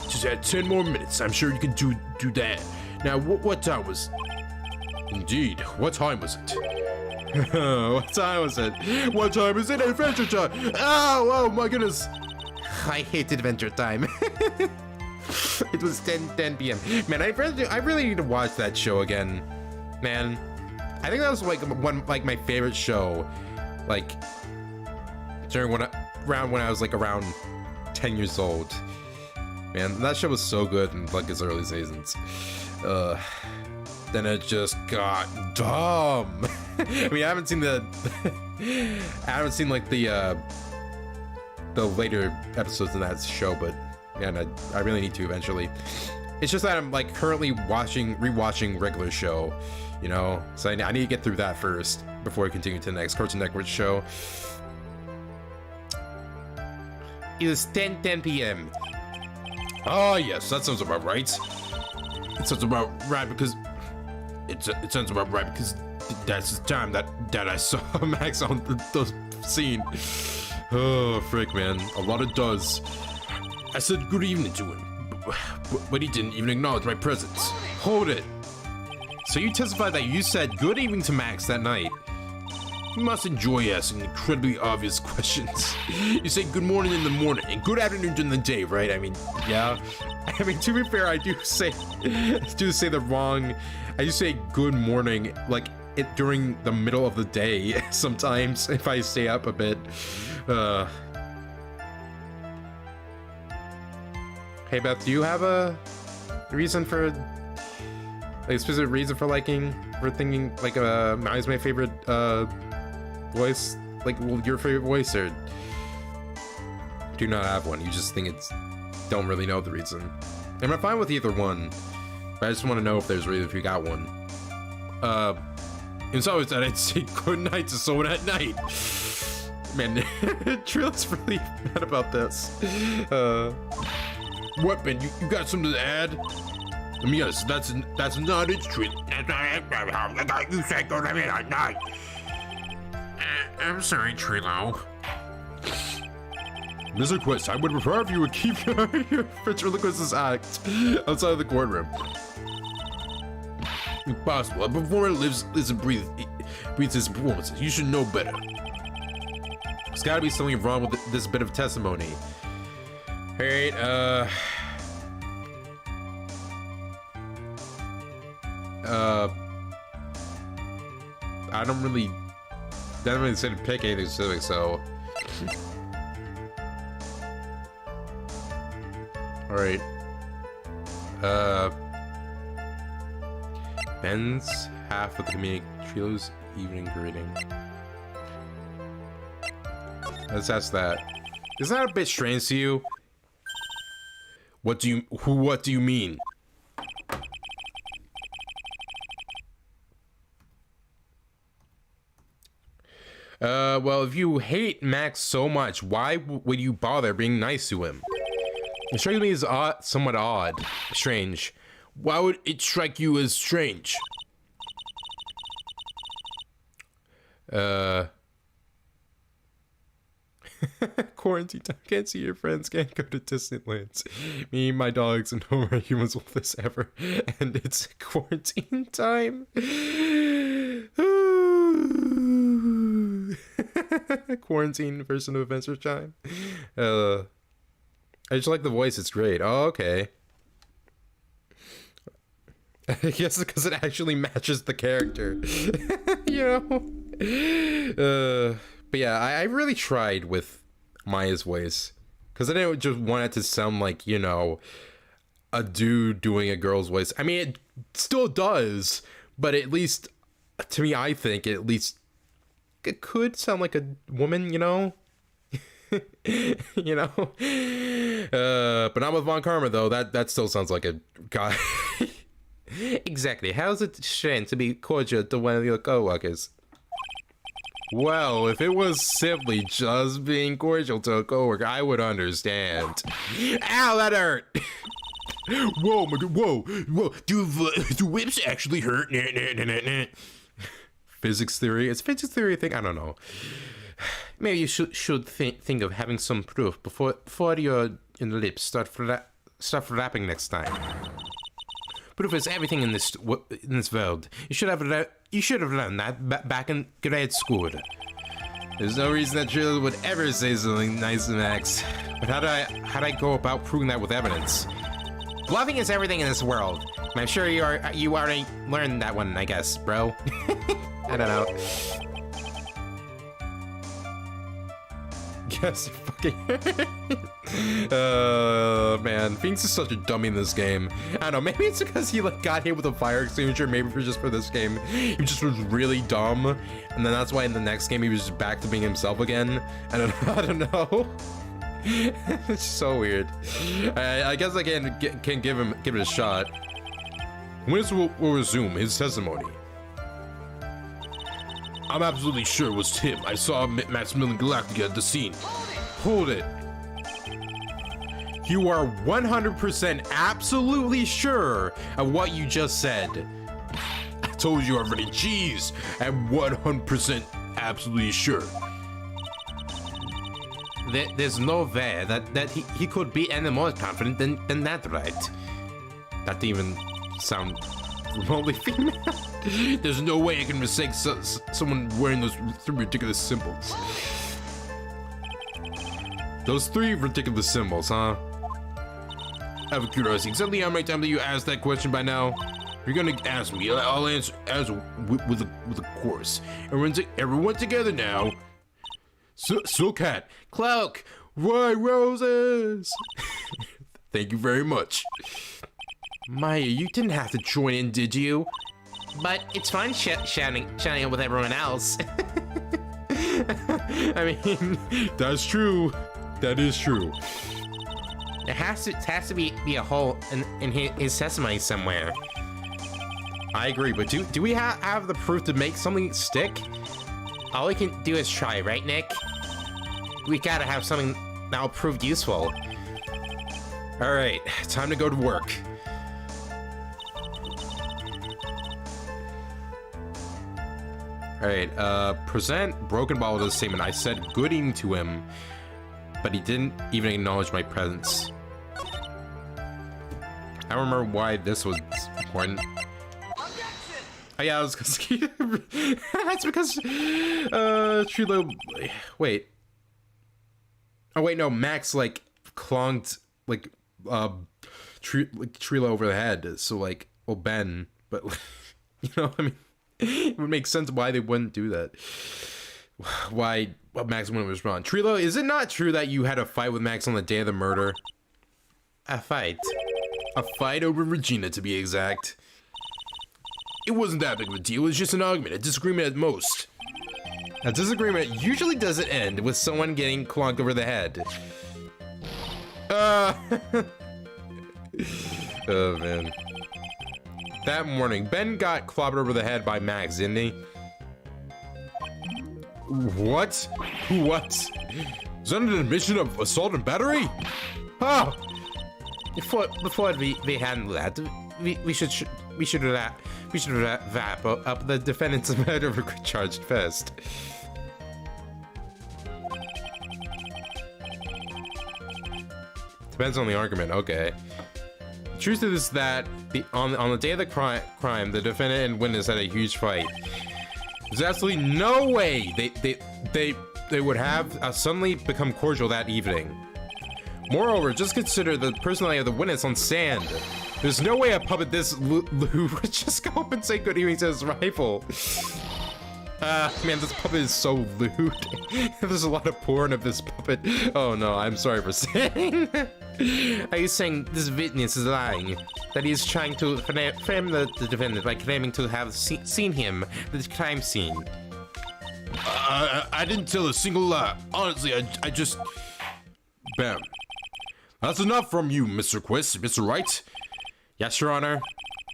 Just add 10 more minutes. I'm sure you can do that. Now, what time was it? Indeed, what time was it? What time was it? What time is it? Adventure time! Oh my goodness! I hate Adventure Time. It was 10 p.m. Man, I really need to watch that show again. Man, I think that was like my favorite show. Like during when I was like around 10 years old. Man, that show was so good in like its early seasons. Then it just got dumb. I mean, I haven't seen like the later episodes of that show, but man, I really need to eventually. It's just that I'm like currently rewatching regular show, you know, so I need to get through that first before I continue to the next Cartoon Network show. It was 10 p.m. Oh yes, that sounds about right. It sounds about right because that's the time that I saw Max on the scene. Oh frick, man, a lot of does. I said good evening to him, but he didn't even acknowledge my presence. Hold it. So you testified that you said good evening to Max that night. You must enjoy asking incredibly obvious questions. You say good morning in the morning and good afternoon during the day, right? I mean, yeah. I mean, to be fair, I do say good morning, like during the middle of the day sometimes if I stay up a bit. Hey Beth, do you have a reason for, like a specific reason for thinking like Maya's my favorite voice, like your favorite voice, or do you not have one? You just think don't really know the reason. I'm fine with either one, but I just want to know if there's a reason if you got one. It's always that I'd say good night to someone at night. Man, Trill's really mad about this. What, Ben? You got something to add? Let me guess. That's not it, Trill. You said go to me at night. I'm sorry, Trilo. Mr. Quist, I would prefer if you would keep your ventriloquist's act outside of the courtroom. Impossible. A performer lives and breathes his performances. You should know better. There's gotta be something wrong with this bit of testimony. Alright, I don't really say to pick anything specific, so. Alright. Ben's half of the comedic trio's evening greeting. Let's ask that. Is that a bit strange to you? What do you mean? Well, if you hate Max so much, why would you bother being nice to him? It strikes me as somewhat odd. Strange. Why would it strike you as strange? Quarantine time. Can't see your friends. Can't go to Disneyland. Me, my dogs, and no more humans will this ever. And it's quarantine time. Quarantine version of Adventure Time. I just like the voice. It's great. Oh, okay. I guess because it actually matches the character. You know? But yeah, I really tried with Maya's voice. Because I didn't just want it to sound like, you know, a dude doing a girl's voice. I mean, it still does. But at least, to me, I think at least it could sound like a woman, you know? You know? But not with Von Karma, though. That still sounds like a guy. Exactly. How's it strange to be cordial to one of your co-workers? Well, if it was simply just being cordial to a coworker, I would understand. Ow, that hurt! Whoa, my God, whoa. Do whips actually hurt? Physics theory? It's physics theory thing? I don't know. Maybe you should think of having some proof before your lips start flapping next time. Proof is everything in this world. You should have learned that back in grade school. There's no reason that Trilogy would ever say something nice to Max. But how do I go about proving that with evidence? Bluffing is everything in this world. And I'm sure you already learned that one, I guess, bro. I don't know. Guess fucking. Man, Phoenix is such a dummy in this game. I don't know, maybe it's because he like got hit with a fire extinguisher, maybe just for this game. He just was really dumb, and then that's why in the next game he was just back to being himself again. I don't know. It's so weird. I guess I can give it a shot. We'll resume his testimony. I'm absolutely sure it was him. I saw Maximilian Galactica at the scene. Hold it. You are 100% absolutely sure of what you just said. I told you already, jeez. I'm 100% absolutely sure. There's no way that he could be any more confident than that, right? That didn't even sound remotely female. There's no way I can mistake someone wearing those three ridiculous symbols. Those three ridiculous symbols, huh? I have a curiosity. Exactly how many times have you asked that question by now? If you're gonna ask me, I'll answer with a chorus. Everyone together now. So cat, cloak, white roses. Thank you very much. Maya, you didn't have to join in, did you? But it's fun shouting it with everyone else. I mean, that's true. That is true. There has to be a hole in his testimony somewhere. I agree, but do we have the proof to make something stick? All we can do is try, right, Nick? We gotta have something that'll prove useful. All right, time to go to work. All right, present broken bottle to the statement. I said good evening to him. but he didn't even acknowledge my presence. I don't remember why this was important. Oh yeah, I was gonna that's because Trilo. Wait. Oh wait, no. Max like clonked like Trilo over the head. So like, well, Ben, but you know, I mean, it would make sense why they wouldn't do that. Why Max wouldn't respond. Trilo, is it not true that you had a fight with Max on the day of the murder? A fight? A fight over Regina, to be exact. It wasn't that big of a deal. It was just an argument, a disagreement at most. A disagreement usually doesn't end with someone getting clonked over the head. Oh man. That morning, Ben got clobbered over the head by Max, didn't he? What? What? Is that an admission of assault and battery? Oh! Before we handle that, we should wrap up the defendant's murder charge first. Depends on the argument. Okay. The truth is that on the day of the crime, the defendant and witness had a huge fight. There's absolutely no way they would have suddenly become cordial that evening. Moreover, just consider the personality of the witness on stand. There's no way a puppet this lewd would just go up and say good evening to his rival. Man, this puppet is so lewd. There's a lot of porn of this puppet. Oh no, I'm sorry for saying. Are you saying this witness is lying? That he is trying to frame the defendant by claiming to have seen him at the crime scene? I didn't tell a single lie. Honestly, I just... Bam. That's enough from you, Mr. Quist. Mr. Wright? Yes, Your Honor.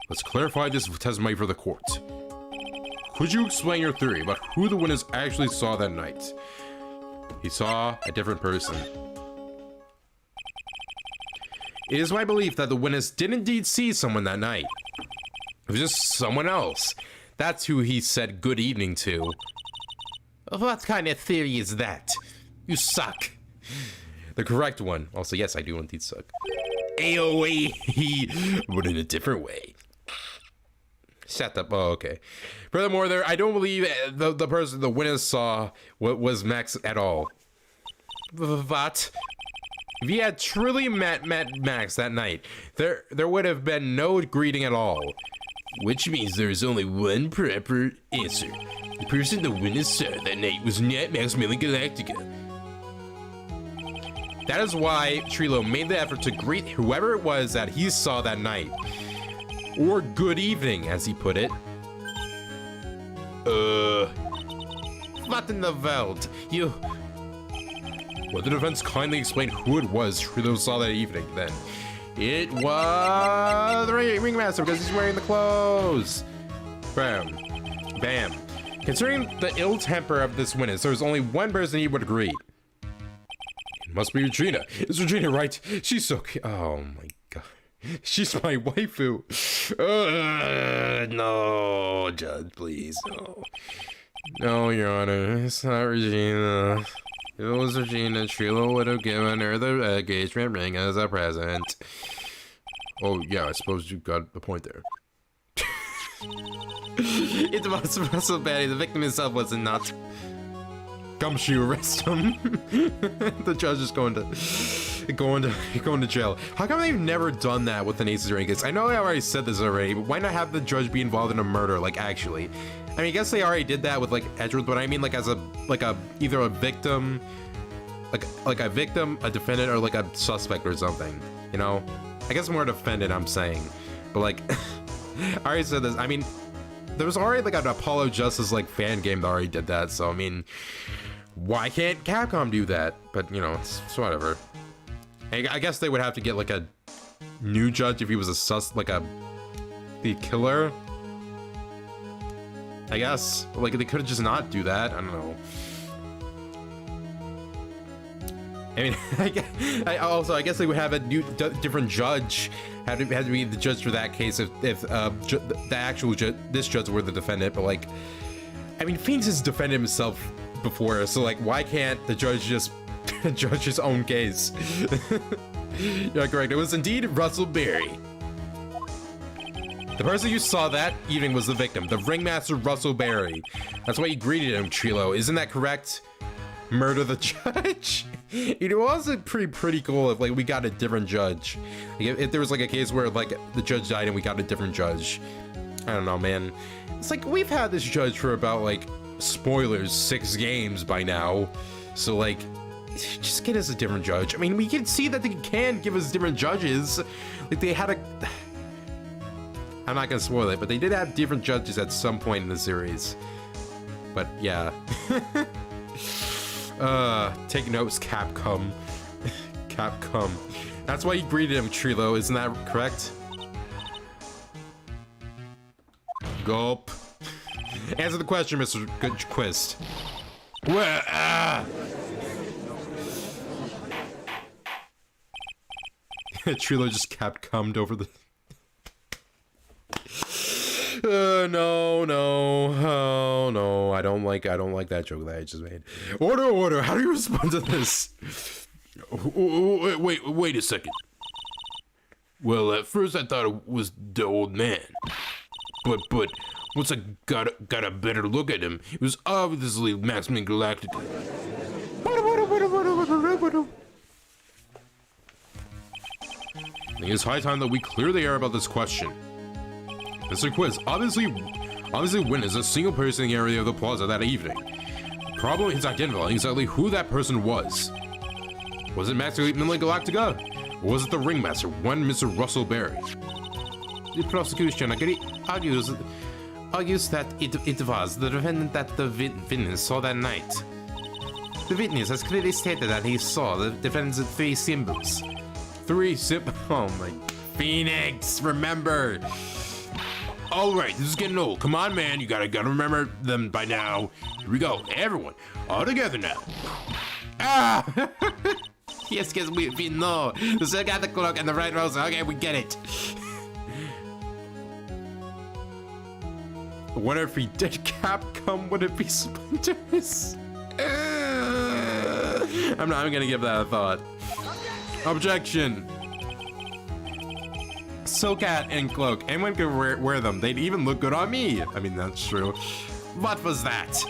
Let's clarify this testimony for the court. Could you explain your theory about who the witness actually saw that night? He saw a different person. It is my belief that the witness did indeed see someone that night. It was just someone else. That's who he said good evening to. What kind of theory is that? You suck. The correct one. Also, yes, I do indeed suck. AOA, but in a different way. Shut up. Oh, okay. Furthermore, I don't believe the person the witness saw was Max at all. What? If he had truly met Max that night, there would have been no greeting at all. Which means there is only one proper answer. The person the witness saw that night was not Maximilian Galactica. That is why Trilo made the effort to greet whoever it was that he saw that night. Or good evening, as he put it. What in the world? You... Well, the defense kindly explained who it was Trilo saw that evening, then. It was the ringmaster because he's wearing the clothes. Bam. Bam. Considering the ill temper of this witness, there's only one person he would greet. It must be Regina. It's Regina, right? She's so cute. Oh my god. She's my waifu. No, Judge, please, no. No, Your Honor, it's not Regina. If it was Regina, Trilo would have given her the engagement ring as a present. Oh, yeah, I suppose you got a point there. It was Russell Betty. The victim himself was not. Gumshoe, arrest him. The judge is going to jail. How come they've never done that with an Aces Ring case? I know I already said this already, but why not have the judge be involved in a murder? Like, actually, I mean, I guess they already did that with like Edgeworth, but I mean, like as either a victim, like a victim, a defendant, or like a suspect or something. You know, I guess more defendant. I'm saying, but like, I already said this. I mean, there was already like an Apollo Justice like fan game that already did that. So I mean, why can't Capcom do that? But you know, it's whatever. I guess they would have to get like a new judge if he was the killer. I guess like they could have just not do that. I don't know. I mean, I guess they would have a new, different judge. Had to be the judge for that case if the actual this judge were the defendant. But like, I mean, Phoenix has defended himself before, so like, why can't the judge just judge his own case. You're correct. It was indeed Russell Berry. The person you saw that evening was the victim, the ringmaster Russell Berry. That's why you greeted him, Trilo. Isn't that correct? Murder the judge? It was pretty cool if like we got a different judge. Like, if there was like a case where like the judge died and we got a different judge. I don't know, man. It's like we've had this judge for about like, spoilers, 6 games by now. So like, just get us a different judge. I mean, we can see that they can give us different judges. Like they had a... I'm not gonna spoil it, but they did have different judges at some point in the series. But yeah. Take notes, Capcom. Capcom. That's why you greeted him, Trilo, isn't that correct? Gulp. Answer the question, Mr. Quist. Well, Trilo just Capcom'd over the... no, oh no, I don't like that joke that I just made. Order, how do you respond to this? Wait a second. Well, at first I thought it was the old man. But once I got a better look at him, it was obviously Maximum Galactic. It is high time that we clear the air about this question. Mr. Quiz, obviously Win is a single person in the area of the plaza that evening. The problem is identifying exactly who that person was. Was it Maximum Galactica? Or was it the ringmaster, one Mr. Russell Berry? The prosecution argues that it was the defendant that the witness saw that night. The witness has clearly stated that he saw the defendant's 3 symbols. Oh my... Phoenix, remember! Alright, this is getting old. Come on, man, you gotta remember them by now. Here we go, everyone, all together now. Ah! Yes, we know. The circle got the clock and the right rose. Okay, we get it. What if he did Capcom? Would it be splinters? I'm not even gonna give that a thought. Objection. Silk hat and cloak. Anyone could wear them. They'd even look good on me. I mean, that's true. What was that?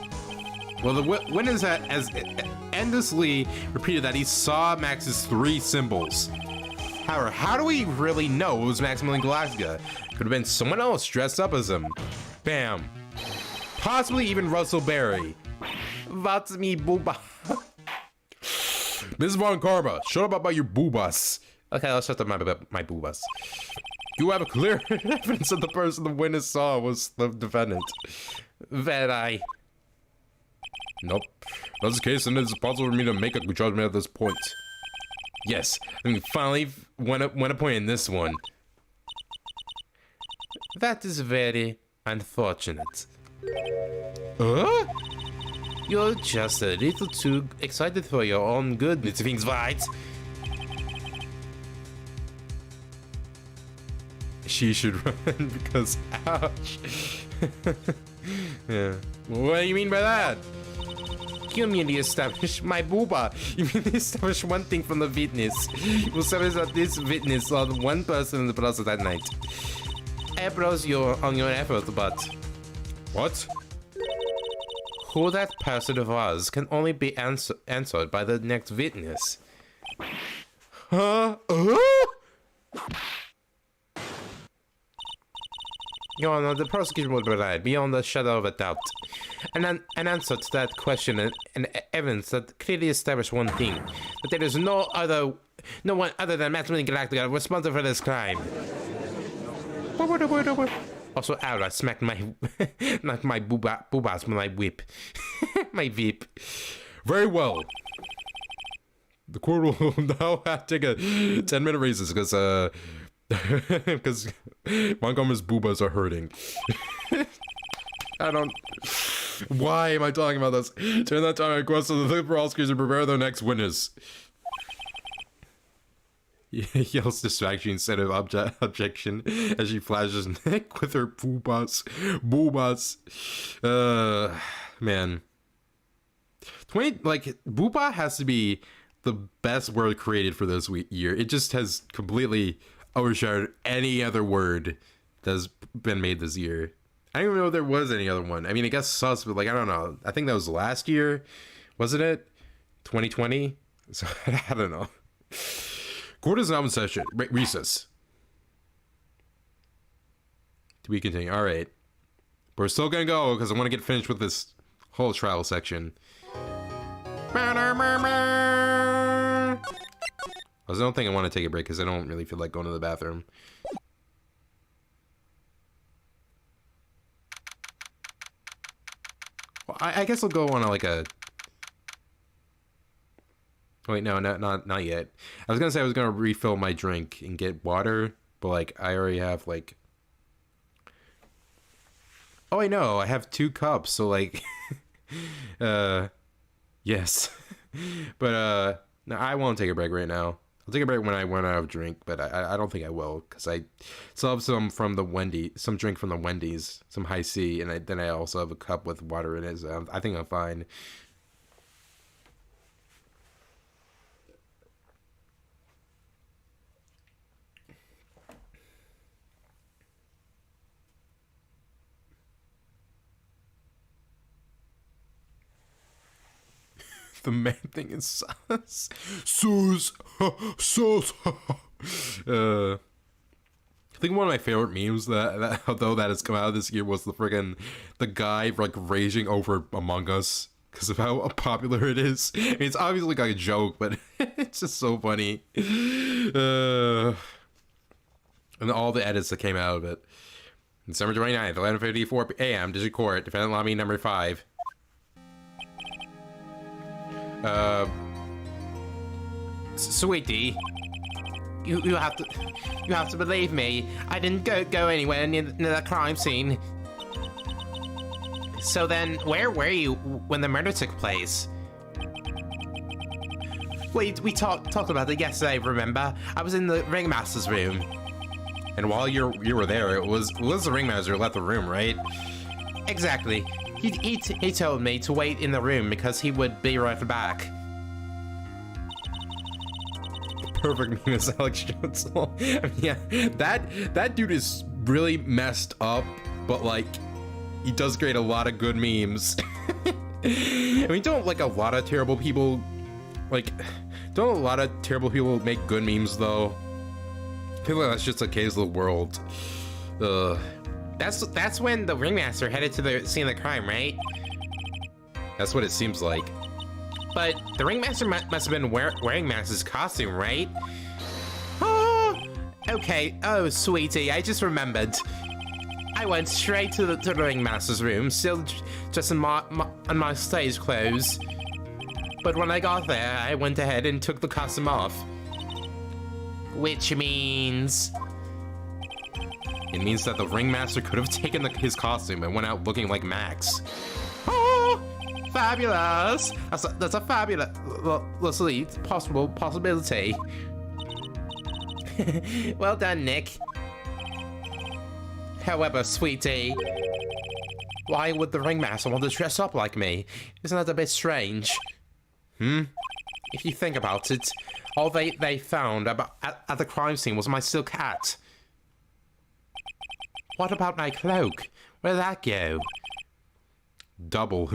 Well, the witness has endlessly repeated that he saw Max's 3 symbols. However, how do we really know it was Maximilian Galactica? Could have been someone else dressed up as him. Bam. Possibly even Russell Berry. What's me booba? Mrs. Von Karma, shut up about your boobas. Okay, let's shut up my boobas. You have a clear evidence that the person the witness saw was the defendant. That Nope. If that's the case, then it's possible for me to make a judgment at this point. Yes, I mean, finally went a point in this one. That is very unfortunate. You're just a little too excited for your own good, Mr. Phoenix Wright. She should run because, ouch. Yeah. What do you mean by that? You merely established my booba. You merely established one thing from the witness. You established that this witness saw one person in the plaza that night. I applaud you on your effort, but... What? Who that person was can only be answered by the next witness. Huh? Your Honor, the prosecution will provide, beyond the shadow of a doubt, an answer to that question and evidence that clearly established one thing: that there is no one other than Maximilian Galactica responsible for this crime. Also, ow! I smacked my not my boobas with my whip, my whip. Very well. The court will now have to take a 10-minute recess because Montgomery's boobas are hurting. Why am I talking about this? During that time, I requested the prosecutors to prepare their next witness. Yells distraction instead of objection as she flashes Nick with her boobas. Man. 20, like, booba has to be the best word created for this year. It just has completely overshadowed any other word that's been made this year. I don't even know if there was any other one. I mean, I guess sus, but like, I don't know. I think that was last year, wasn't it? 2020? So, I don't know. Court is now in session. Recess. To be continued. All right. But we're still going to go because I want to get finished with this whole trial section. I don't think I want to take a break because I don't really feel like going to the bathroom. Well, I guess I'll go on like a... Wait, no, not yet. I was gonna say I was gonna refill my drink and get water, but like I already have like... Oh wait, no, I have 2 cups, so like... yes. But no, I won't take a break right now. I'll take a break when I run out of drink, but I don't think I will, because I still have some from the some drink from the Wendy's, some high C, and then I also have a cup with water in it, so I think I'm fine. The main thing is sus. Sus. Sus. I think one of my favorite memes that has come out this year was the guy like raging over Among Us because of how popular it is. I mean, it's obviously like a joke, but it's just so funny. And all the edits that came out of it. December 29th, 11:54 a.m. District Court, defendant lobby number 5. Sweetie, you have to believe me. I didn't go anywhere near the crime scene. So then, where were you when the murder took place? We talked about it yesterday. Remember, I was in the ringmaster's room, and while you were there, it was the ringmaster who left the room, right? Exactly. He told me to wait in the room because he would be right back. Perfect meme is Alex Jones. I mean, yeah, that dude is really messed up, but like, he does create a lot of good memes. I mean, don't a lot of terrible people make good memes though? I feel like that's just a case of the world. That's when the ringmaster headed to the scene of the crime, right? That's what it seems like. But the ringmaster must have been wearing Max's costume, right? Oh, okay. Oh, sweetie, I just remembered. I went straight to the ringmaster's room, still just in my stage clothes. But when I got there, I went ahead and took the costume off. Which means... It means that the ringmaster could have taken his costume and went out looking like Max. Oh, fabulous! That's a fabulous possibility. Well done, Nick. However, sweetie, why would the ringmaster want to dress up like me? Isn't that a bit strange? If you think about it, all they found at the crime scene was my silk hat. What about my cloak? Where'd that go? Double.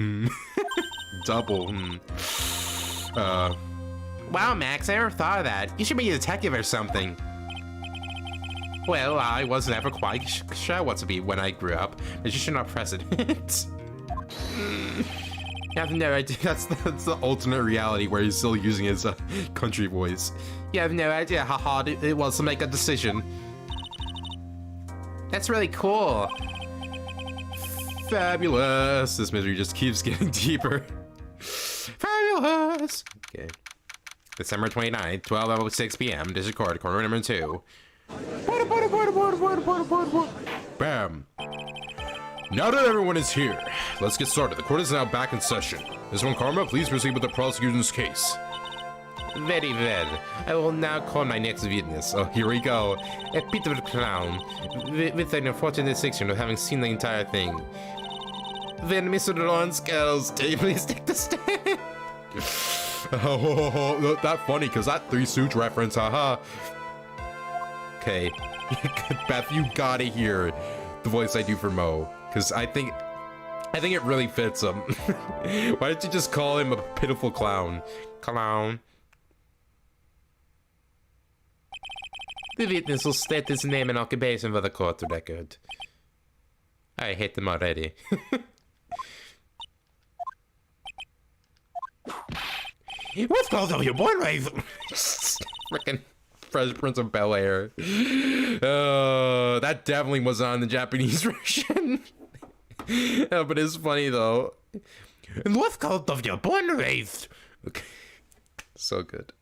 Double. Wow, Max, I never thought of that. You should be a detective or something. Well, I was never quite sure what to be when I grew up, but you should not press it. You have no idea. That's the alternate reality where he's still using his country voice. You have no idea how hard it was to make a decision. That's really cool. Fabulous. This misery just keeps getting deeper. Fabulous. Okay. December 29th, 12:06 p.m. District Court, corner number 2. Bam. Now that everyone is here, let's get started. The court is now back in session. Ms. von Karma, please proceed with the prosecution's case. Very well. I will now call my next witness. Oh, here we go. A bit of a clown, with an unfortunate distinction of having seen the entire thing. Then, Mr. Lawrence Girls, do you please take the stand? Oh, that funny, because that Three Stooges reference, haha. Okay, Beth, you gotta hear the voice I do for Mo, because I think it really fits him. Why don't you just call him a pitiful clown? Clown. The witness will state his name and occupation for the court record. I hate them already. What calls of your born raised? Frickin' Fresh Prince of Bel-Air. That definitely wasn't on the Japanese version. But it's funny though. And what cult of your born raised? Okay. So good.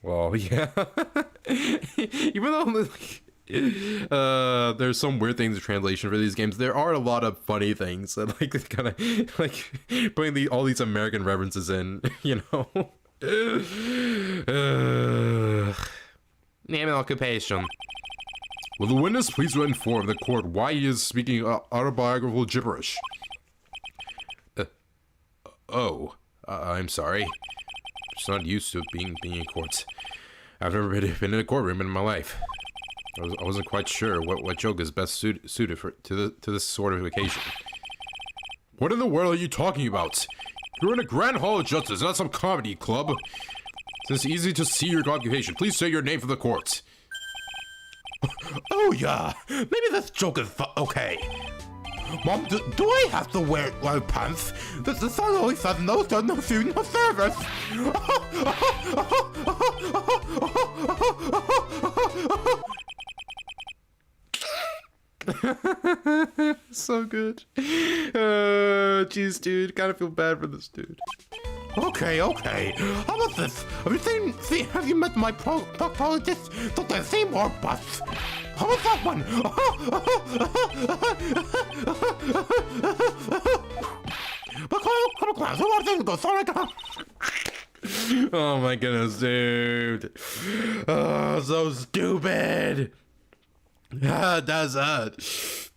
Well, yeah. Even though like, there's some weird things in translation for these games, there are a lot of funny things that like kind of like putting all these American references in, you know. Name and occupation. Will the witness please inform the court why he is speaking autobiographical gibberish? I'm sorry. I'm just not used to being in courts. I've never been in a courtroom in my life. I wasn't quite sure what joke is best suited to this sort of occasion. What in the world are you talking about? You're in a grand hall of justice, not some comedy club. Since it's easy to see your occupation, please say your name for the court. Oh yeah, maybe this joke is okay. Mom, do I have to wear pants? The song only says no sun, no food, no service. So good. Jeez, dude, kind of feel bad for this dude. Okay. How about this? Have you met my proctologist, Dr. Seymour Bus? How about that one? Oh my goodness, dude. Oh, so stupid. That's it.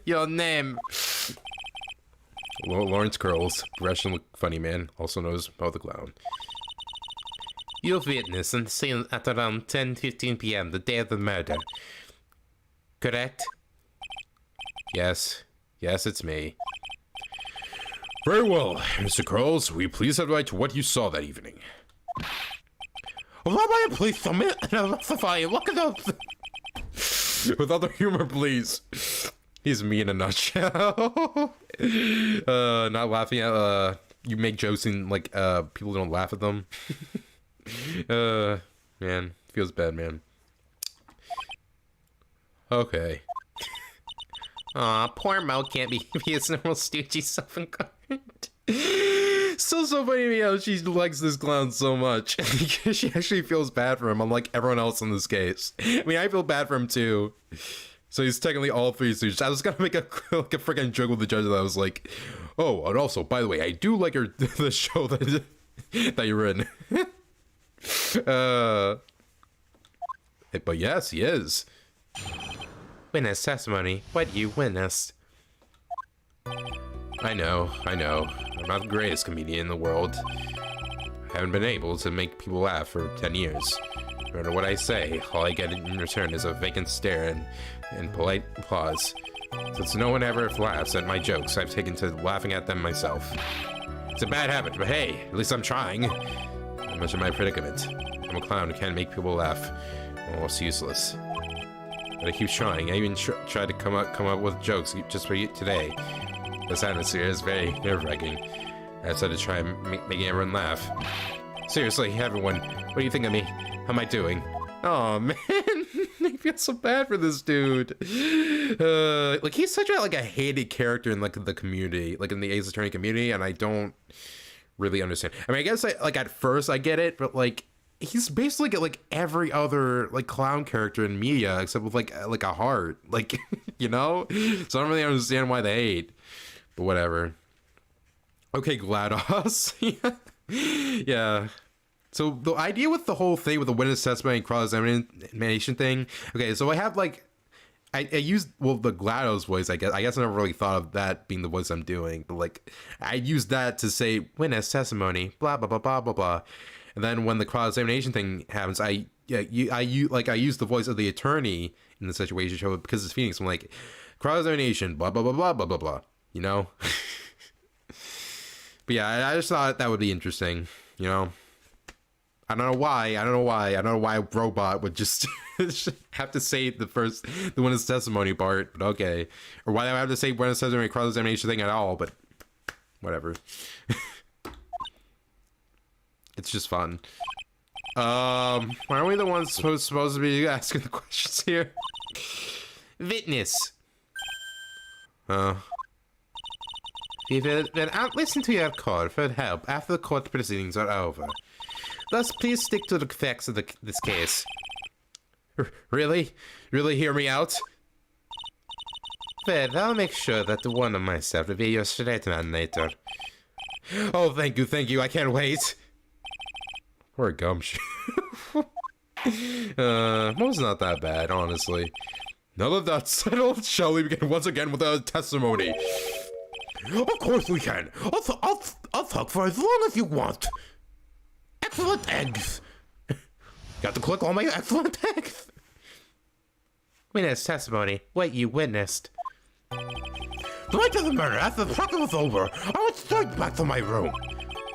Your name. Lawrence Curls, Russian funny man, also known as Mo the Clown. You'll witness and seen at around 10:15 p.m. the day of the murder. Correct? Yes, it's me. Very well, Mr. Curls, will you please advise to what you saw that evening? Rabbi, please submit and justify. Look at those. With other humor, please. He's me in a nutshell. Not laughing at, you make jokes and, like, people don't laugh at them. Man, feels bad, man. Okay. Aw, poor Mo can't be his normal stoogey self-incarnate. Still so funny to me how she likes this clown so much. Because she actually feels bad for him, unlike everyone else in this case. I mean, I feel bad for him too. So he's technically all three stooges. I was gonna make a freaking joke with the judge that I was like, oh, and also, by the way, I do like the show that you're in. But yes, he is. Witness testimony. What you witnessed? I know. I'm not the greatest comedian in the world. I haven't been able to make people laugh for 10 years. No matter what I say, all I get in return is a vacant stare and polite applause. Since no one ever laughs at my jokes, I've taken to laughing at them myself. It's a bad habit, but hey, at least I'm trying. Not much of my predicament. I'm a clown who can't make people laugh. Almost useless. But I keep trying. I even tried to come up with jokes just for you today. This atmosphere is very nerve-wracking. I decided to try making everyone laugh. Seriously, everyone, what do you think of me? How am I doing? Oh man, I feel so bad for this dude. Like he's such a hated character in like the community, like in the Ace Attorney community, and I don't really understand. I mean, I guess at first I get it, but like he's basically like every other like clown character in media except with like a heart, like you know. So I don't really understand why they hate, but whatever. Okay, GLaDOS. Yeah. So the idea with the whole thing with the witness testimony and cross-examination thing. Okay, so I have like I used, well, the GLaDOS voice, I guess. I never really thought of that being the voice I'm doing, but like, I used that to say witness testimony, blah blah blah blah blah blah. And then when the cross-examination thing happens, I use the voice of the attorney in the situation show because it's Phoenix. I'm like, cross-examination, blah blah blah blah blah blah blah. You know. But yeah, I just thought that would be interesting. You know. I don't know why a robot would just have to say the witness testimony part, but okay. Or why I have to say witness testimony cross-examination thing at all, but whatever. It's just fun. Why aren't we the ones supposed to be asking the questions here? Witness. We will then listen to your call for help after the court proceedings are over. Thus, please stick to the facts of this case. Really? Really hear me out? Well, I'll make sure that the one of myself will be your straight man later. Oh, thank you, I can't wait. Poor Gumshoe. Most not that bad, honestly. Now that that's settled, shall we begin once again with a testimony? Of course we can. I'll talk for as long as you want. Excellent eggs. Got to click all my excellent eggs. Witness testimony. What you witnessed. The night of the murder, after the practice was over, I went straight back to my room.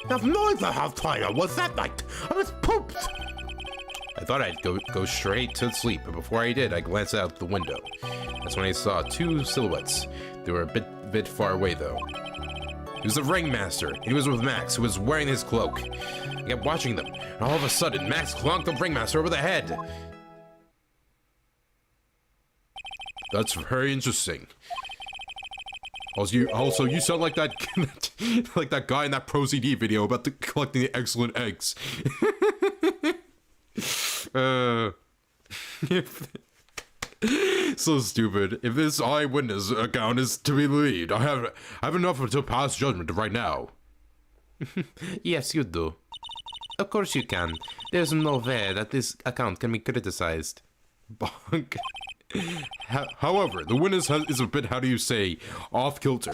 Now, knowing how tired I was that night, I was pooped. I thought I'd go straight to sleep, but before I did, I glanced out the window. That's when I saw two silhouettes. They were a bit far away, though. He was the ringmaster. He was with Max, who was wearing his cloak. I kept watching them, and all of a sudden, Max clonked the ringmaster over the head. That's very interesting. Also, you sound like that, like that guy in that Pro CD video about collecting the excellent eggs. So stupid. If this eyewitness account is to be believed, I have enough to pass judgment right now. Yes, you do. Of course you can. There's no way that this account can be criticized. Bonk. However, the witness is a bit, how do you say, off-kilter.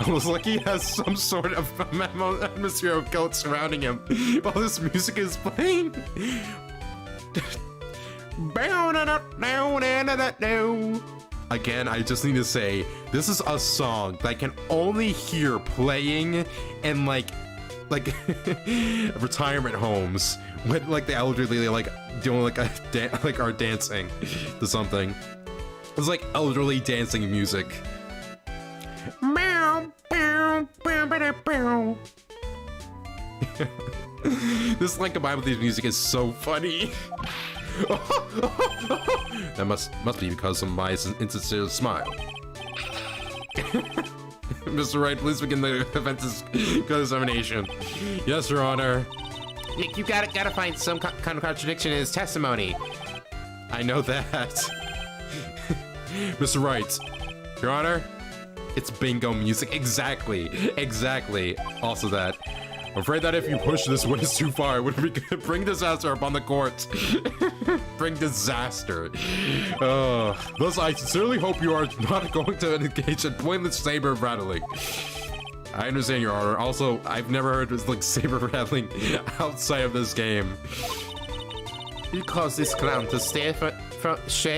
Almost like he has some sort of atmosphere of guilt surrounding him while this music is playing. Again, I just need to say, this is a song that I can only hear playing in like retirement homes when like the elderly like doing like are dancing to something. It's like elderly dancing music. This like combined with this music is so funny. That must be because of my insincere smile. Mr. Wright, please begin the offense's examination. Yes, Your Honor. Nick, you gotta find some kind of contradiction in his testimony. I know that. Mr. Wright, Your Honor, it's bingo music. Exactly. Also that. I'm afraid that if you push this witness too far, it would bring disaster upon the court. Bring disaster. Thus, I sincerely hope you are not going to engage in pointless saber rattling. I understand, Your Honor. Also, I've never heard of like saber rattling outside of this game. You caused this clown to share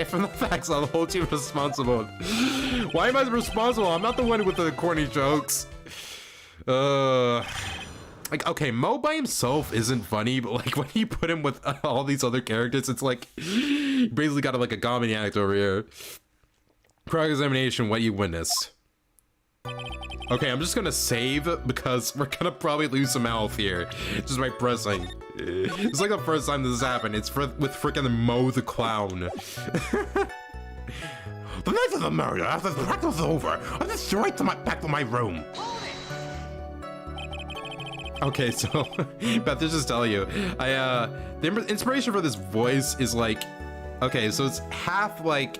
from the facts. I'll hold you responsible. Why am I responsible? I'm not the one with the corny jokes. Like, okay, Mo by himself isn't funny, but like when you put him with all these other characters, it's like you basically got like a comedy act over here. Cross-examination, what you witnessed. Okay, I'm just gonna save because we're gonna probably lose some health here just by pressing. It's like the first time this has happened. It's with freaking Mo the clown. The night of the murder, after the practice was over, I went straight back to my room. Okay, so Beth, just tell you, the inspiration for this voice is like, okay, so it's half like,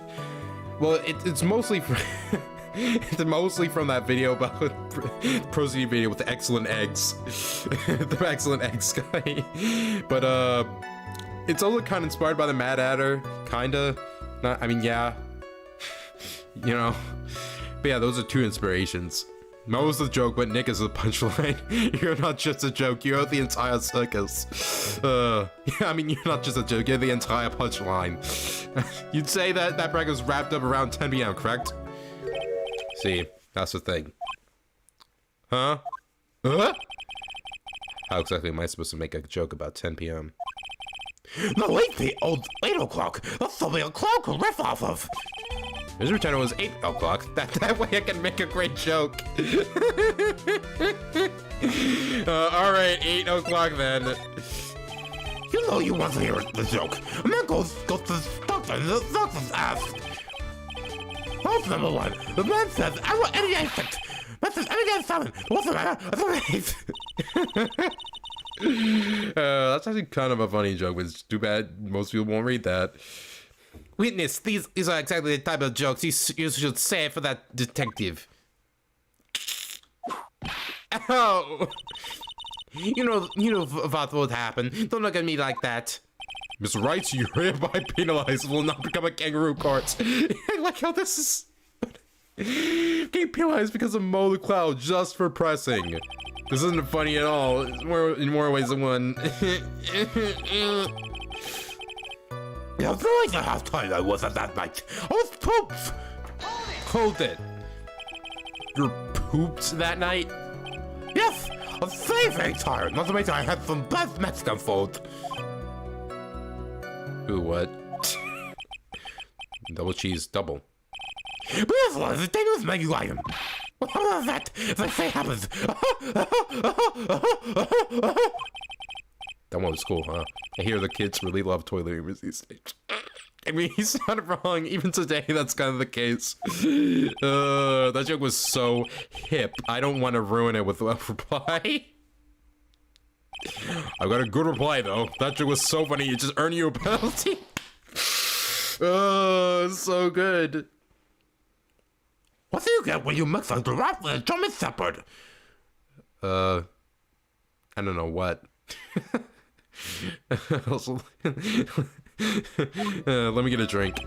well, it's mostly from, it's mostly from that video about Pro CD video with the excellent eggs, the excellent eggs guy, but it's also kind of inspired by the Mad Hatter, kinda. Not, I mean, yeah, you know. But yeah, those are 2 inspirations. Mo is the joke, but Nick is the punchline. You're not just a joke, you're the entire circus. Yeah, I mean, you're not just a joke, you're the entire punchline. You'd say that bracket was wrapped up around 10 p.m., correct? See, that's the thing. Huh? Huh? How exactly am I supposed to make a joke about 10 p.m.? No, 8 o'clock. That's the real clock to riff off of. His return was 8 o'clock. That way I can make a great joke. Alright, 8 o'clock then. You know you want to hear the joke. A man goes to the doctor and the doctor's asked. Hope number 1. The man says, I want any insect. Man says, any damn salmon. What's the matter? I don't hate. That's actually kind of a funny joke, but it's too bad most people won't read that. Witness, these are exactly the type of jokes you should say for that detective. Oh! You know what would happen. Don't look at me like that. Mr. Wright, you're hereby penalized. Will not become a kangaroo court. I like how this is... Getting penalized because of Mo the Cloud just for pressing. This isn't funny at all. It's in more ways than one. Yeah, really the half time I was at that night. I was pooped. Hold it. You're pooped that night? Yes, I was very, very tired. Not to mention I had some bad Mexican food. Ooh, what? Double cheese, double. But this one is a dangerous menu item. What was that? They say happens. That one was cool, huh? I hear the kids really love toilet these days. I mean, he's not wrong. Even today, that's kind of the case. That joke was so hip. I don't want to ruin it with a reply. I got a good reply, though. That joke was so funny, it just earned you a penalty. So good. What do you get when you mix a giraffe with a German shepherd? I don't know what. Also, let me get a drink.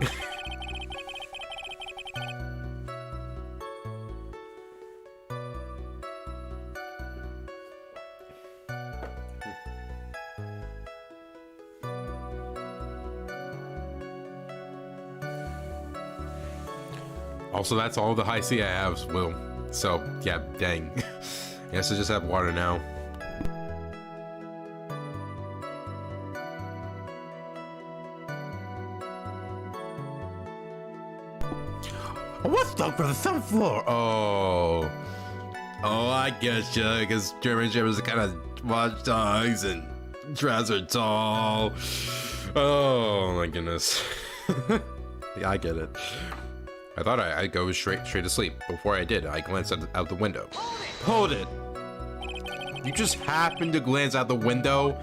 Also, that's all the high C I have, Will. So, yeah, dang. I guess I just have water now. I was stuck for the 7th floor. Oh, I guess ya, because German Shepherds are kind of watchdogs and dress are tall. Oh my goodness. Yeah, I get it. I thought I'd go straight to sleep. Before I did, I glanced out the window. Hold it! You just happened to glance out the window?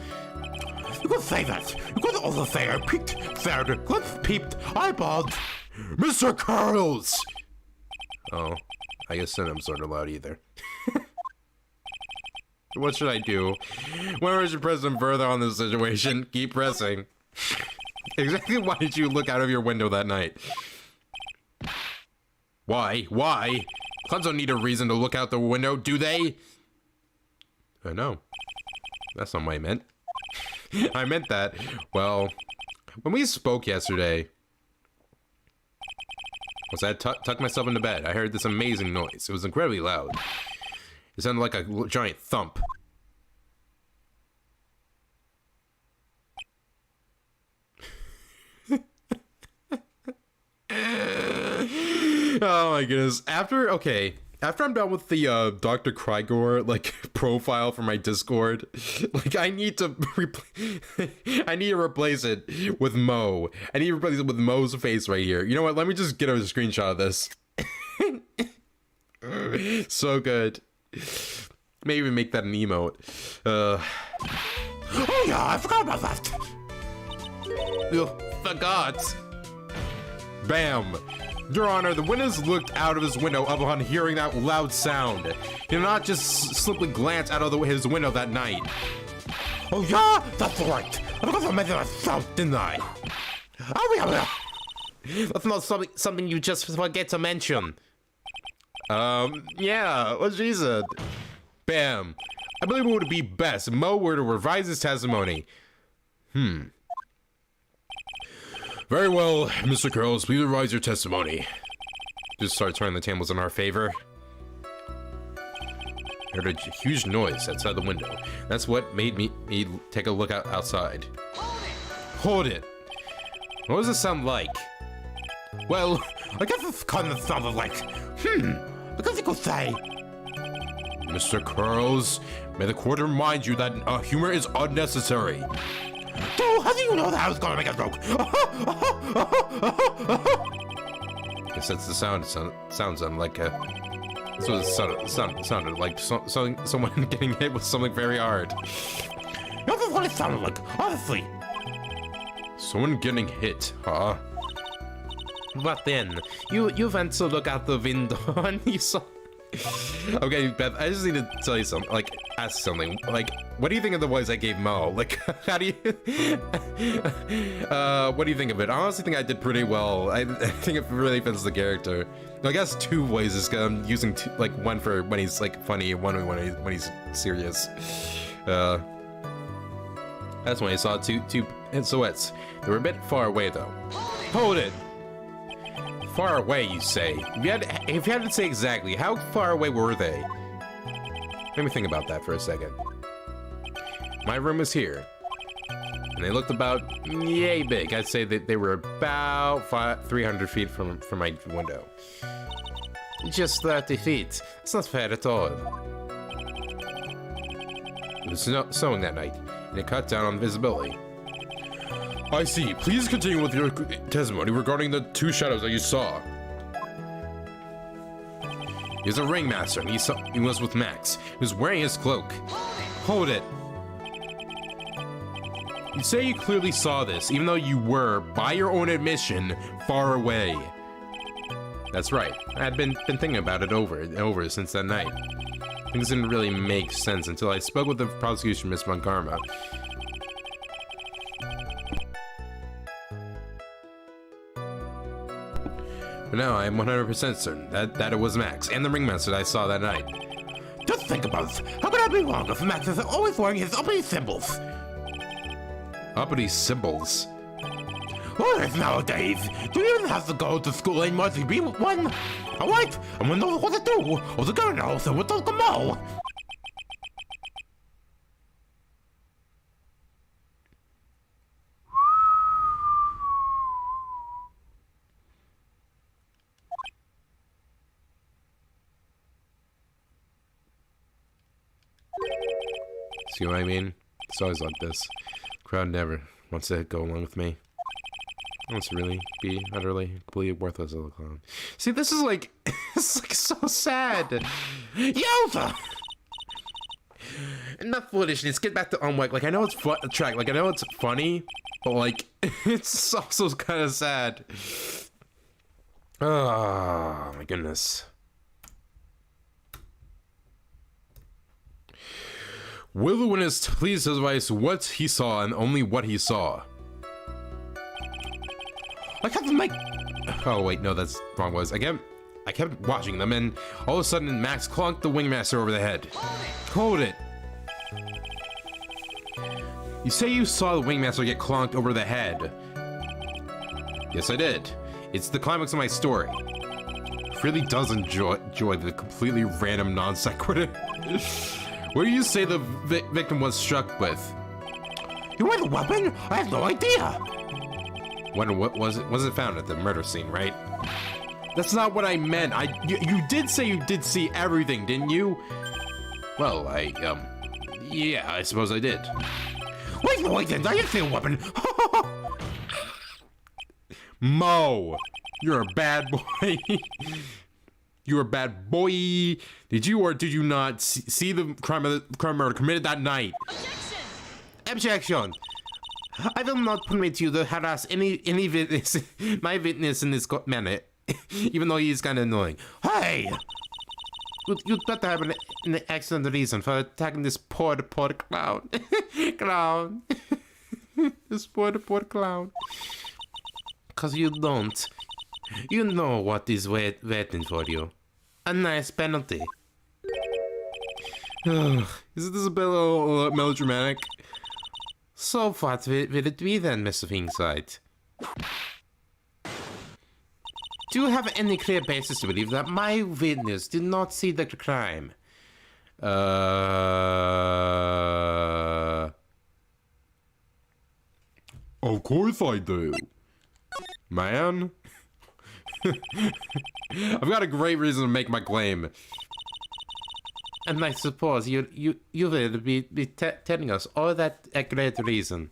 You could say that. You could also say I peeked, stared, glimpsed, peeped, eyeballed. Mr. Carls! Oh, I guess synonyms aren't allowed either. What should I do? When I should press them further on this situation? Keep pressing. Exactly why did you look out of your window that night? Why? Why? Clowns don't need a reason to look out the window, do they? I know. That's not what I meant. I meant that, well, when we spoke yesterday, was I tucked myself into bed. I heard this amazing noise. It was incredibly loud. It sounded like a giant thump. Oh my goodness. After I'm done with the Dr. Krygor profile for my Discord, I need to replace it with Mo. I need to replace it with Mo's face right here. You know what? Let me just get a screenshot of this. So good. Maybe even make that an emote. Oh yeah, I forgot about that. You forgot. Bam. Your Honor, the witness looked out of his window upon hearing that loud sound. He did not just simply glance out of his window that night. Oh yeah, that's right. I forgot to mention that sound, didn't I? Oh yeah. That's not something you just forget to mention. Yeah, what she said. Bam. I believe it would be best if Mo were to revise his testimony. Very well, Mr. Curls, please revise your testimony. Just start turning the tables in our favor. I heard a huge noise outside the window. That's what made me take a look outside. Hold it! What does it sound like? Well, I guess it's kind of sounded like, because you could say. Mr. Curls, may the court remind you that humor is unnecessary. So, how do you know that I was gonna make a joke? Guess that's the sounds like a. That's what it sounded like. Someone getting hit with something very hard. That's what it sounded like, honestly. Someone getting hit, huh? But then, you went to look out the window and you saw. Okay, Beth, I just need to tell you something, like, ask something. Like, what do you think of the voice I gave Mo? Like, how do you... what do you think of it? I honestly think I did pretty well. I think it really fits the character. I guess two voices, because I'm using two, like, one for when he's, like, funny and one when he's serious. That's when I saw two silhouettes. They were a bit far away, though. Hold it! Far away, you say? If you had to say exactly, how far away were they? Let me think about that for a second. My room is here. And they looked about yay big. I'd say that they were about 300 feet from my window. Just 30 feet. It's not fair at all. It was snowing that night, and it cut down on visibility. I see. Please continue with your testimony regarding the two shadows that you saw. He was a ringmaster, and he was with Max. He was wearing his cloak. Hold it. You say you clearly saw this, even though you were, by your own admission, far away. That's right. I had been thinking about it over and over since that night. Things didn't really make sense until I spoke with the prosecution, Miss von Karma. But now I am 100% certain that it was Max and the ringmaster that I saw that night. Just think about it. How could I be wrong if Max is always wearing his uppity symbols? Uppity symbols? Well, it's nowadays. Do you even have to go to school anymore to be one? Alright, I'm gonna know what to do. Or the girl knows what to come out. See what I mean? It's always like this. Crowd never wants to go along with me. Wants to really be utterly, completely worthless as a clown. See, this is like, it's like so sad. Yowza! Enough foolishness. Get back to Unwick. Like, I know it's track. Like, I know it's funny, but like, it's also kind of sad. Oh my goodness. Will the witness please advise what he saw and only what he saw? I have to make... Oh wait, no, that's wrong. I kept watching them, and all of a sudden Max clunked the wingmaster over the head. Hold it! You say you saw the wingmaster get clunked over the head. Yes, I did. It's the climax of my story. It really does enjoy the completely random non sequitur. What do you say the victim was struck with? You had a weapon? I have no idea. What was it? Was it found at the murder scene, right? That's not what I meant. You did say you did see everything, didn't you? Well, yeah, I suppose I did. Wait, no, I didn't. I didn't see a weapon. Mo, you're a bad boy. You're a bad boy. Did you or did you not see the crime murder committed that night? Objection! I will not permit you to harass any witness, my witness in this manner, even though he is kind of annoying. Hey! You'd better have an excellent reason for attacking this poor clown. Clown. This poor clown. because you don't. You know what is waiting for you. A nice penalty. Isn't this a bit melodramatic? So what will it be then, Mr. Phoenix Wright? Do you have any clear basis to believe that my witness did not see the crime? Of course I do. Man. I've got a great reason to make my claim. And I suppose you will be telling us all that a great reason.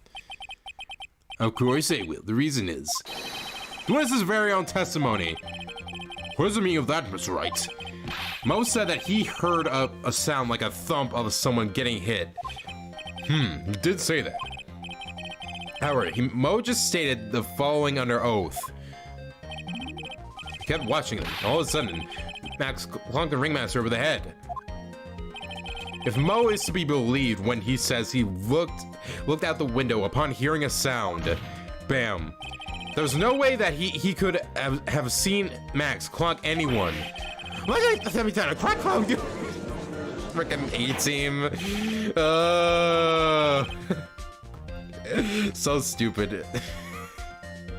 Of course I will. The reason is... the witness's very own testimony. What does it mean of that, Mr. Wright? Mo said that he heard a sound like a thump of someone getting hit. He did say that. However, Mo just stated the following under oath. He kept watching them. All of a sudden, Max clunked the ringmaster over the head. If Mo is to be believed when he says he looked out the window upon hearing a sound, bam. There's no way that he could have seen Max clonk anyone. Let me tell you, clonk you. Freaking A-team. So stupid.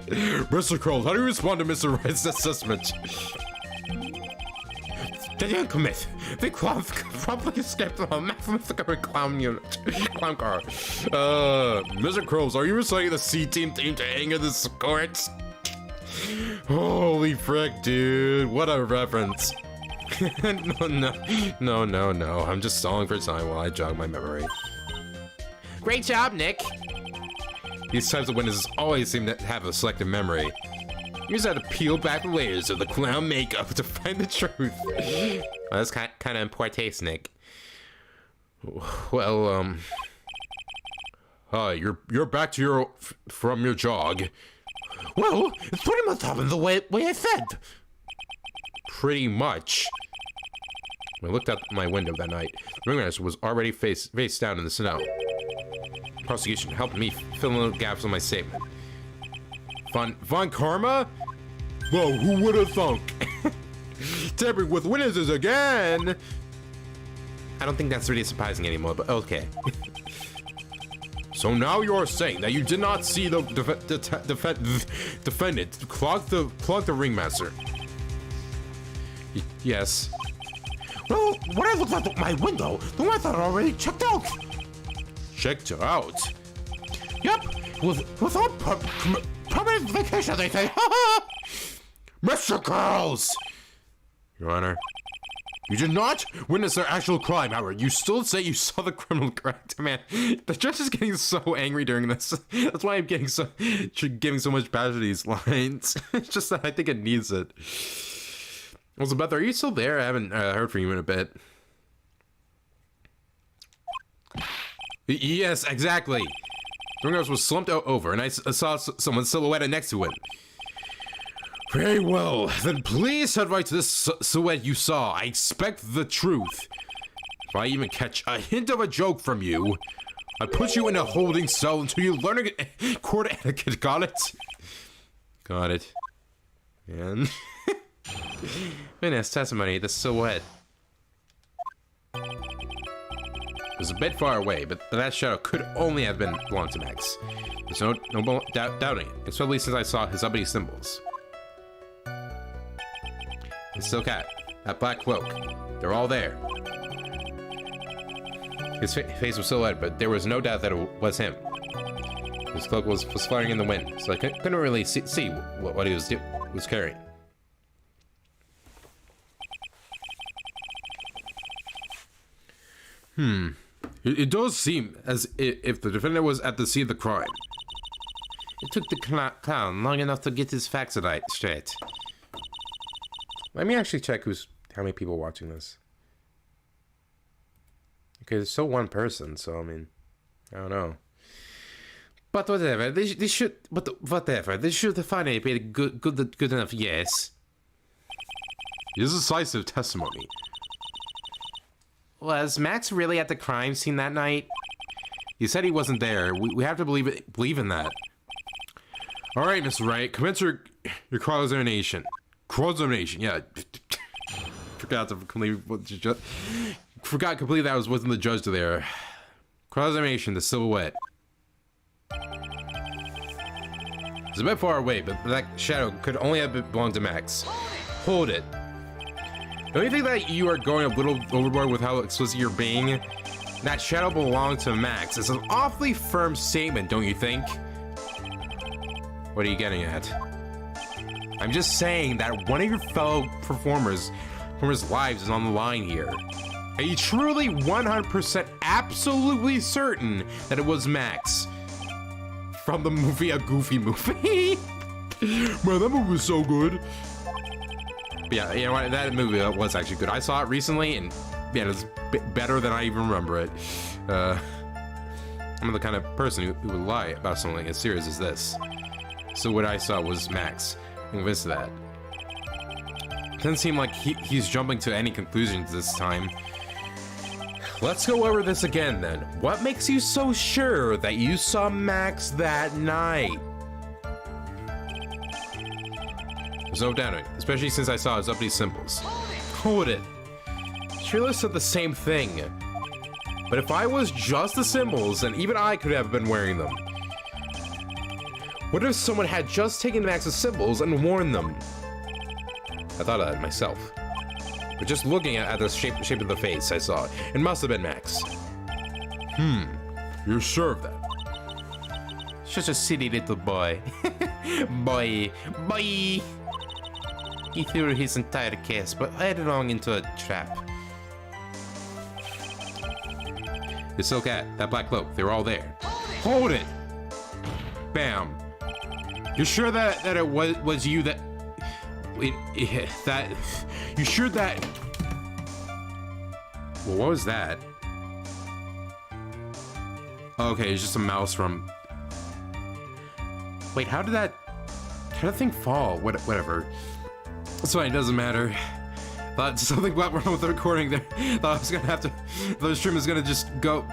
Mr. Kroll, how do you respond to Mr. Wright's assessment? They didn't commit. They probably escaped from the clown unit. Clown car. Mr. Krolls, are you reciting the C-team theme to anger this court? Holy frick, dude. What a reference. No. I'm just stalling for time while I jog my memory. Great job, Nick. These types of witnesses always seem to have a selective memory. You just have to peel back the layers of the clown makeup to find the truth. Well, that's kind of in poor taste, Nick. Well, hi, you're back to from your jog. Well, it's pretty much happened the way I said. Pretty much. When I looked out my window that night, the ringmaster was already face down in the snow. The prosecution helped me fill in the gaps on my statement. Von Karma? Whoa, who would have thunk? Tampering with witnesses again! I don't think that's really surprising anymore, but okay. So now you're saying that you did not see the defendant clog the ringmaster? Yes. Well, when I looked out my window, the one had already checked out. Checked out? Yep, without permanent vacation, they say. Mr. Girls! Your Honor, you did not witness their actual crime, Howard. You still say you saw the criminal correct. Man, the judge is getting so angry during this. That's why I'm giving so much passion to these lines. It's just that I think it needs it. Also, Beth, are you still there? I haven't heard from you in a bit. Yes, exactly. The ringmaster was slumped over, and I saw someone silhouetted next to him. Very well, then please head right to this silhouette you saw. I expect the truth. If I even catch a hint of a joke from you, I put you in a holding cell until you learn court etiquette. Got it? Got it. And Witness testimony, the silhouette. it was a bit far away, but that shadow could only have belonged to Max. There's no doubting it, especially since I saw his uppity symbols. His silk hat, that black cloak, they're all there. His face was silhouetted, but there was no doubt that it was him. His cloak was fluttering in the wind, so I couldn't really see what he was carrying. It does seem as if the defendant was at the scene of the crime. It took the clown long enough to get his facts straight. Let me actually check how many people are watching this. Okay, there's still one person, so I mean, I don't know. But whatever, they should. But whatever, they should have finally been good enough. Yes. This is decisive testimony. Was Max really at the crime scene that night? He said he wasn't there. We have to believe in that. All right, Mr. Wright, commence your cross-examination. Cross-examination, yeah. Forgot completely that I wasn't the judge there. Cross-examination, the silhouette. It's a bit far away, but that shadow could only have belonged to Max. Hold it. Don't you think that you are going a little overboard with how explicit you're being? That shadow belonged to Max. It's an awfully firm statement, don't you think? What are you getting at? I'm just saying that one of your fellow performers' lives is on the line here. Are you truly 100% absolutely certain that it was Max? From the movie A Goofy Movie? Man, that movie was so good. But yeah, you know what? That movie was actually good. I saw it recently, and yeah, it was better than I even remember it. I'm the kind of person who would lie about something as serious as this. So what I saw was Max. I'm convinced of that. Doesn't seem like he's jumping to any conclusions this time. Let's go over this again then. What makes you so sure that you saw Max that night? There's no doubting, especially since I saw his uppity symbols. Hold it. Trilla said the same thing. But if I was just the symbols, then even I could have been wearing them. What if someone had just taken Max's symbols and worn them? I thought of that myself. But just looking at the shape of the face I saw, it must have been Max. You're sure of that? Such a silly little boy. Boy. He threw his entire case, but headlong into a trap. The silk hat, that black cloak, they were all there. Hold it! Bam. You're sure that it was you that... You sure that... Well, what was that? Okay, it's just a mouse from... Wait, how did that thing fall? Whatever. That's fine, it doesn't matter. Thought something went wrong with the recording there. Thought I was gonna have to... The stream is gonna just go...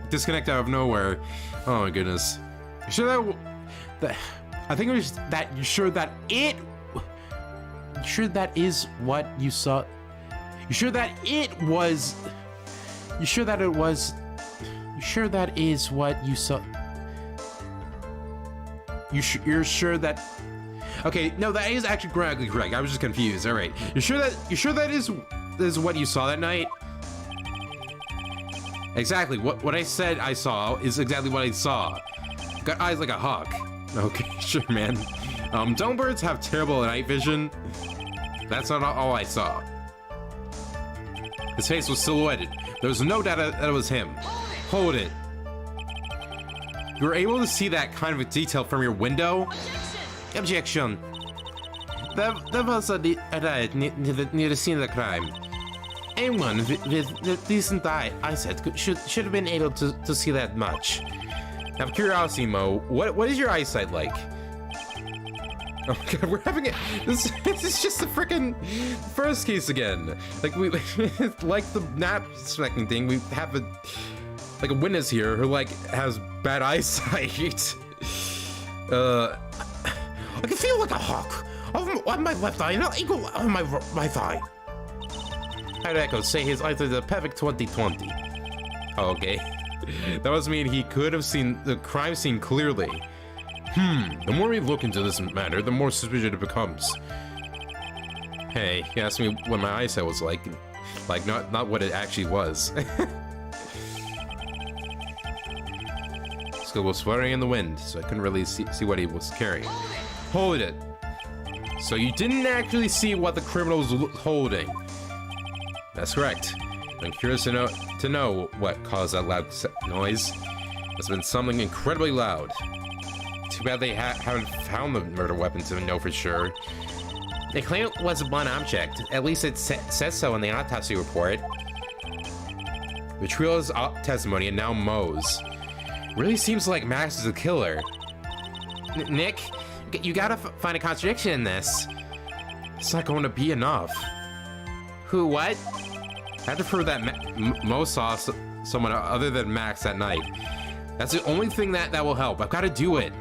disconnect out of nowhere. Oh my goodness. You sure that... I think it was that... You sure that it... You sure that is what you saw? You sure that it was... You sure that it was... You sure that is what you saw? You're sure that... Okay, no, that is actually grammatically correct. I was just confused. All right, you sure that is what you saw that night? Exactly. What I said I saw is exactly what I saw. Got eyes like a hawk. Okay, sure, man. Don't birds have terrible night vision? That's not all I saw. His face was silhouetted. There was no doubt that it was him. Hold it. You were able to see that kind of a detail from your window? Objection. There was a riot near the scene of the crime. Anyone with decent eyesight should have been able to see that much. Out of curiosity, Mo, what is your eyesight like? Oh god, we're having it. This is just the freaking first case again. Like we, like the nap smacking thing. We have a witness here who has bad eyesight. I can feel like a hawk on my left eye, not equal on my right thigh. I'd echo say his eyes are the perfect 20/20. Okay. That must mean he could have seen the crime scene clearly. The more we look into this matter, the more suspicious it becomes. Hey, he asked me what my eyesight was like not what it actually was. Skill was fluttering in the wind, so I couldn't really see what he was carrying. Hold it. So you didn't actually see what the criminal was holding. That's correct. I'm curious to know what caused that loud noise. It's been something incredibly loud. Too bad they haven't found the murder weapon to know for sure. They claim it was a blunt object. At least it says so in the autopsy report. The trio's testimony and now Mo's. Really seems like Max is a killer. Nick, you gotta find a contradiction in this. It's not going to be enough. Who, what? I have to prove that Mo saw someone other than Max that night. That's the only thing that will help. I've got to do it.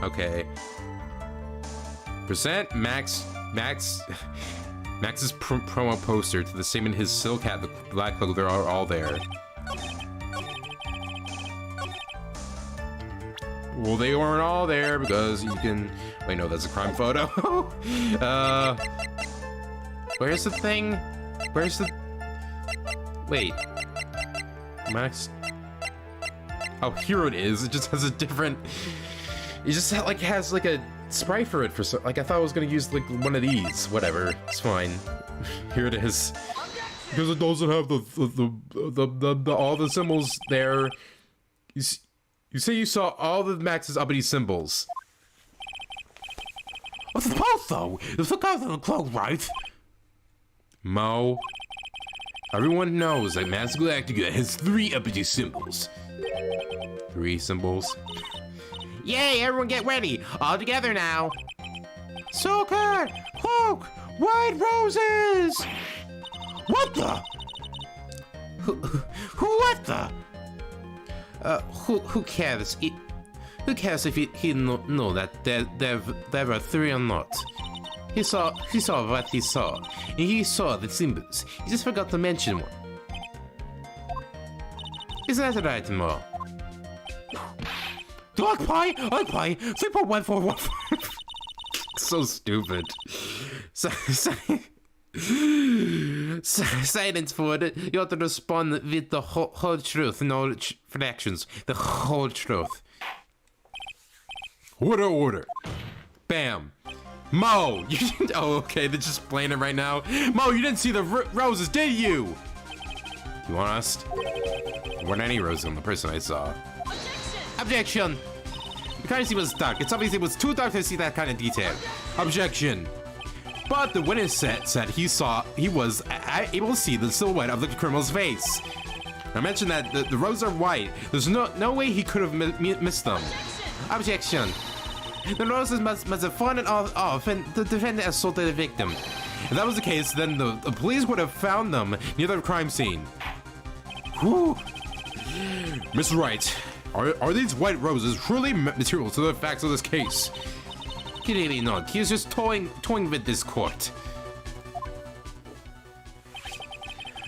Okay. Present Max's promo poster to the same in his silk hat, the black cloak. They're all there. Well, they weren't all there because you can. Wait, no, that's a crime photo. Where's the thing? Where's the? Wait, Max. Oh, here it is. It just has a different. It just has like a sprite for it for so. Like I thought I was gonna use like one of these. Whatever, it's fine. Here it is. Because it doesn't have the all the symbols there. You say you saw all of Max's uppity symbols. I suppose so. It's the guy with the cloak, right? Mo. Everyone knows that Max Galactica has 3 uppity symbols. 3 symbols. Yay, everyone get ready. All together now. Soccer! Cloak! White roses! What the? What the? Who cares? Who cares if he know that there were 3 or not? He saw what he saw, and he saw the symbols. He just forgot to mention one. Isn't that right, Mo? I play 3.1415. So stupid. Silence, Ford. You have to respond with the whole truth, no fractions. The whole truth. Order. Bam. Mo, you didn't. Oh, okay. They're just playing it right now. Mo, you didn't see the roses, did you? You want us? There weren't any roses on the person I saw. Objection. The kind of scene was dark. It's obviously was too dark to see that kind of detail. Objection. But the witness said he was able to see the silhouette of the criminal's face. I mentioned that the roses are white. There's no way he could have missed them. Objection. The roses must have fallen off and the defendant assaulted the victim. If that was the case, then the police would have found them near the crime scene. Whew. Mr. Wright, are these white roses truly material to the facts of this case? Clearly not. He was just toying with this court.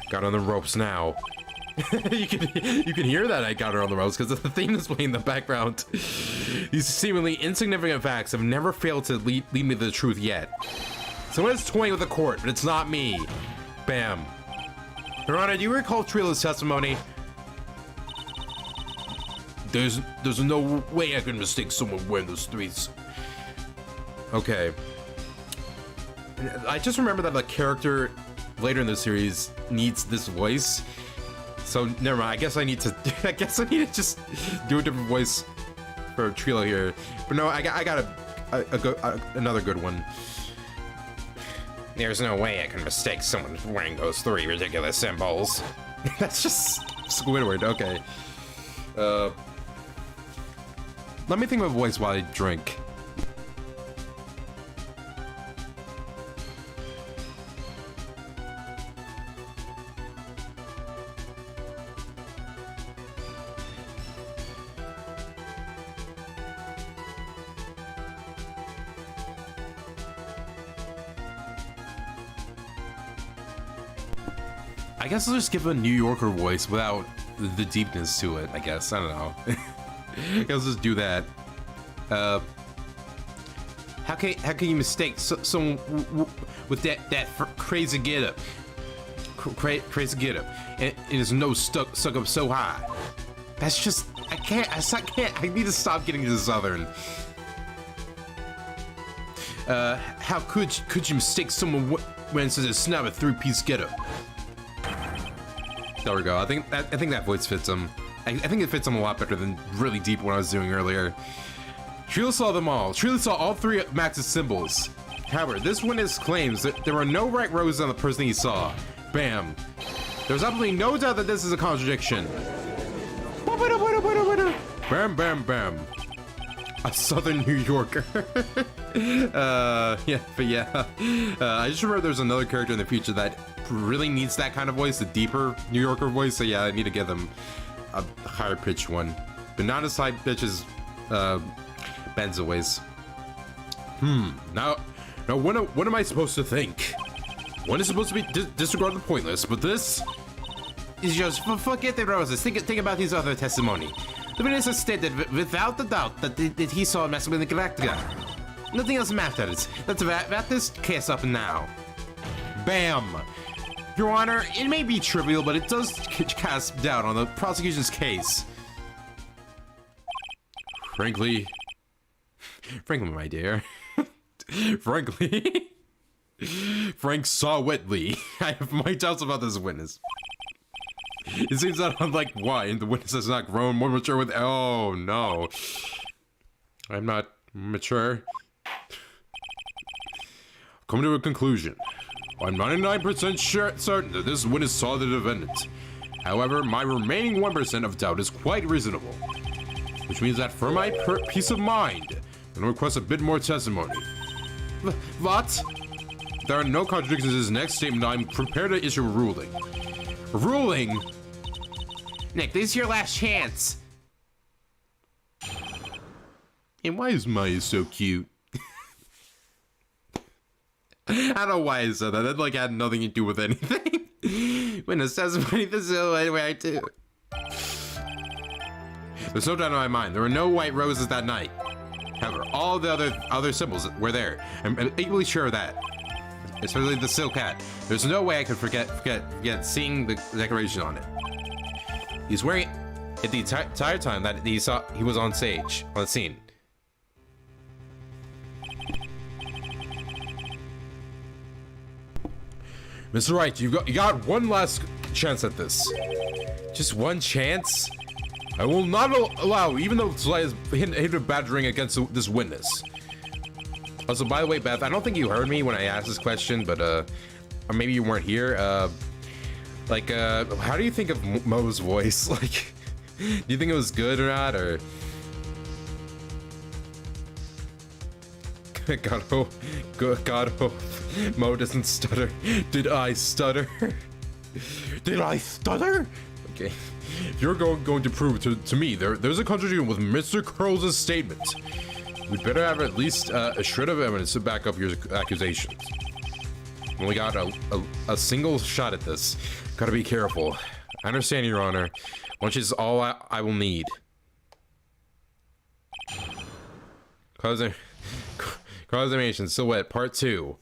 Got on the ropes now. you can hear that I got her on the ropes because the theme is playing in the background. These seemingly insignificant facts have never failed to lead me to the truth yet. Someone is toying with the court, but it's not me. Bam. Your Honor, do you recall Trilogy's testimony? There's no way I can mistake someone wearing those 3s. Okay. I just remember that the character later in the series needs this voice. So never mind. I guess I need to just do a different voice for Trilo here. But no, I got another good one. There's no way I can mistake someone wearing those 3 ridiculous symbols. That's just Squidward. Okay. Let me think of a voice while I drink. I guess I'll just give a New Yorker voice without the deepness to it, I guess. I don't know. I guess just do that. How can you mistake someone with that crazy getup? Crazy getup. And his nose stuck up so high. That's just... I can't. I need to stop getting to Southern. How could you mistake someone wearing such a snub a 3-piece getup? There we go. I think that voice fits him. I think it fits him a lot better than really deep what I was doing earlier. Trilo saw them all. Trilo saw all 3 of Max's symbols. However, this witness claims that there were no right roses on the person he saw. Bam. There's absolutely no doubt that this is a contradiction. Bam, bam, bam. A Southern New Yorker. Yeah, but yeah. I just remember there's another character in the future that really needs that kind of voice, a deeper New Yorker voice. So yeah, I need to give them a higher pitched one, but not as high pitch as Ben's always. Now what am I supposed to think? One is supposed to be disregarded and pointless, but this is just forget the roses. Think about his other testimony. The witness has stated without a doubt that he saw Masculine Galactica. Nothing else matters. Let's wrap this case up now. Bam! Your Honor, it may be trivial, but it does cast doubt on the prosecution's case. Frankly, my dear. Frankly, Frank saw Whitley. I have my doubts about this witness. It seems that unlike wine, the witness has not grown more mature with. Oh no, I'm not mature. Come to a conclusion. I'm 99% certain that this witness saw the defendant. However, my remaining 1% of doubt is quite reasonable, which means that for my peace of mind, I'm gonna request a bit more testimony. What? There are no contradictions in his next statement. I'm prepared to issue a ruling. A ruling? Nick, this is your last chance. And why is Maya so cute? I don't know why I said that. That like had nothing to do with anything. Witness testimony, this is the way I do. There's no doubt in my mind. There were no white roses that night. However, all the other symbols were there. I'm equally sure of that. Especially the silk hat. There's no way I could forget seeing the decoration on it. He's wearing it the entire time that he was on stage, on the scene. Mr. Wright, you got one last chance at this. Just one chance? I will not allow, even though it's hit a badgering against this witness. Also, by the way, Beth, I don't think you heard me when I asked this question, but or maybe you weren't here. How do you think of Mo's voice? Like, do you think it was good or not, or? God hope Mo doesn't stutter. Did I stutter? Did I stutter? Okay. If you're going to prove to me there's a contradiction with Mr. Curls' statement, we'd better have at least a shred of evidence to back up your accusations. Only got a single shot at this. Gotta be careful. I understand, Your Honor. Lunch is all I will need. Cross-examination, silhouette, part 2.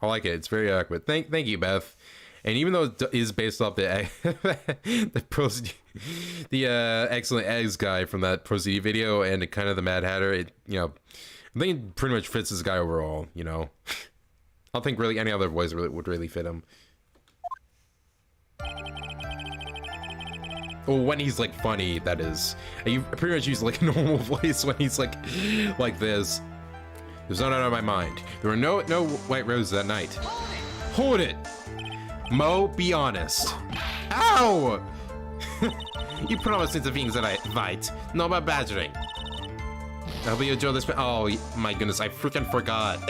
I like it. It's very accurate. Thank you, Beth. And even though it is based off the excellent eggs guy from that Proceed video and kind of the Mad Hatter, I think it pretty much fits this guy overall. I don't think really any other voice would really fit him. Well, when he's like funny, that is. You pretty much use like a normal voice when he's like this. There's no doubt in my mind. There were no white roses that night. Hold it! Mo, be honest. Ow! You promised me the things that I invite. No about badgering. I hope you enjoy this. Oh my goodness, I freaking forgot.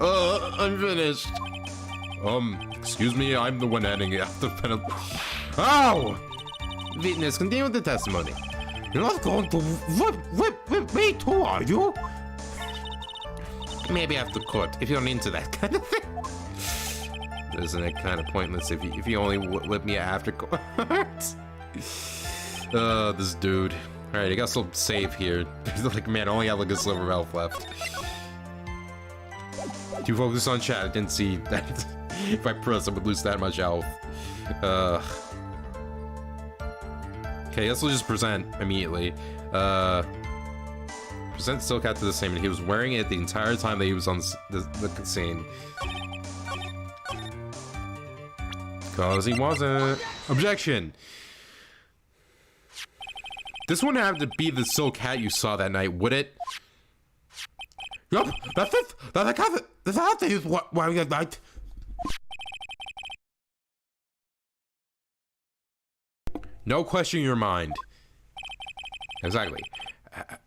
I'm finished. Excuse me, I'm the one handing out the penalty. Ow! Witness, continue with the testimony. You're not going to whip me too, are you? Maybe after court, if you're into that kind of thing. Isn't it kind of pointless if you only whip me after court? This dude. Alright, I got some save here. Like, man, I only have like a sliver of health left. Too focused on chat, I didn't see that. If I press, I would lose that much health. Okay, I guess we'll just present immediately. Present still cat to the same, and he was wearing it the entire time that he was on the scene. Because he wasn't. Objection! This wouldn't have to be the silk hat you saw that night, would it? Yup, that's it! That's how they is wearing at night. No question in your mind. Exactly.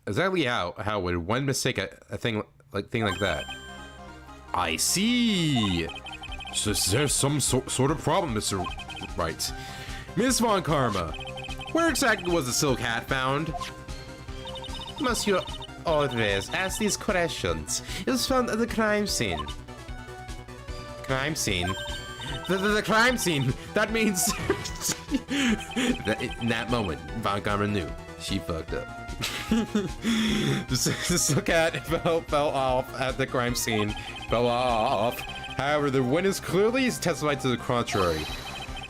Exactly how would one mistake a thing like that? I see. So there's some sort of problem, Mr. Wright. Miss Von Karma, where exactly was the silk hat found? must you always ask these questions? It was found at the crime scene. Crime scene? The crime scene! That means... in that moment, Von Karma knew. She fucked up. This cat fell off at the crime scene. Fell off. However, the witness clearly testified to the contrary.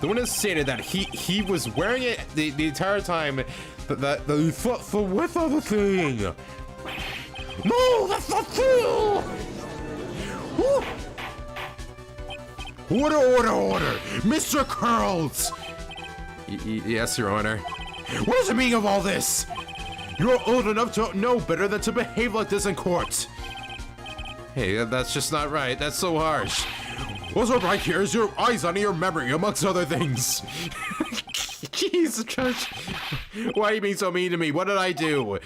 The witness stated that he was wearing it the entire time. That he thought for with other thing. No, that's not true. Woo. Order, Mr. Curls. Yes, Your Honor. What is the meaning of all this? You're old enough to know better than to behave like this in court. Hey, that's just not right. That's so harsh. What's up right here is your eyes on your memory, amongst other things. Jesus, Judge. Why are you being so mean to me? What did I do?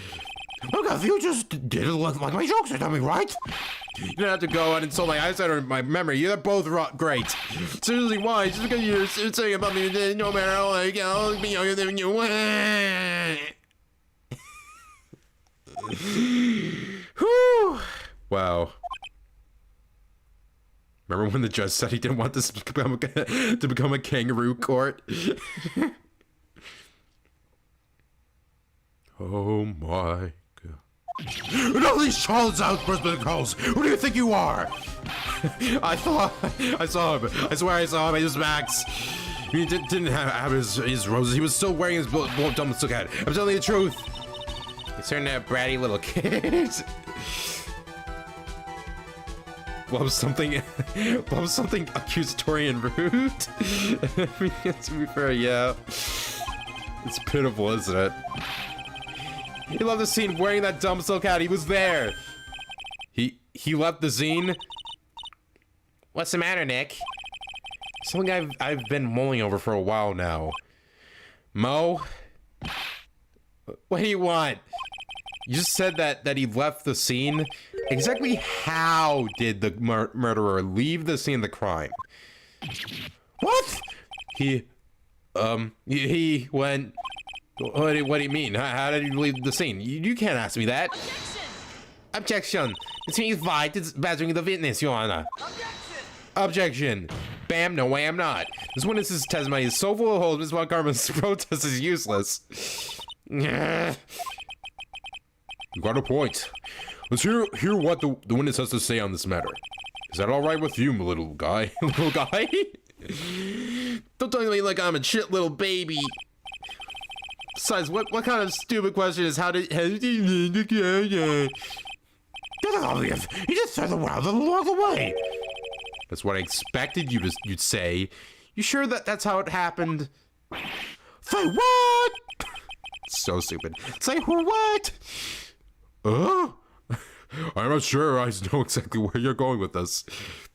Look, you just didn't like my jokes or something, right? You don't have to go on and insult my eyesight or my memory. You're both great. Seriously, why? Just because you're saying about me, no matter like, I'll be younger than you. Whew. Wow. Remember when the judge said he didn't want this to become a kangaroo court? Oh my god. And all these child's outbursts and calls. Who do you think you are? I saw him. I swear I saw him. It was Max. He didn't have his roses. He was still wearing his dumb look at. I'm telling you the truth. He's turning that bratty little kid. Love something accusatory and rude. I mean, to be fair, yeah. It's pitiful, isn't it? He loved the scene wearing that dumb silk hat. He was there. He left the zine. What's the matter, Nick? Something I've been mulling over for a while now. Mo? What do you want? You just said that he left the scene. Exactly how did the murderer leave the scene of the crime? What? He went... What do you mean? How did he leave the scene? You can't ask me that. Objection! This means violates badgering the witness, Your Honor. Objection! Bam, no way I'm not. This witness's testimony is so full of holes, Ms. Von Karma's protest is useless. You got a point. Let's hear what the witness has to say on this matter. Is that alright with you, little guy? Little guy? Don't talk to me like I'm a shit little baby. Besides, what kind of stupid question is how did you That's obvious. He just said the world along the way. That's what I expected you'd say. You sure that's how it happened? Say what? So stupid. Say what? I'm not sure I know exactly where you're going with this,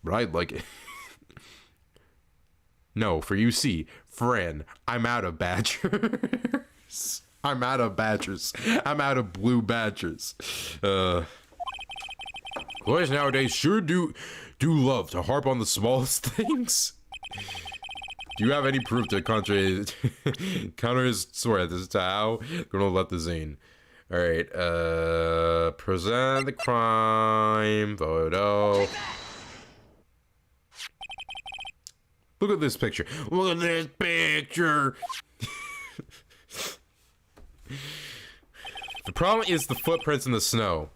but I'd like it. No, for you see, Fran, I'm out of badgers. I'm out of badgers. I'm out of blue badgers. Boys nowadays sure do love to harp on the smallest things. Do you have any proof to counter his story? This is how gonna let the zine. All right, present the crime photo. Look at this picture. Look at this picture. The problem is the footprints in the snow.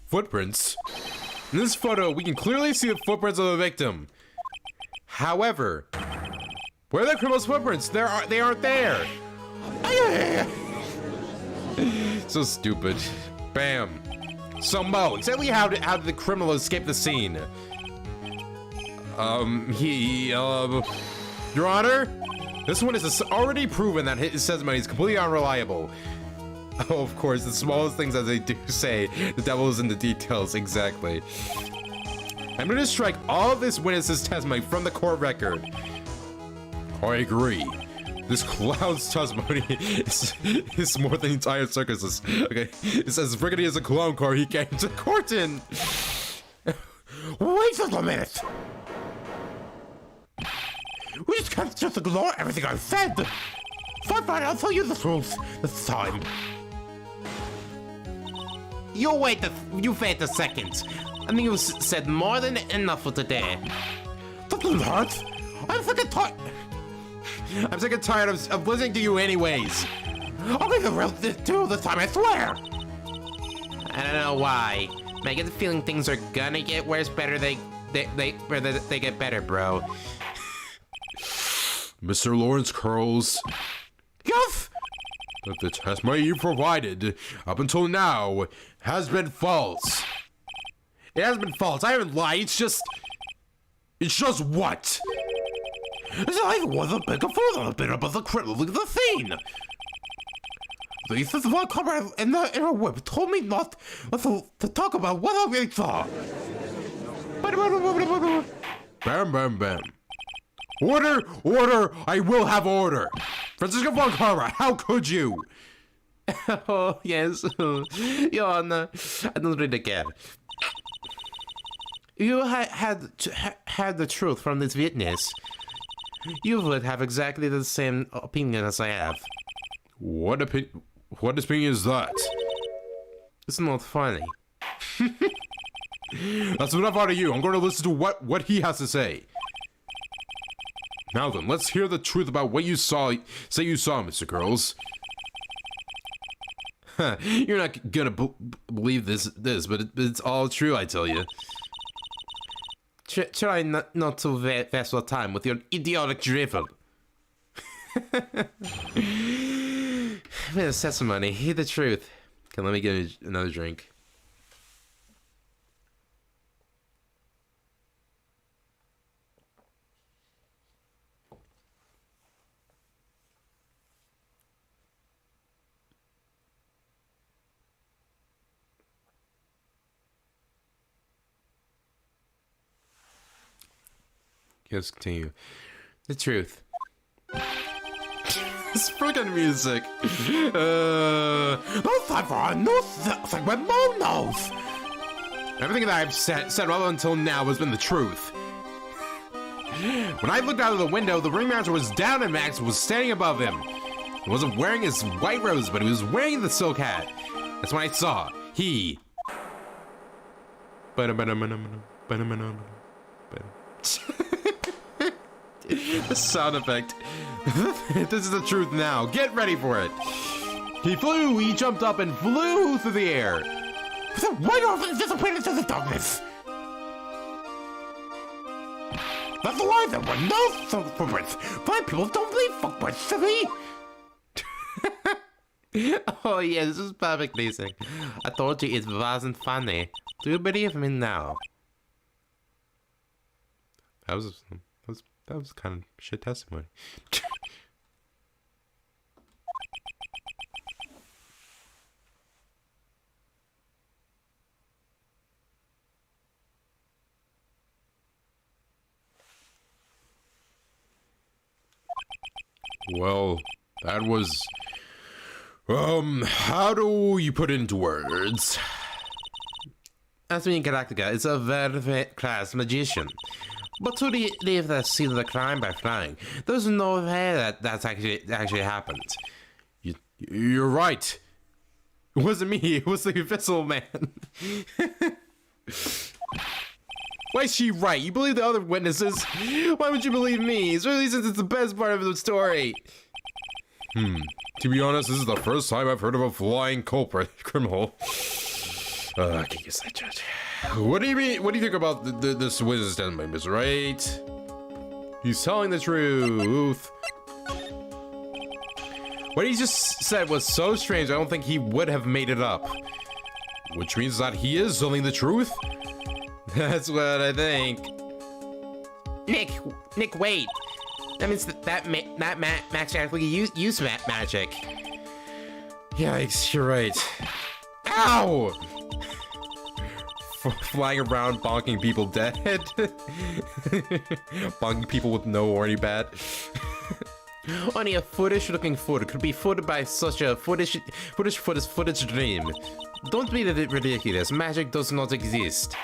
Footprints? In this photo, we can clearly see the footprints of the victim. However, where are the criminal's footprints? They aren't there. So stupid. Bam. So Mo, exactly how did the criminal escape the scene? Your Honor, this one is already proven that his testimony is completely unreliable. Oh, of course, the smallest things, as they do say, the devil is in the details, exactly. I'm gonna strike all of this witness's testimony from the court record. I agree. This clown's testimony is more than the entire circus is. Okay, it's as rickety as a clown car he came to court in. Wait a minute. We just can't just ignore everything I said. Fine, I'll tell you the truth this time. You wait a second. I think you've said more than enough for today. Doesn't hurt. I'm sick and tired of listening to you anyways. I'll make the real truth this time, I swear. I don't know why. I get the feeling things are gonna get worse better they get better, bro. Mr. Lawrence Curls. Yes? That the testimony you provided up until now has been false. It hasn't been false. I haven't lied. It's just what? I was a bit further a bit about the critical of the scene. Franziska von Karma in her whip told me not to talk about what I really saw. Bam, bam, bam. Order, order, I will have order. Franziska von Karma, how could you? Oh, yes. Your Honor, I don't read again. You had the truth from this witness. You would have exactly the same opinion as I have. What opinion is that? It's not funny. That's enough out of you. I'm going to listen to what he has to say. Now then, let's hear the truth about what you saw. Say you saw, Mr. Curls. You're not gonna believe this, but it's all true, I tell you. Try not to waste your time with your idiotic drivel. Wait, testimony, hear the truth. Okay, let me get another drink. Let's continue. The truth. It's freaking music. No time for a new segment, no knows. Everything that I've said up until now has been the truth. When I looked out of the window, the ring master was down and Max was standing above him. He wasn't wearing his white rose, but he was wearing the silk hat. That's when I saw. He... The sound effect. This is the truth now. Get ready for it. He jumped up and flew through the air. The white orphan disappeared into the darkness. That's why there were no footprints. Blind people don't leave footprints, silly. Oh yeah, this is perfect music. I told you it wasn't funny. Do you believe me now? That was kind of shit testimony. Well, that was... how do you put it into words? Asmin Galactica is a very class magician. But to leave the scene of the crime by flying, there's no way that that's actually happened. You're right. It wasn't me, it was the Vessel Man. Why is she right? You believe the other witnesses? Why would you believe me? Especially since it's the best part of the story. To be honest, this is the first time I've heard of a flying criminal. I can't use that, Judge. What do you mean? What do you think about this witness testimony, Miss Wright? He's telling the truth. What he just said was so strange, I don't think he would have made it up. Which means that he is telling the truth? That's what I think. Nick, wait. That means that Max actually used magic. Yikes, you're right. Ow! Flying around, bonking people dead. Bonking people with no warning bat. Only a foolish-looking fool could be fooled by such a foolish dream. Don't be ridiculous. Magic does not exist.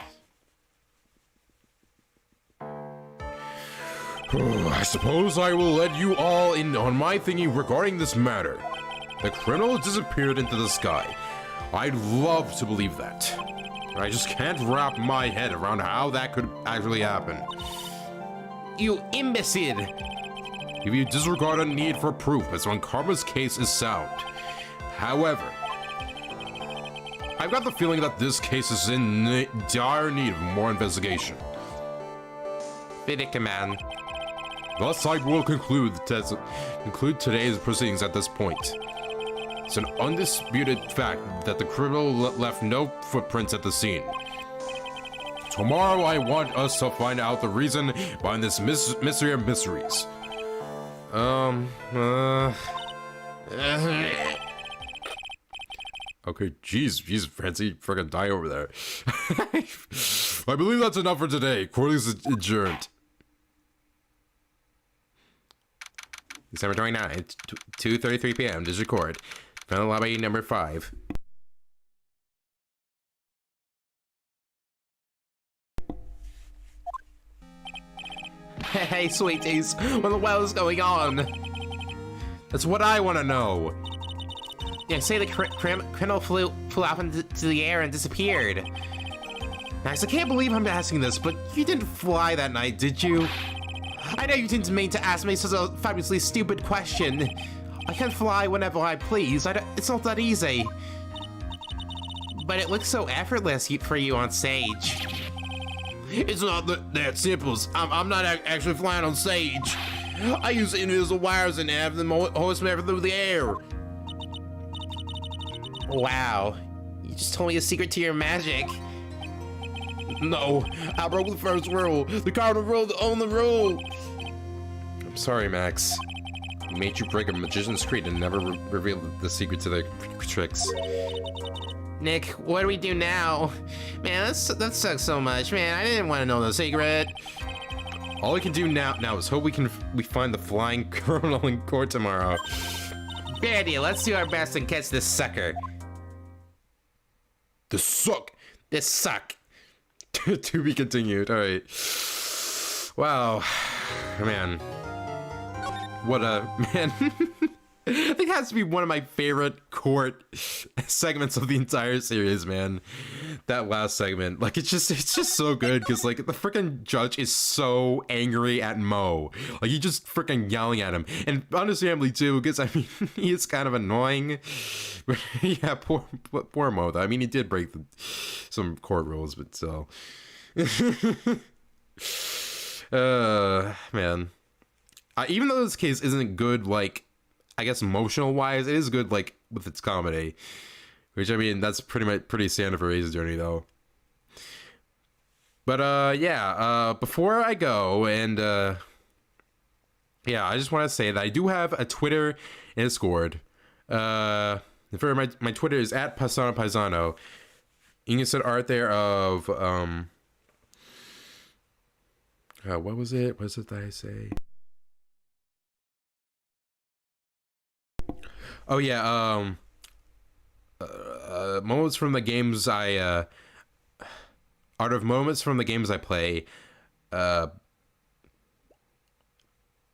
I suppose I will let you all in on my thinking regarding this matter. The criminal disappeared into the sky. I'd love to believe that. I just can't wrap my head around how that could actually happen. You imbecile! If you disregard a need for proof, Ms. Von Karma's case is sound. However, I've got the feeling that this case is in dire need of more investigation. Fiddick, man. Thus, I will conclude today's proceedings at this point. It's an undisputed fact that the criminal left no footprints at the scene. Tomorrow, I want us to find out the reason behind this mystery of mysteries. Okay, jeez, Francie, freaking die over there. I believe that's enough for today. Court is adjourned. December 29th, 2:33 p.m. District Court. Final lobby number 5. Hey, sweeties, what the hell is going on? That's what I want to know. Yeah, say the criminal flew up into the air and disappeared. Max, I can't believe I'm asking this, but you didn't fly that night, did you? I know you didn't mean to ask me such a fabulously stupid question. I can fly whenever I please. It's not that easy. But it looks so effortless for you on stage. It's not that simple. I'm not actually flying on stage. I use invisible wires and have them hoist me through the air. Wow. You just told me a secret to your magic. No, I broke the first rule. The cardinal rule, the only rule. I'm sorry, Max. I made you break a magician's creed and never reveal the secret to their tricks. Nick, what do we do now? Man, that sucks so much, man. I didn't want to know the secret. All we can do now is hope we find the flying criminal in court tomorrow. Great idea. Let's do our best and catch this sucker. This suck. This suck. To be continued. All right. Wow, man. What a man. I think it has to be one of my favorite court segments of the entire series, man. That last segment, like it's just so good because like the freaking judge is so angry at Mo, like he's just freaking yelling at him, and understandably too, because I mean he is kind of annoying. But yeah, poor Mo though. I mean he did break some court rules, but still. Man. Even though this case isn't good, like, I guess emotional wise, it is good, like, with its comedy. Which, I mean, that's pretty standard for Ace Attorney, though. But, yeah, before I go, and, yeah, I just want to say that I do have a Twitter and Discord. My Twitter is at Pizzano. You can send art there of, what was it? What was it that I say? Oh yeah, moments from the games art of moments from the games I play. One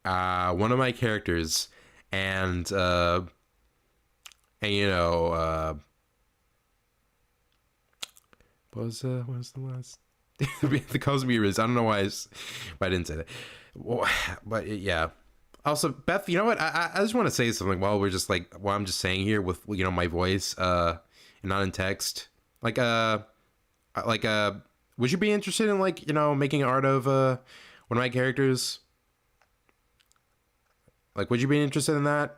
of my characters, and you know, what was the last? The Cosmere is. I don't know why I didn't say that. Well, but yeah. Also, Beth, you know what? I just want to say something while I'm just saying here with, you know, my voice, and not in text. Would you be interested in, like, you know, making art of one of my characters? Like, would you be interested in that?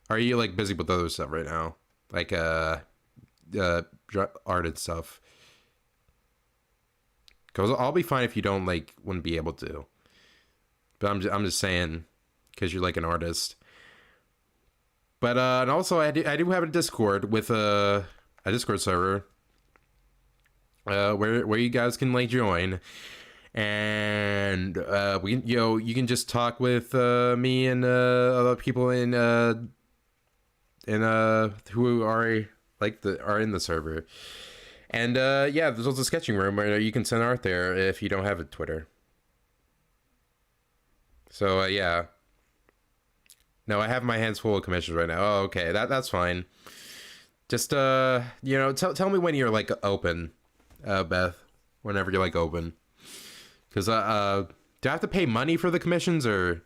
Are you, like, busy with other stuff right now? Like, art and stuff. Because I'll be fine if you don't, like, wouldn't be able to. But I'm just saying, because you're like an artist. But and also I do have a Discord with a Discord server where you guys can like join, and you can just talk with me and other people in who are in the server. And yeah, there's also a sketching room where you can send art there if you don't have a Twitter. So yeah. No, I have my hands full of commissions right now. Oh, okay, that's fine. Just you know, tell me when you're like open, Beth. Whenever you're like open. Because do I have to pay money for the commissions, or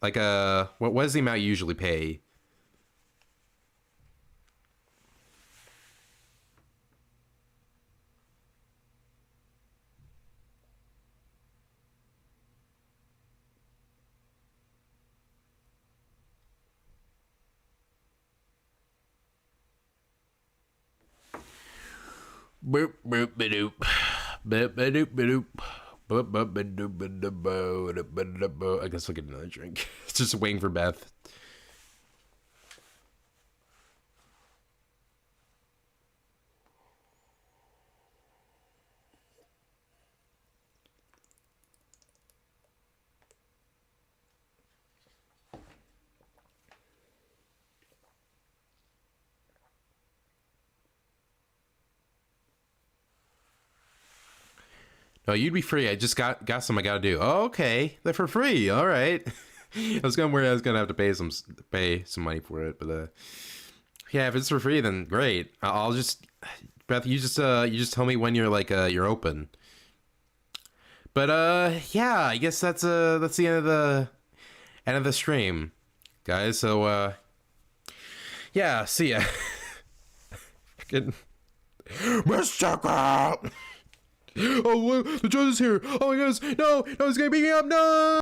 like what is the amount you usually pay? Boop boop ba-doop. Boop ba-doop ba-doop. Boop boop ba-doop ba-doop. I guess I'll get another drink. It's just waiting for Beth. No, you'd be free. I just got some I gotta do. Oh, okay. They're for free. All right. I was gonna worry I was gonna have to pay some money for it, but yeah, if it's for free, then great. I'll just, Beth, you just tell me when you're like you're open. But yeah, I guess that's the end of the stream, guys. So yeah, see ya. Fucking Mr. Crab. Oh, the judge is here. Oh my goodness. No, he's gonna beat me up. No.